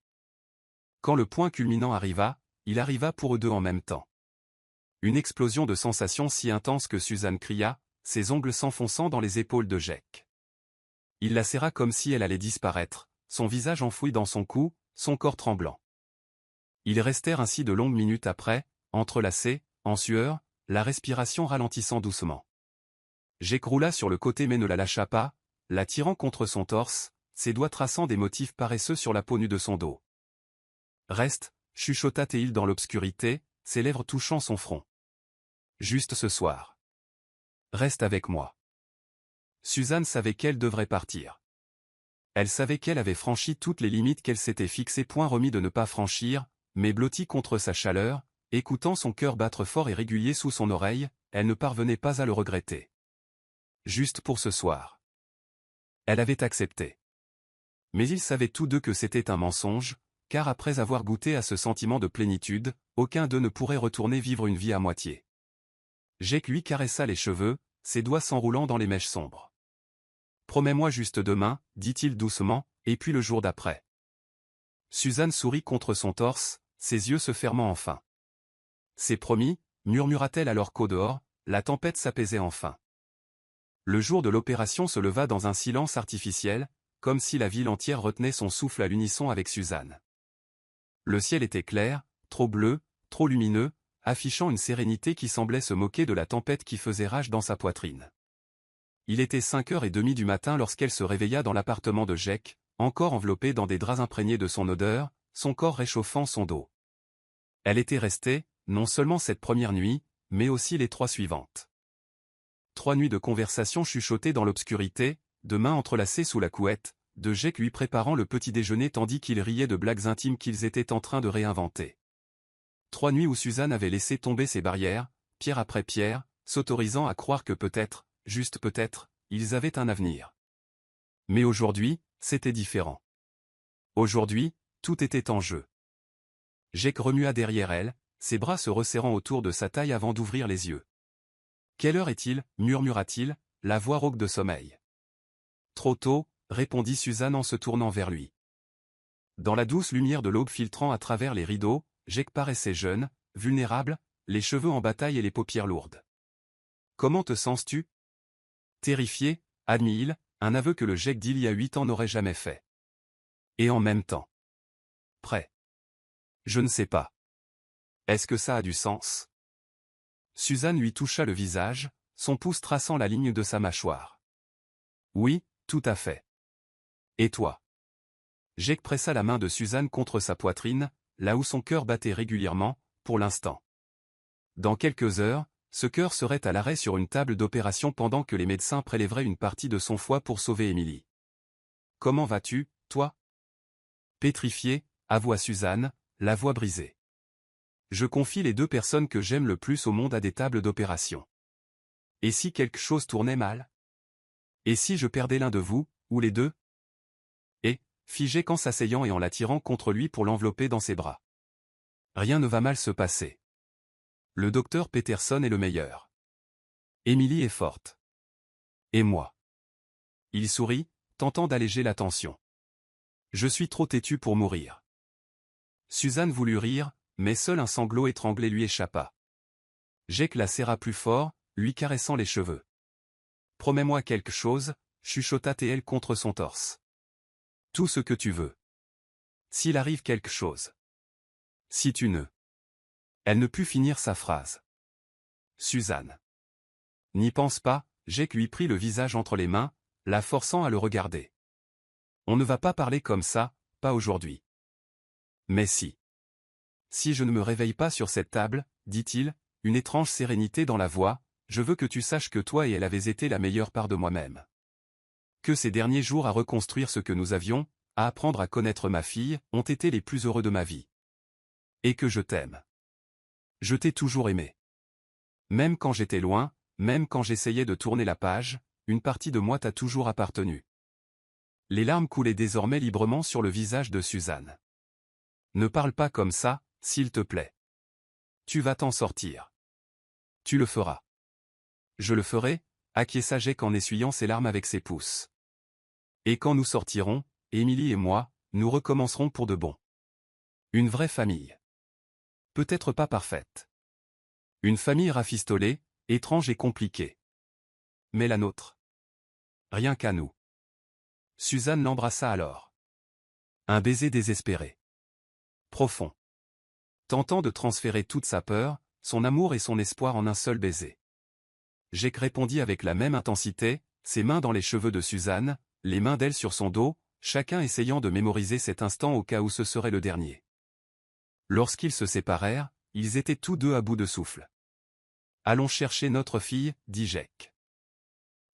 Quand le point culminant arriva, il arriva pour eux deux en même temps. Une explosion de sensations si intense que Suzanne cria, ses ongles s'enfonçant dans les épaules de Jake. Il la serra comme si elle allait disparaître, son visage enfoui dans son cou, son corps tremblant. Ils restèrent ainsi de longues minutes après, entrelacés, en sueur, la respiration ralentissant doucement. Jake roula sur le côté mais ne la lâcha pas, la tirant contre son torse, ses doigts traçant des motifs paresseux sur la peau nue de son dos. « Reste » chuchota Théil dans l'obscurité, ses lèvres touchant son front. « Juste ce soir. Reste avec moi. » Suzanne savait qu'elle devrait partir. Elle savait qu'elle avait franchi toutes les limites qu'elle s'était fixées, point remis de ne pas franchir, mais blottie contre sa chaleur, écoutant son cœur battre fort et régulier sous son oreille, elle ne parvenait pas à le regretter. Juste pour ce soir. Elle avait accepté. Mais ils savaient tous deux que c'était un mensonge, car après avoir goûté à ce sentiment de plénitude, aucun d'eux ne pourrait retourner vivre une vie à moitié. Jake lui caressa les cheveux, ses doigts s'enroulant dans les mèches sombres. « Promets-moi juste demain » dit-il doucement, et puis le jour d'après. Suzanne sourit contre son torse, ses yeux se fermant enfin. « C'est promis » murmura-t-elle alors qu'au dehors, la tempête s'apaisait enfin. Le jour de l'opération se leva dans un silence artificiel, comme si la ville entière retenait son souffle à l'unisson avec Suzanne. Le ciel était clair, trop bleu, trop lumineux, affichant une sérénité qui semblait se moquer de la tempête qui faisait rage dans sa poitrine. Il était 5h30 du matin lorsqu'elle se réveilla dans l'appartement de Jake, encore enveloppée dans des draps imprégnés de son odeur, son corps réchauffant son dos. Elle était restée, non seulement cette première nuit, mais aussi les 3 suivantes. 3 nuits de conversation chuchotées dans l'obscurité, de mains entrelacées sous la couette, de Jake lui préparant le petit déjeuner tandis qu'il riait de blagues intimes qu'ils étaient en train de réinventer. 3 nuits où Suzanne avait laissé tomber ses barrières, pierre après pierre, s'autorisant à croire que peut-être, juste peut-être, ils avaient un avenir. Mais aujourd'hui, c'était différent. Aujourd'hui, tout était en jeu. Jake remua derrière elle, ses bras se resserrant autour de sa taille avant d'ouvrir les yeux. « Quelle heure est-il » murmura-t-il, la voix rauque de sommeil. « Trop tôt » répondit Suzanne en se tournant vers lui. Dans la douce lumière de l'aube filtrant à travers les rideaux, Jake paraissait jeune, vulnérable, les cheveux en bataille et les paupières lourdes. « Comment te sens-tu » Terrifié, admit-il, un aveu que le Jake d'il y a 8 ans n'aurait jamais fait. Et en même temps. Prêt. Je ne sais pas. Est-ce que ça a du sens? Suzanne lui toucha le visage, son pouce traçant la ligne de sa mâchoire. Oui, tout à fait. Et toi? Jake pressa la main de Suzanne contre sa poitrine, là où son cœur battait régulièrement, pour l'instant. Dans quelques heures, ce cœur serait à l'arrêt sur une table d'opération pendant que les médecins prélèveraient une partie de son foie pour sauver Émilie. Comment vas-tu, toi? Pétrifié, avoua Suzanne, la voix brisée. Je confie les 2 personnes que j'aime le plus au monde à des tables d'opération. Et si quelque chose tournait mal? Et si je perdais l'un de vous, ou les 2? Et, fit Jake en s'asseyant et en l'attirant contre lui pour l'envelopper dans ses bras. Rien ne va mal se passer. Le docteur Peterson est le meilleur. Émilie est forte. Et moi? Il sourit, tentant d'alléger la tension. Je suis trop têtu pour mourir. Suzanne voulut rire, mais seul un sanglot étranglé lui échappa. Jake la serra plus fort, lui caressant les cheveux. Promets-moi quelque chose, chuchota-t-elle contre son torse. Tout ce que tu veux. S'il arrive quelque chose. Si tu ne. Elle ne put finir sa phrase. Suzanne. N'y pense pas, Jake lui prit le visage entre les mains, la forçant à le regarder. On ne va pas parler comme ça, pas aujourd'hui. Mais si. Si je ne me réveille pas sur cette table, dit-il, une étrange sérénité dans la voix, je veux que tu saches que toi et elle avez été la meilleure part de moi-même. Que ces derniers jours à reconstruire ce que nous avions, à apprendre à connaître ma fille, ont été les plus heureux de ma vie. Et que je t'aime. Je t'ai toujours aimé. Même quand j'étais loin, même quand j'essayais de tourner la page, une partie de moi t'a toujours appartenu. Les larmes coulaient désormais librement sur le visage de Suzanne. Ne parle pas comme ça, s'il te plaît. Tu vas t'en sortir. Tu le feras. Je le ferai, acquiesça Jake en essuyant ses larmes avec ses pouces. Et quand nous sortirons, Émilie et moi, nous recommencerons pour de bon. Une vraie famille. Peut-être pas parfaite. Une famille rafistolée, étrange et compliquée. Mais la nôtre. Rien qu'à nous. Suzanne l'embrassa alors. Un baiser désespéré. Profond. Tentant de transférer toute sa peur, son amour et son espoir en un seul baiser. Jake répondit avec la même intensité, ses mains dans les cheveux de Suzanne, les mains d'elle sur son dos, chacun essayant de mémoriser cet instant au cas où ce serait le dernier. Lorsqu'ils se séparèrent, ils étaient tous 2 à bout de souffle. « Allons chercher notre fille, dit Jake.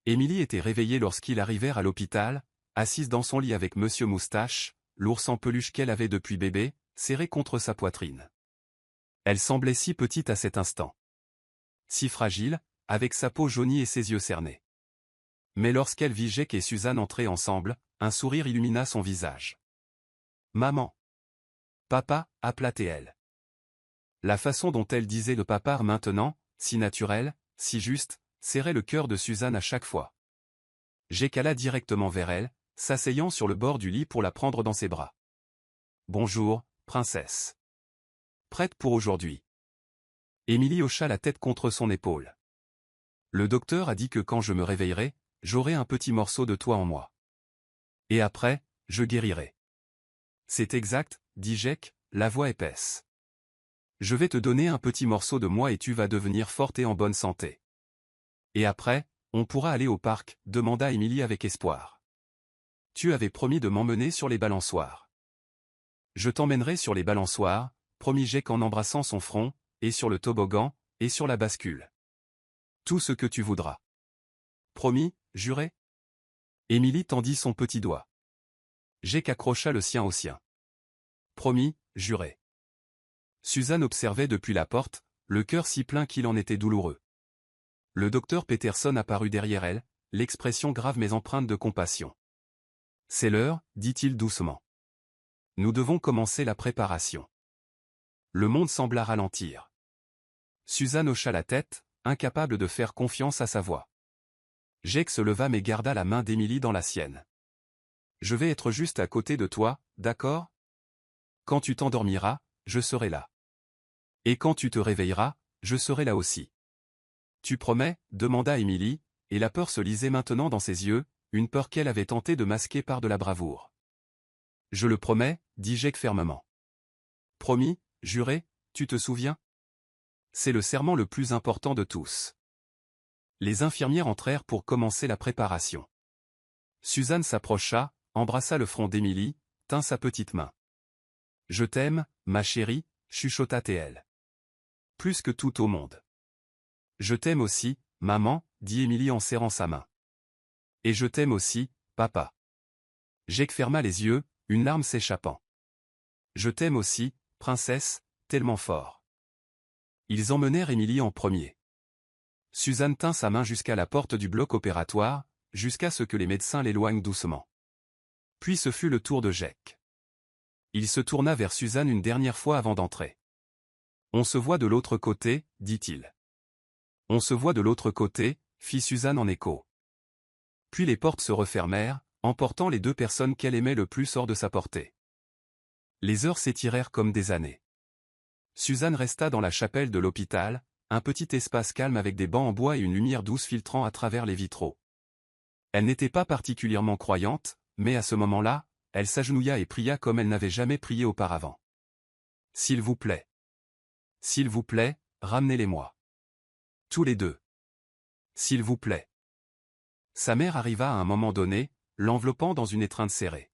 Émilie était réveillée lorsqu'ils arrivèrent à l'hôpital, assise dans son lit avec Monsieur Moustache, l'ours en peluche qu'elle avait depuis bébé, serré contre sa poitrine. Elle semblait si petite à cet instant. Si fragile, avec sa peau jaunie et ses yeux cernés. Mais lorsqu'elle vit Jake et Suzanne entrer ensemble, un sourire illumina son visage. « Maman. »« Papa » appela-t-elle. La façon dont elle disait le papa maintenant, si naturelle, si juste, serrait le cœur de Suzanne à chaque fois. Jake alla directement vers elle, s'asseyant sur le bord du lit pour la prendre dans ses bras. « Bonjour, princesse. Prête pour aujourd'hui ?» Émilie hocha la tête contre son épaule. « Le docteur a dit que quand je me réveillerai, j'aurai un petit morceau de toi en moi. Et après, je guérirai. » C'est exact, dit Jake, la voix épaisse. Je vais te donner un petit morceau de moi et tu vas devenir forte et en bonne santé. Et après, on pourra aller au parc, demanda Émilie avec espoir. Tu avais promis de m'emmener sur les balançoires. Je t'emmènerai sur les balançoires, promit Jake en embrassant son front, et sur le toboggan, et sur la bascule. Tout ce que tu voudras. Promis, juré? Émilie tendit son petit doigt. Jake accrocha le sien au sien. Promis, juré. Suzanne observait depuis la porte, le cœur si plein qu'il en était douloureux. Le docteur Peterson apparut derrière elle, l'expression grave mais empreinte de compassion. C'est l'heure, dit-il doucement. Nous devons commencer la préparation. Le monde sembla ralentir. Suzanne hocha la tête, incapable de faire confiance à sa voix. Jake se leva mais garda la main d'Émilie dans la sienne. Je vais être juste à côté de toi, d'accord? Quand tu t'endormiras, je serai là. Et quand tu te réveilleras, je serai là aussi. Tu promets? Demanda Émilie, et la peur se lisait maintenant dans ses yeux, une peur qu'elle avait tenté de masquer par de la bravoure. Je le promets, dit Jake fermement. Promis, juré, tu te souviens? C'est le serment le plus important de tous. Les infirmières entrèrent pour commencer la préparation. Suzanne s'approcha, embrassa le front d'Émilie, tint sa petite main. Je t'aime, ma chérie, chuchota-t-elle. Plus que tout au monde. Je t'aime aussi, maman, dit Émilie en serrant sa main. Et je t'aime aussi, papa. Jake ferma les yeux, une larme s'échappant. Je t'aime aussi, princesse, tellement fort. Ils emmenèrent Émilie en premier. Suzanne tint sa main jusqu'à la porte du bloc opératoire, jusqu'à ce que les médecins l'éloignent doucement. Puis ce fut le tour de Jake. Il se tourna vers Suzanne une dernière fois avant d'entrer. On se voit de l'autre côté, dit-il. On se voit de l'autre côté, fit Suzanne en écho. Puis les portes se refermèrent, emportant les deux personnes qu'elle aimait le plus hors de sa portée. Les heures s'étirèrent comme des années. Suzanne resta dans la chapelle de l'hôpital, un petit espace calme avec des bancs en bois et une lumière douce filtrant à travers les vitraux. Elle n'était pas particulièrement croyante, mais à ce moment-là, elle s'agenouilla et pria comme elle n'avait jamais prié auparavant. S'il vous plaît. S'il vous plaît, ramenez-les-moi. Tous les deux. S'il vous plaît. Sa mère arriva à un moment donné, l'enveloppant dans une étreinte serrée.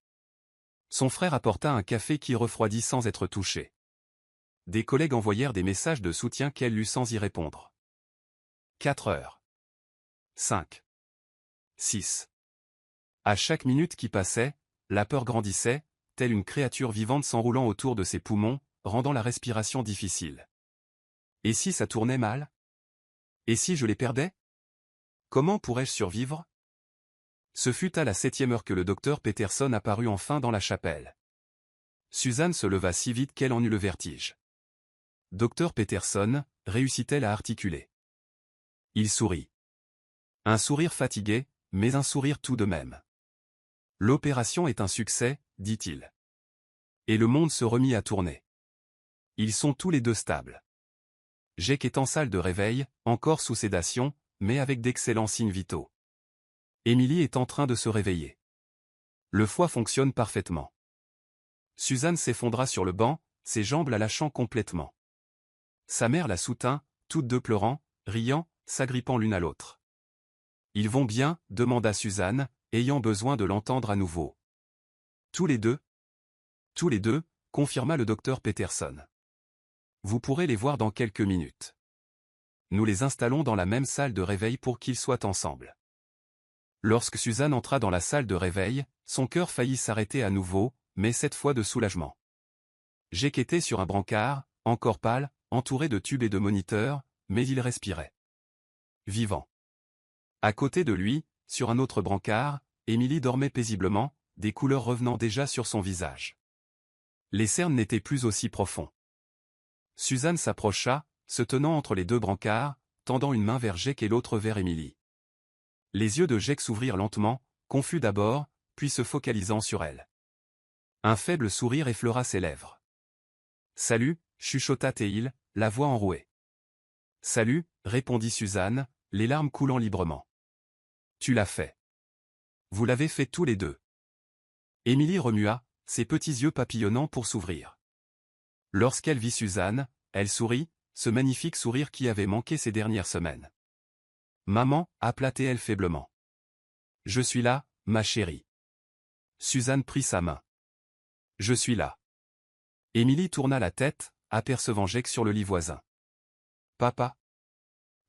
Son frère apporta un café qui refroidit sans être touché. Des collègues envoyèrent des messages de soutien qu'elle lut sans y répondre. 4 heures. 5. 6. À chaque minute qui passait, la peur grandissait, telle une créature vivante s'enroulant autour de ses poumons, rendant la respiration difficile. Et si ça tournait mal? Et si je les perdais? Comment pourrais-je survivre? Ce fut à la 7e heure que le docteur Peterson apparut enfin dans la chapelle. Suzanne se leva si vite qu'elle en eut le vertige. Docteur Peterson, réussit-elle à articuler. Il sourit. Un sourire fatigué, mais un sourire tout de même. L'opération est un succès, dit-il. Et le monde se remit à tourner. Ils sont tous les deux stables. Jake est en salle de réveil, encore sous sédation, mais avec d'excellents signes vitaux. Émilie est en train de se réveiller. Le foie fonctionne parfaitement. Suzanne s'effondra sur le banc, ses jambes la lâchant complètement. Sa mère la soutint, toutes deux pleurant, riant, s'agrippant l'une à l'autre. Ils vont bien, demanda Suzanne, ayant besoin de l'entendre à nouveau. Tous les deux? Tous les deux, confirma le docteur Peterson. Vous pourrez les voir dans quelques minutes. Nous les installons dans la même salle de réveil pour qu'ils soient ensemble. Lorsque Suzanne entra dans la salle de réveil, son cœur faillit s'arrêter à nouveau, mais cette fois de soulagement. Jake était sur un brancard, encore pâle, entouré de tubes et de moniteurs, mais il respirait. Vivant. À côté de lui, sur un autre brancard, Émilie dormait paisiblement, des couleurs revenant déjà sur son visage. Les cernes n'étaient plus aussi profonds. Suzanne s'approcha, se tenant entre les deux brancards, tendant une main vers Jake et l'autre vers Émilie. Les yeux de Jake s'ouvrirent lentement, confus d'abord, puis se focalisant sur elle. Un faible sourire effleura ses lèvres. « Salut » chuchota-t-il, la voix enrouée. « Salut » répondit Suzanne, les larmes coulant librement. « Tu l'as fait. Vous l'avez fait tous les deux. » Émilie remua, ses petits yeux papillonnants pour s'ouvrir. Lorsqu'elle vit Suzanne, elle sourit, ce magnifique sourire qui avait manqué ces dernières semaines. « Maman » appela-t-elle faiblement. « Je suis là, ma chérie. » Suzanne prit sa main. « Je suis là. » Émilie tourna la tête, apercevant Jake sur le lit voisin. « Papa ?»«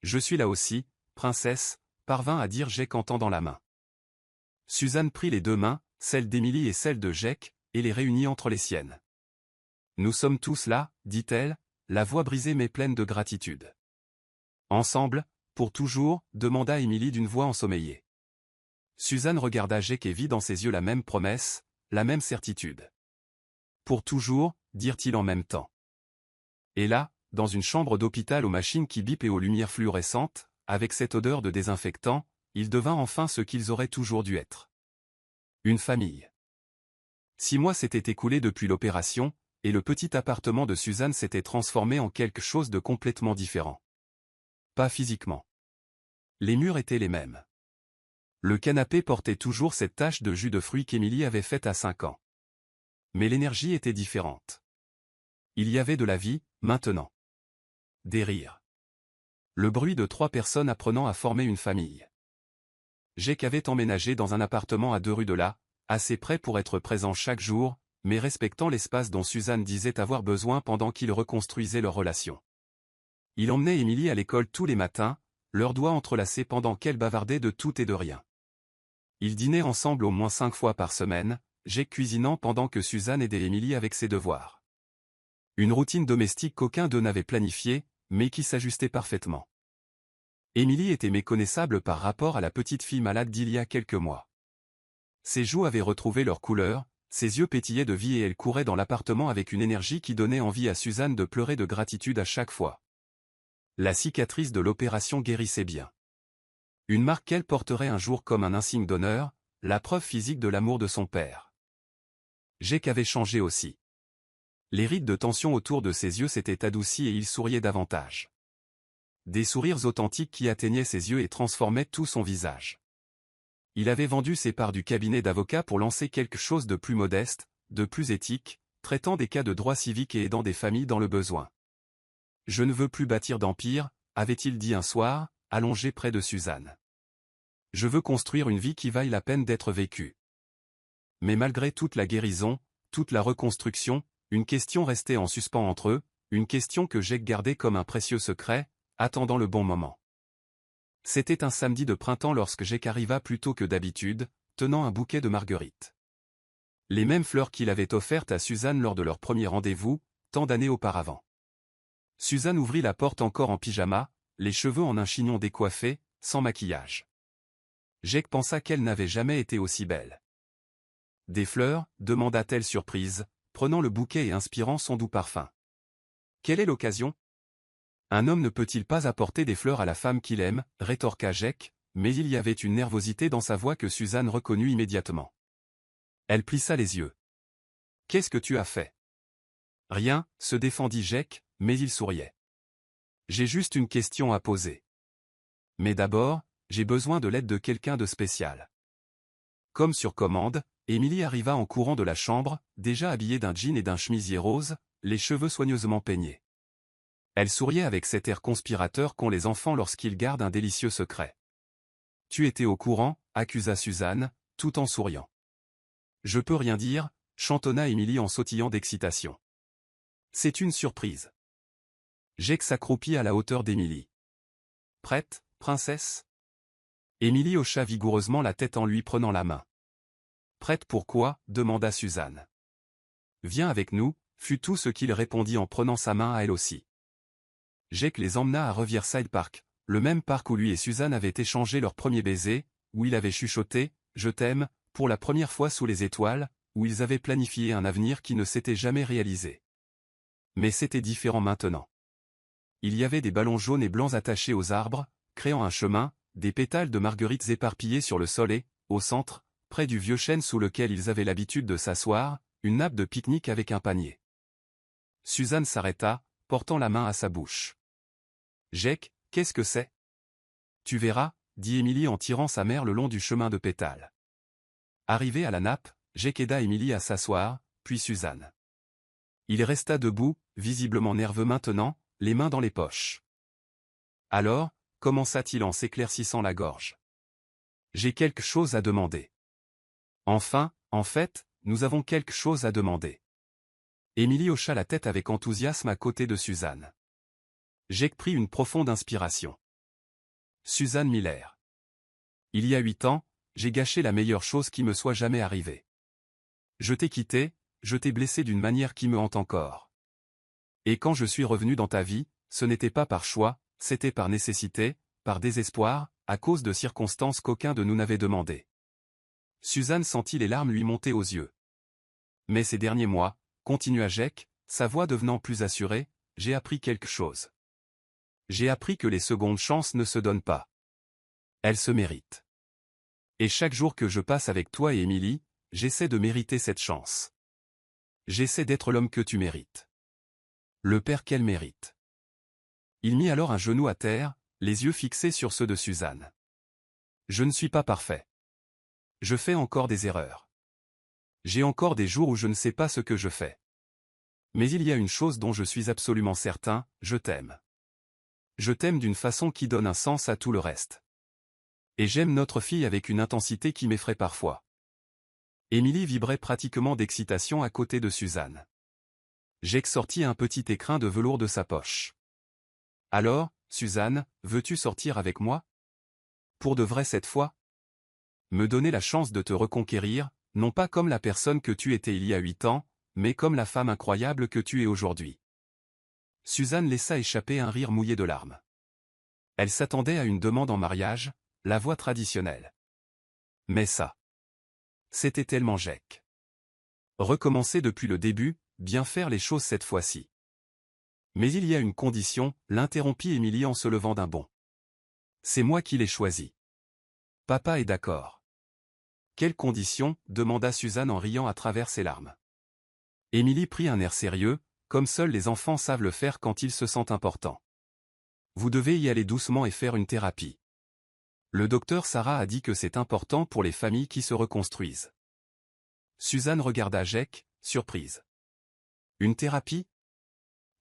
Je suis là aussi, princesse » parvint à dire Jake en tendant la main. Suzanne prit les deux mains, celle d'Émilie et celle de Jake, et les réunit entre les siennes. Nous sommes tous là, dit-elle, la voix brisée mais pleine de gratitude. Ensemble, pour toujours, demanda Émilie d'une voix ensommeillée. Suzanne regarda Jake et vit dans ses yeux la même promesse, la même certitude. Pour toujours, dirent-ils en même temps. Et là, dans une chambre d'hôpital aux machines qui bipent et aux lumières fluorescentes, avec cette odeur de désinfectant, il devint enfin ce qu'ils auraient toujours dû être. Une famille. 6 mois s'étaient écoulés depuis l'opération, et le petit appartement de Suzanne s'était transformé en quelque chose de complètement différent. Pas physiquement. Les murs étaient les mêmes. Le canapé portait toujours cette tache de jus de fruits qu'Émilie avait faite à 5 ans. Mais l'énergie était différente. Il y avait de la vie, maintenant. Des rires. Le bruit de 3 personnes apprenant à former une famille. Jake avait emménagé dans un appartement à 2 rues de là, assez près pour être présent chaque jour, mais respectant l'espace dont Suzanne disait avoir besoin pendant qu'ils reconstruisaient leur relation. Il emmenait Émilie à l'école tous les matins, leurs doigts entrelacés pendant qu'elle bavardait de tout et de rien. Ils dînaient ensemble au moins 5 fois par semaine, Jake cuisinant pendant que Suzanne aidait Émilie avec ses devoirs. Une routine domestique qu'aucun d'eux n'avait planifiée, mais qui s'ajustait parfaitement. Émilie était méconnaissable par rapport à la petite fille malade d'il y a quelques mois. Ses joues avaient retrouvé leur couleur, ses yeux pétillaient de vie et elle courait dans l'appartement avec une énergie qui donnait envie à Suzanne de pleurer de gratitude à chaque fois. La cicatrice de l'opération guérissait bien. Une marque qu'elle porterait un jour comme un insigne d'honneur, la preuve physique de l'amour de son père. Jake avait changé aussi. Les rides de tension autour de ses yeux s'étaient adoucis et il souriait davantage. Des sourires authentiques qui atteignaient ses yeux et transformaient tout son visage. Il avait vendu ses parts du cabinet d'avocat pour lancer quelque chose de plus modeste, de plus éthique, traitant des cas de droit civique et aidant des familles dans le besoin. « Je ne veux plus bâtir d'empire », avait-il dit un soir, allongé près de Suzanne. « Je veux construire une vie qui vaille la peine d'être vécue. » Mais malgré toute la guérison, toute la reconstruction, une question restait en suspens entre eux, une question que Jake gardait comme un précieux secret, attendant le bon moment. C'était un samedi de printemps lorsque Jake arriva plus tôt que d'habitude, tenant un bouquet de marguerites. Les mêmes fleurs qu'il avait offertes à Suzanne lors de leur premier rendez-vous, tant d'années auparavant. Suzanne ouvrit la porte encore en pyjama, les cheveux en un chignon décoiffé, sans maquillage. Jake pensa qu'elle n'avait jamais été aussi belle. « Des fleurs » demanda-t-elle surprise, prenant le bouquet et inspirant son doux parfum. « Quelle est l'occasion ? Un homme ne peut-il pas apporter des fleurs à la femme qu'il aime » rétorqua Jake, mais il y avait une nervosité dans sa voix que Suzanne reconnut immédiatement. Elle plissa les yeux. « Qu'est-ce que tu as fait ?»« Rien » se défendit Jake, mais il souriait. « J'ai juste une question à poser. Mais d'abord, j'ai besoin de l'aide de quelqu'un de spécial. » Comme sur commande, Émilie arriva en courant de la chambre, déjà habillée d'un jean et d'un chemisier rose, les cheveux soigneusement peignés. Elle souriait avec cet air conspirateur qu'ont les enfants lorsqu'ils gardent un délicieux secret. « Tu étais au courant » accusa Suzanne, tout en souriant. « Je peux rien dire » chantonna Émilie en sautillant d'excitation. « C'est une surprise. » Jake s'accroupit à la hauteur d'Émilie. « Prête, princesse ?» Émilie hocha vigoureusement la tête en lui prenant la main. « Prête pourquoi » demanda Suzanne. « Viens avec nous » fut tout ce qu'il répondit en prenant sa main à elle aussi. Jake les emmena à Riverside Park, le même parc où lui et Suzanne avaient échangé leur premier baiser, où il avait chuchoté « Je t'aime » pour la première fois sous les étoiles, où ils avaient planifié un avenir qui ne s'était jamais réalisé. Mais c'était différent maintenant. Il y avait des ballons jaunes et blancs attachés aux arbres, créant un chemin, des pétales de marguerites éparpillés sur le sol et, au centre, près du vieux chêne sous lequel ils avaient l'habitude de s'asseoir, une nappe de pique-nique avec un panier. Suzanne s'arrêta, portant la main à sa bouche. « Jake, qu'est-ce que c'est ?»« Tu verras » dit Émilie en tirant sa mère le long du chemin de pétales. Arrivé à la nappe, Jake aida Émilie à s'asseoir, puis Suzanne. Il resta debout, visiblement nerveux maintenant, les mains dans les poches. « Alors » commença-t-il en s'éclaircissant la gorge. « J'ai quelque chose à demander. »« Enfin, en fait, nous avons quelque chose à demander. » Émilie hocha la tête avec enthousiasme à côté de Suzanne. Jake prit une profonde inspiration. Suzanne Miller. Il y a 8 ans, j'ai gâché la meilleure chose qui me soit jamais arrivée. Je t'ai quitté, je t'ai blessé d'une manière qui me hante encore. Et quand je suis revenu dans ta vie, ce n'était pas par choix, c'était par nécessité, par désespoir, à cause de circonstances qu'aucun de nous n'avait demandées. Suzanne sentit les larmes lui monter aux yeux. Mais ces derniers mois, continua Jake, sa voix devenant plus assurée, j'ai appris quelque chose. J'ai appris que les secondes chances ne se donnent pas. Elles se méritent. Et chaque jour que je passe avec toi et Émilie, j'essaie de mériter cette chance. J'essaie d'être l'homme que tu mérites. Le père qu'elle mérite. Il mit alors un genou à terre, les yeux fixés sur ceux de Suzanne. Je ne suis pas parfait. Je fais encore des erreurs. J'ai encore des jours où je ne sais pas ce que je fais. Mais il y a une chose dont je suis absolument certain, je t'aime. Je t'aime d'une façon qui donne un sens à tout le reste. Et j'aime notre fille avec une intensité qui m'effraie parfois. Émilie vibrait pratiquement d'excitation à côté de Suzanne. Jake sortit un petit écrin de velours de sa poche. Alors, Suzanne, veux-tu sortir avec moi? Pour de vrai cette fois? Me donner la chance de te reconquérir, non pas comme la personne que tu étais il y a 8 ans, mais comme la femme incroyable que tu es aujourd'hui. Suzanne laissa échapper un rire mouillé de larmes. Elle s'attendait à une demande en mariage, la voie traditionnelle. Mais ça. C'était tellement Jake. Recommencer depuis le début, bien faire les choses cette fois-ci. Mais il y a une condition, l'interrompit Émilie en se levant d'un bond. C'est moi qui l'ai choisi. Papa est d'accord. Quelle condition? Demanda Suzanne en riant à travers ses larmes. Émilie prit un air sérieux, comme seuls les enfants savent le faire quand ils se sentent importants. Vous devez y aller doucement et faire une thérapie. Le docteur Sarah a dit que c'est important pour les familles qui se reconstruisent. Suzanne regarda Jake, surprise. Une thérapie?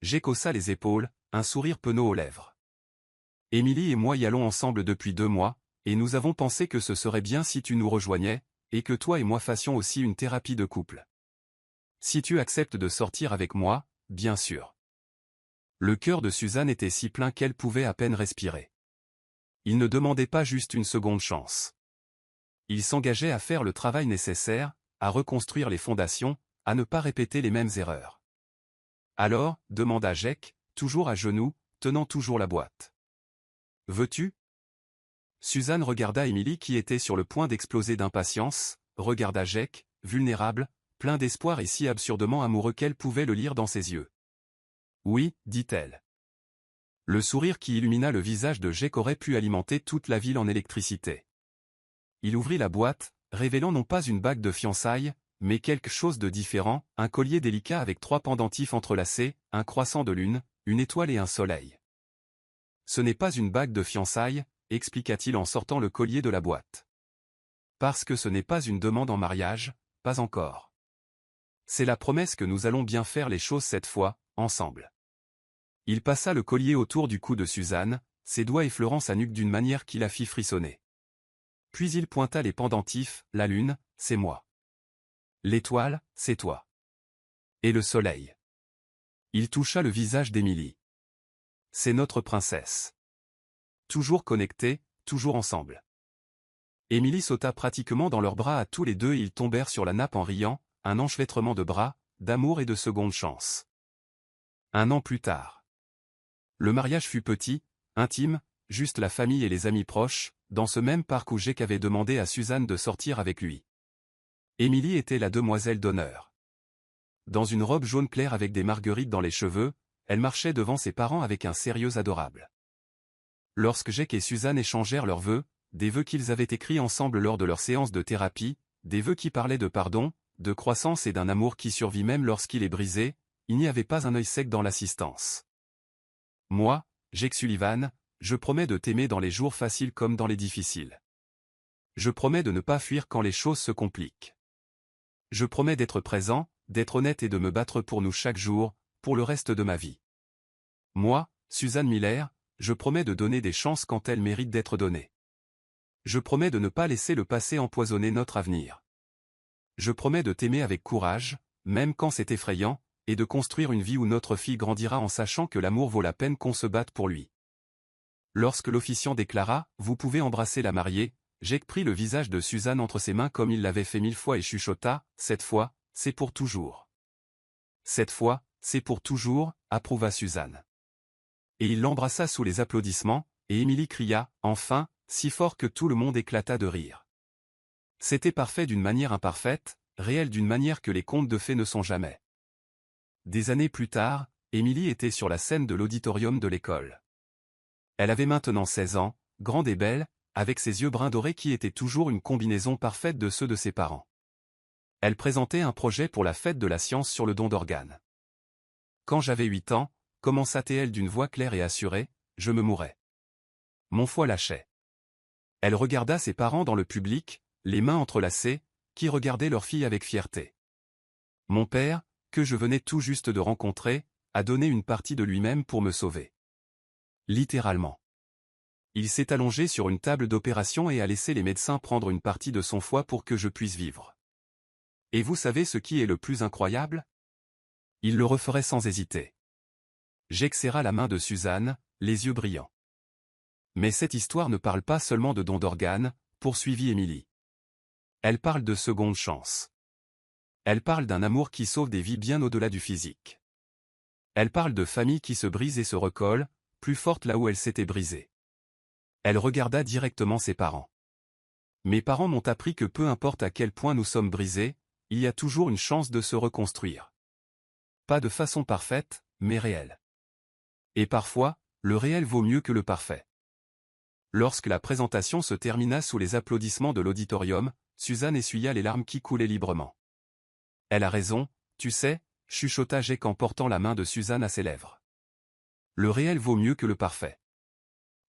Jake haussa les épaules, un sourire penaud aux lèvres. Émilie et moi y allons ensemble depuis 2 mois, et nous avons pensé que ce serait bien si tu nous rejoignais, et que toi et moi fassions aussi une thérapie de couple. Si tu acceptes de sortir avec moi, bien sûr. Le cœur de Suzanne était si plein qu'elle pouvait à peine respirer. Il ne demandait pas juste une seconde chance. Il s'engageait à faire le travail nécessaire, à reconstruire les fondations, à ne pas répéter les mêmes erreurs. Alors, demanda Jake, toujours à genoux, tenant toujours la boîte. Veux-tu? Suzanne regarda Émilie qui était sur le point d'exploser d'impatience, regarda Jake, vulnérable, plein d'espoir et si absurdement amoureux qu'elle pouvait le lire dans ses yeux. Oui, dit-elle. Le sourire qui illumina le visage de Jake aurait pu alimenter toute la ville en électricité. Il ouvrit la boîte, révélant non pas une bague de fiançailles, mais quelque chose de différent, un collier délicat avec 3 pendentifs entrelacés, un croissant de lune, une étoile et un soleil. Ce n'est pas une bague de fiançailles, expliqua-t-il en sortant le collier de la boîte. Parce que ce n'est pas une demande en mariage, pas encore. C'est la promesse que nous allons bien faire les choses cette fois, ensemble. Il passa le collier autour du cou de Suzanne, ses doigts effleurant sa nuque d'une manière qui la fit frissonner. Puis il pointa les pendentifs, la lune, c'est moi. L'étoile, c'est toi. Et le soleil. Il toucha le visage d'Émilie. C'est notre princesse. Toujours connectés, toujours ensemble. Émilie sauta pratiquement dans leurs bras à tous les deux et ils tombèrent sur la nappe en riant, un enchevêtrement de bras, d'amour et de seconde chance. 1 an plus tard. Le mariage fut petit, intime, juste la famille et les amis proches, dans ce même parc où Jake avait demandé à Suzanne de sortir avec lui. Émilie était la demoiselle d'honneur. Dans une robe jaune claire avec des marguerites dans les cheveux, elle marchait devant ses parents avec un sérieux adorable. Lorsque Jake et Suzanne échangèrent leurs vœux, des vœux qu'ils avaient écrits ensemble lors de leur séance de thérapie, des vœux qui parlaient de pardon, de croissance et d'un amour qui survit même lorsqu'il est brisé, il n'y avait pas un œil sec dans l'assistance. Moi, Jake Sullivan, je promets de t'aimer dans les jours faciles comme dans les difficiles. Je promets de ne pas fuir quand les choses se compliquent. Je promets d'être présent, d'être honnête et de me battre pour nous chaque jour, pour le reste de ma vie. Moi, Suzanne Miller, je promets de donner des chances quand elles méritent d'être données. Je promets de ne pas laisser le passé empoisonner notre avenir. Je promets de t'aimer avec courage, même quand c'est effrayant, et de construire une vie où notre fille grandira en sachant que l'amour vaut la peine qu'on se batte pour lui. Lorsque l'officiant déclara « Vous pouvez embrasser la mariée », Jake prit le visage de Suzanne entre ses mains comme il l'avait fait 1000 fois et chuchota, « Cette fois, c'est pour toujours. » « Cette fois, c'est pour toujours, » approuva Suzanne. Et il l'embrassa sous les applaudissements, et Émilie cria, enfin, si fort que tout le monde éclata de rire. C'était parfait d'une manière imparfaite, réel d'une manière que les contes de fées ne sont jamais. Des années plus tard, Émilie était sur la scène de l'auditorium de l'école. Elle avait maintenant 16 ans, grande et belle, avec ses yeux bruns dorés qui étaient toujours une combinaison parfaite de ceux de ses parents. Elle présentait un projet pour la fête de la science sur le don d'organes. Quand j'avais 8 ans, commença-t-elle d'une voix claire et assurée, je me mourais. Mon foie lâchait. Elle regarda ses parents dans le public, les mains entrelacées, qui regardaient leur fille avec fierté. Mon père, que je venais tout juste de rencontrer, a donné une partie de lui-même pour me sauver. Littéralement. Il s'est allongé sur une table d'opération et a laissé les médecins prendre une partie de son foie pour que je puisse vivre. Et vous savez ce qui est le plus incroyable? Il le referait sans hésiter. Jake serra la main de Suzanne, les yeux brillants. Mais cette histoire ne parle pas seulement de don d'organes, poursuivit Émilie. Elle parle de seconde chance. Elle parle d'un amour qui sauve des vies bien au-delà du physique. Elle parle de familles qui se brisent et se recollent, plus fortes là où elles s'étaient brisées. Elle regarda directement ses parents. Mes parents m'ont appris que peu importe à quel point nous sommes brisés, il y a toujours une chance de se reconstruire. Pas de façon parfaite, mais réelle. Et parfois, le réel vaut mieux que le parfait. Lorsque la présentation se termina sous les applaudissements de l'auditorium, Suzanne essuya les larmes qui coulaient librement. Elle a raison, tu sais, chuchota Jake en portant la main de Suzanne à ses lèvres. Le réel vaut mieux que le parfait.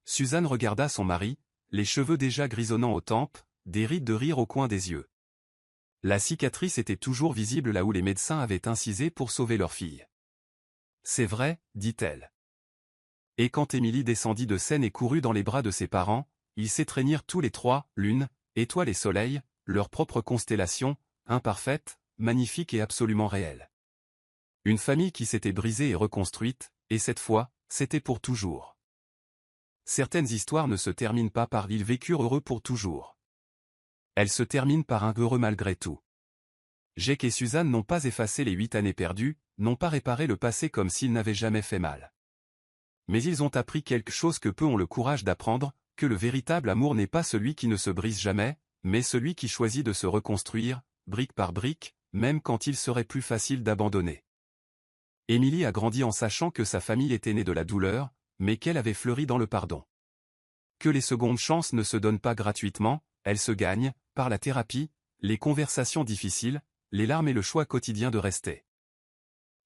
Suzanne regarda son mari, les cheveux déjà grisonnants aux tempes, des rides de rire au coin des yeux. La cicatrice était toujours visible là où les médecins avaient incisé pour sauver leur fille. C'est vrai, dit-elle. Et quand Émilie descendit de scène et courut dans les bras de ses parents, ils s'étreignirent tous les trois, lune, étoile et soleil, leur propre constellation, imparfaite, magnifique et absolument réelle. Une famille qui s'était brisée et reconstruite, et cette fois, c'était pour toujours. Certaines histoires ne se terminent pas par « ils vécurent heureux pour toujours ». Elles se terminent par un « heureux malgré tout ». Jake et Suzanne n'ont pas effacé les 8 années perdues, n'ont pas réparé le passé comme s'ils n'avaient jamais fait mal. Mais ils ont appris quelque chose que peu ont le courage d'apprendre, que le véritable amour n'est pas celui qui ne se brise jamais, mais celui qui choisit de se reconstruire, brique par brique, même quand il serait plus facile d'abandonner. Émilie a grandi en sachant que sa famille était née de la douleur, mais qu'elle avait fleuri dans le pardon. Que les secondes chances ne se donnent pas gratuitement, elles se gagnent, par la thérapie, les conversations difficiles, les larmes et le choix quotidien de rester.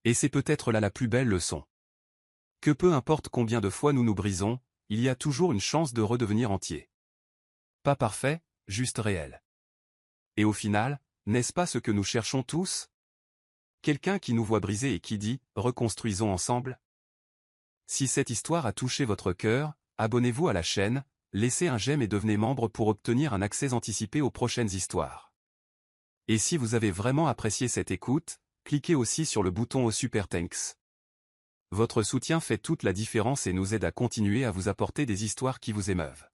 Et c'est peut-être là la plus belle leçon. Que peu importe combien de fois nous nous brisons, il y a toujours une chance de redevenir entier. Pas parfait, juste réel. Et au final, n'est-ce pas ce que nous cherchons tous? Quelqu'un qui nous voit brisés et qui dit « reconstruisons ensemble ». Si cette histoire a touché votre cœur, abonnez-vous à la chaîne, laissez un j'aime et devenez membre pour obtenir un accès anticipé aux prochaines histoires. Et si vous avez vraiment apprécié cette écoute, cliquez aussi sur le bouton au Super Thanks. Votre soutien fait toute la différence et nous aide à continuer à vous apporter des histoires qui vous émeuvent.